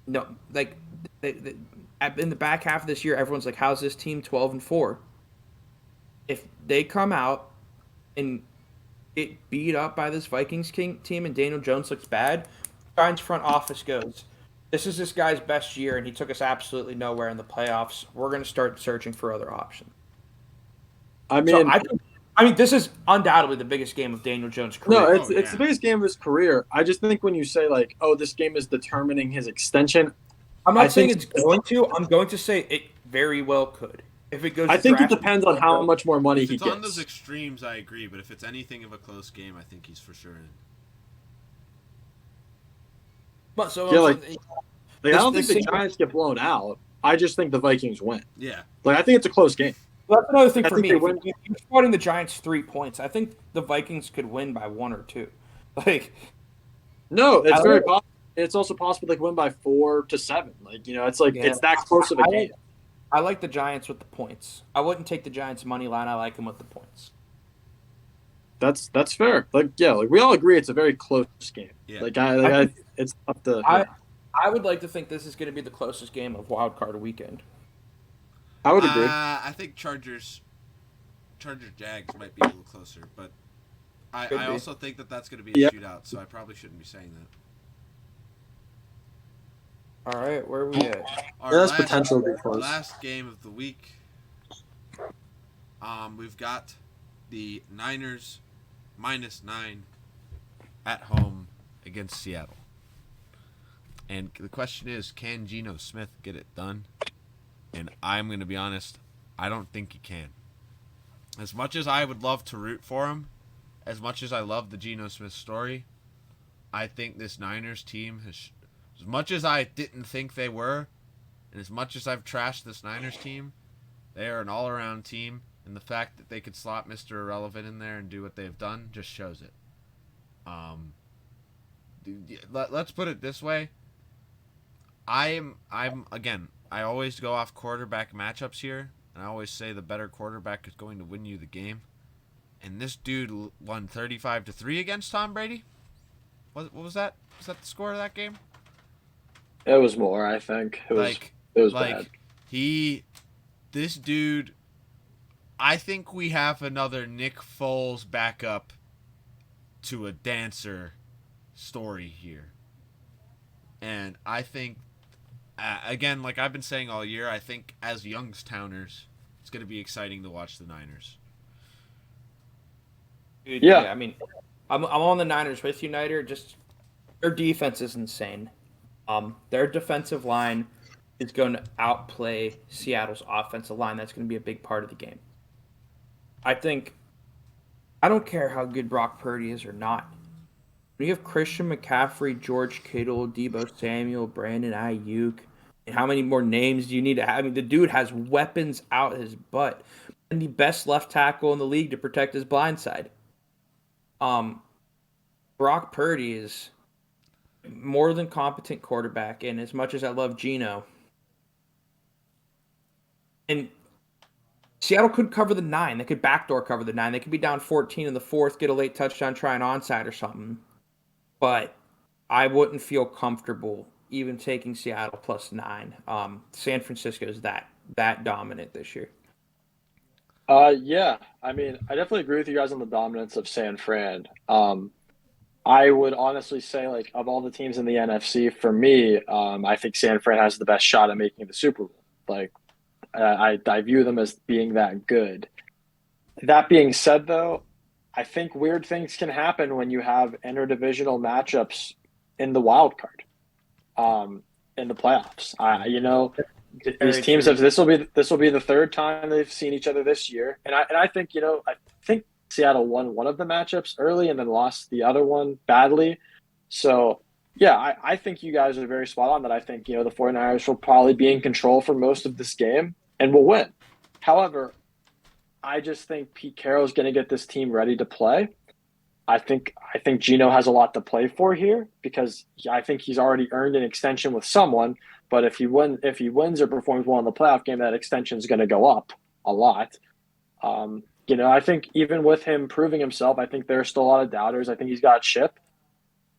no, like in the back half of this year, everyone's like, how's this team 12-4? If they come out and get beat up by this Vikings team and Daniel Jones looks bad, Giants front office goes, this is this guy's best year and he took us absolutely nowhere in the playoffs. We're going to start searching for other options. I mean, so I mean, this is undoubtedly the biggest game of Daniel Jones' career. No, it's Oh, it's yeah. the biggest game of his career. I just think when you say like, oh, this game is determining his extension, I'm not I saying think- it's going to. I'm going to say it very well could. If it goes, I to think it draft, depends on how much more money If he it's on those gets. extremes, I agree. But if it's anything of a close game, I think he's for sure in. But so Yeah, like- this- Like, I don't think this the thing- Giants get blown out. I just think the Vikings win. Yeah. Like, I think it's a close game. Well, that's another thing I for think me. they If win. you're spotting the Giants 3 points, I think the Vikings could win by 1 or 2. Like, No, it's I very don't- possible. It's also possible they could win by 4 to 7. Like, it's like Yeah. it's that close of a I- game. I like the Giants with the points. I wouldn't take the Giants money line. I like them with the points. That's fair. Like, yeah, like we all agree it's a very close game. Yeah. Like, it's tough to. I would like to think this is going to be the closest game of Wild Card Weekend. I would agree. I think Chargers Jags might be a little closer, but I Could be. also think that that's going to be a Yeah. shootout, so I probably shouldn't be saying that. All right, where are we at? Our There's last- potential to be close. Last game of the week. We've got the Niners -9 at home against Seattle. And the question is, can Geno Smith get it done? And I'm going to be honest, I don't think he can. As much as I would love to root for him, as much as I love the Geno Smith story, I think this Niners team has, as much as I didn't think they were, and as much as I've trashed this Niners team, they are an all-around team, and the fact that they could slot Mr. Irrelevant in there and do what they've done just shows it. Let's put it this way. I'm again, I always go off quarterback matchups here, and I always say the better quarterback is going to win you the game. And this dude won 35-3 against Tom Brady. What was that? Was that the score of that game? It was more, I think. It was bad. This dude, I think we have another Nick Foles backup to a dancer story here. And I think, again, like I've been saying all year, I think as Youngstowners, it's going to be exciting to watch the Niners. Dude, Yeah. I mean, I'm on the Niners with you, Niter. Just their defense is insane. Their defensive line is going to outplay Seattle's offensive line. That's going to be a big part of the game. I don't care how good Brock Purdy is or not. When you have Christian McCaffrey, George Kittle, Deebo Samuel, Brandon Ayuk, and how many more names do you need to have? I mean, the dude has weapons out his butt. And the best left tackle in the league to protect his blind side. Brock Purdy is more than competent quarterback, and as much as I love Geno, and Seattle could cover the 9. They could backdoor cover the 9. They could be down 14 in the fourth, get a late touchdown, try an onside or something. But I wouldn't feel comfortable even taking Seattle +9. San Francisco is that dominant this year. Yeah, I mean, I definitely agree with you guys on the dominance of San Fran. I would honestly say, like, of all the teams in the NFC, for me, I think San Fran has the best shot at making the Super Bowl. Like, I view them as being that good. That being said, though, I think weird things can happen when you have interdivisional matchups in the wild card, in the playoffs. These teams have this will be the third time they've seen each other this year, and I think I think Seattle won one of the matchups early and then lost the other one badly. So yeah, I think you guys are very spot on that. I think the 49ers will probably be in control for most of this game and will win. However, I just think Pete Carroll is going to get this team ready to play. I think Geno has a lot to play for here because I think he's already earned an extension with someone. But if he wins or performs well in the playoff game, that extension is going to go up a lot. I think even with him proving himself, I think there are still a lot of doubters. I think he's got chip,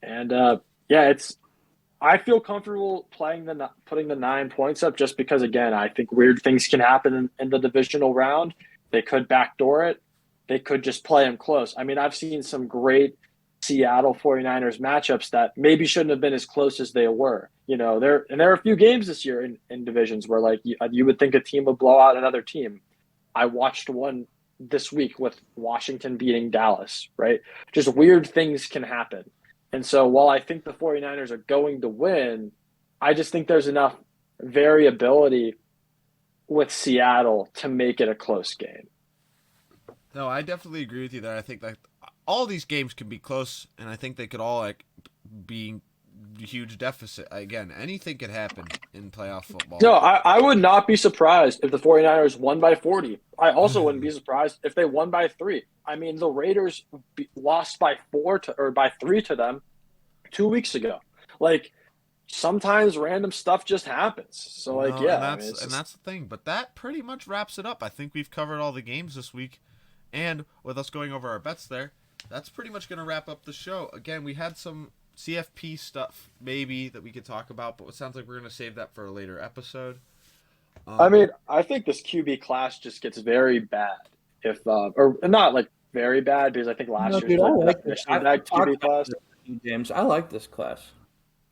and I feel comfortable putting the 9 points up just because, again, I think weird things can happen in the divisional round. They could backdoor it. They could just play them close. I mean, I've seen some great Seattle 49ers matchups that maybe shouldn't have been as close as they were. There are a few games this year in divisions where, like, you would think a team would blow out another team. I watched one this week with Washington beating Dallas, right? Just weird things can happen. And so while I think the 49ers are going to win, I just think there's enough variability with Seattle to make it a close game. No, I definitely agree with you there. I think that all these games can be close, and I think they could all like be huge deficit. Again, anything could happen in playoff football. No, I would not be surprised if the 49ers won by 40. I also wouldn't be surprised if they won by 3. I mean, the Raiders lost by 3 to them 2 weeks ago. Like, sometimes random stuff just happens. So, like, No, yeah. and that's the thing. But that pretty much wraps it up. I think we've covered all the games this week, and with us going over our bets there, that's pretty much going to wrap up the show. Again, we had some CFP stuff maybe that we could talk about, but it sounds like we're going to save that for a later episode. I mean, I think this QB class just gets very bad if or not like very bad, because I think last year's like that QB class. James, I like this class.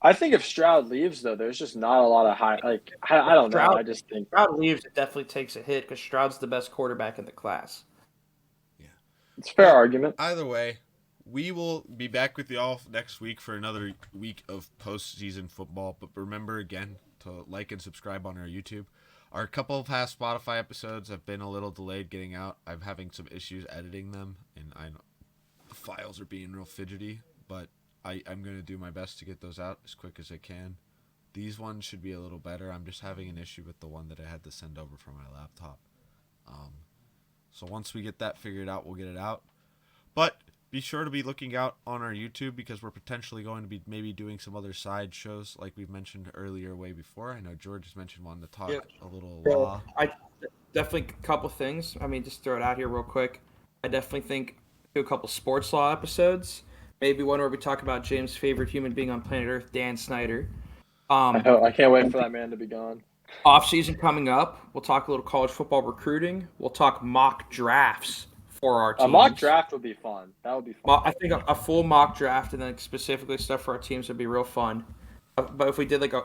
I think if Stroud leaves, though, there's just not a lot of high. Like, I don't know. I just think Stroud leaves, it definitely takes a hit because Stroud's the best quarterback in the class. it's a fair argument. Either way, we will be back with y'all next week for another week of postseason football. But remember again to like and subscribe on our YouTube. Our couple of past Spotify episodes have been a little delayed getting out. I'm having some issues editing them, and I know the files are being real fidgety, but I'm going to do my best to get those out as quick as I can. These ones should be a little better. I'm just having an issue with the one that I had to send over from my laptop. So once we get that figured out, we'll get it out. But be sure to be looking out on our YouTube, because we're potentially going to be maybe doing some other side shows like we've mentioned earlier way before. I know George has mentioned wanting to talk a little law. I definitely a couple things. I mean, just throw it out here real quick. I definitely think do a couple sports law episodes. Maybe one where we talk about James' favorite human being on planet Earth, Dan Snyder. I can't wait for that man to be gone. Off season coming up. We'll talk a little college football recruiting. We'll talk mock drafts for our teams. A mock draft would be fun. That would be fun. I think a full mock draft and then specifically stuff for our teams would be real fun. But if we did like a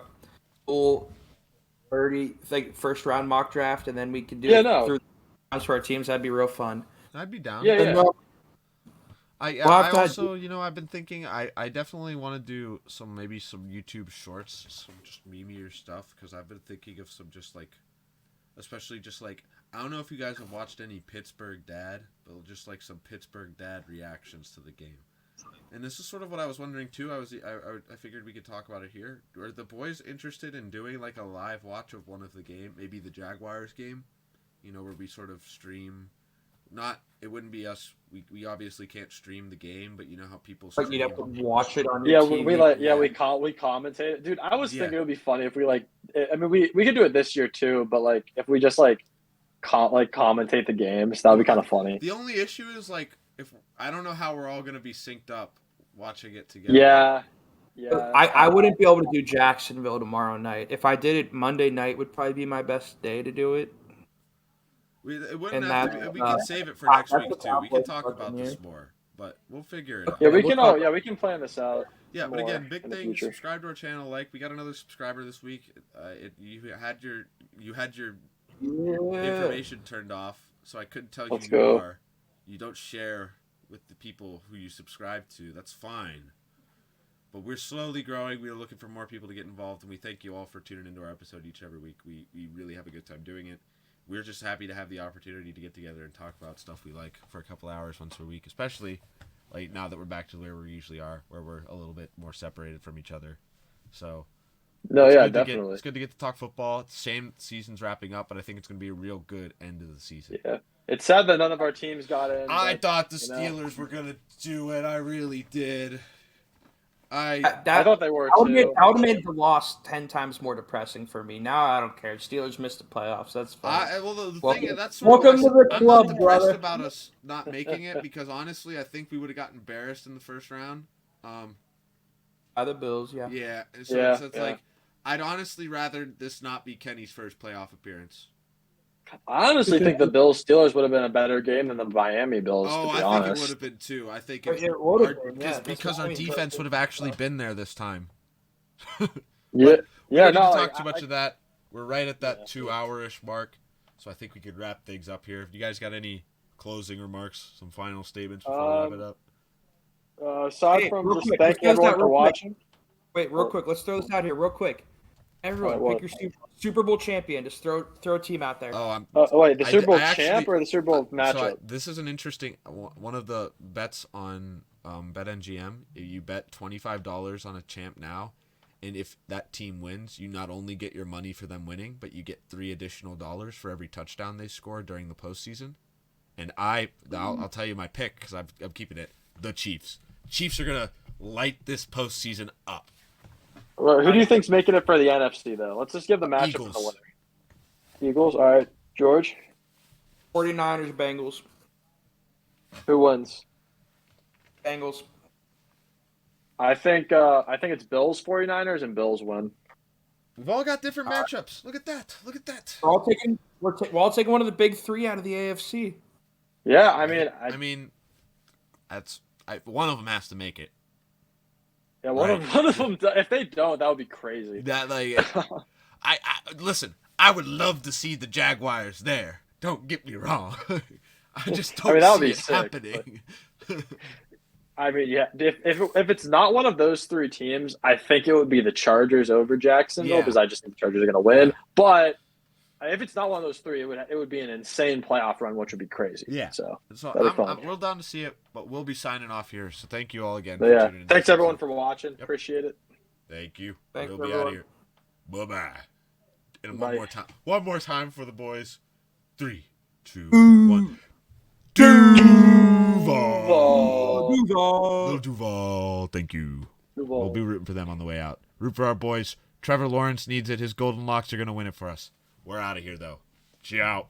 full 30 like first round mock draft and then we could do through rounds for our teams, that'd be real fun. I'd be down. Yeah. I also, I've been thinking I definitely want to do some YouTube shorts, some just memeier stuff, because I've been thinking of some just like, especially just like, I don't know if you guys have watched any Pittsburgh Dad, but just like some Pittsburgh Dad reactions to the game. And this is sort of what I was wondering too. I figured we could talk about it here. Are the boys interested in doing like a live watch of one of the game, maybe the Jaguars game, where we sort of stream? It wouldn't be us. We obviously can't stream the game, but you know how people stream. But you'd have to watch it on your TV. We commentate it. Dude, I was thinking it would be funny if we we could do it this year too, but like if we just commentate the games, that would be kind of funny. The only issue is like if I don't know how we're all going to be synced up watching it together. Yeah. I wouldn't be able to do Jacksonville tomorrow night. If I did it Monday night would probably be my best day to do it. We can save it for next week too. We can talk about this more, but we'll figure it out. Yeah, we can plan this out. Yeah, but again, big thing. Subscribe to our channel. We got another subscriber this week. You had your information turned off, so I couldn't tell you who you are. You don't share with the people who you subscribe to. That's fine. But we're slowly growing. We are looking for more people to get involved, and we thank you all for tuning into our episode each and every week. We really have a good time doing it. We're just happy to have the opportunity to get together and talk about stuff we like for a couple hours once a week, especially like now that we're back to where we usually are, where we're a little bit more separated from each other. So, definitely. It's good to get to talk football. It's the same season's wrapping up, but I think it's going to be a real good end of the season. Yeah. It's sad that none of our teams got in. I thought the Steelers were going to do it. I really did. I thought they were too. That would have made the loss 10 times more depressing for me. Now I don't care. Steelers missed the playoffs. That's fine. Welcome to the club, I'm not brother. depressed about us not making it, because honestly, I think we would have gotten embarrassed in the first round. By the Bills, yeah. Yeah. So it's like, I'd honestly rather this not be Kenny's first playoff appearance. I honestly think the Bills-Steelers would have been a better game than the Miami Bills, to be honest. I think it would have been too. I think because our defense would have actually been there this time. We don't talk too much of that. We're right at that 2 hour-ish mark, so I think we could wrap things up here. If you guys got any closing remarks, some final statements before we wrap it up? Aside Hey, from real just quick, thanking let's close everyone that for real quick. watching. Wait, real quick. Let's throw this out here real quick. Everyone, Alright, pick your Super Bowl champion. Just throw a team out there. Oh, Wait, the I- Super Bowl I actually- champ or the Super Bowl matchup? So this is an interesting one of the bets on BetMGM. You bet $25 on a champ now, and if that team wins, you not only get your money for them winning, but you get $3 additional for every touchdown they score during the postseason. And I'll tell you my pick because I'm keeping it. The Chiefs. Chiefs are gonna light this postseason up. Well, who do you think's making it for the NFC though? Let's just give the matchup Eagles. for the winner. Eagles. All right, George. 49ers, Bengals. Who wins? Bengals. I think it's Bills 49ers and Bills win. We've all got different matchups. Look at that. Look at that. We're all taking one of the big three out of the AFC. Yeah, I mean, I mean, one of them has to make it. yeah, one of them. If they don't, that would be crazy. That I listen. I would love to see the Jaguars there. Don't get me wrong. I just don't that would see be it sick, happening. I mean, yeah, if it's not one of those three teams, I think it would be the Chargers over Jacksonville Yeah. because I just think the Chargers are going to win. But if it's not one of those three, it would be an insane playoff run, which would be crazy. Yeah. So So that'd be fun. I'm real down to see it, but we'll be signing off here. So thank you all again. But for yeah, tuning in thanks this everyone episode. for watching. Yep. Appreciate it. Thank you. Thanks, We'll be out of everyone. here. Bye bye. And Bye. one more time for the boys. 3, 2, 1. Duval. Little Duval. Thank you. We'll be rooting for them on the way out. Root for our boys. Trevor Lawrence needs it. His golden locks are going to win it for us. We're out of here, though. Ciao.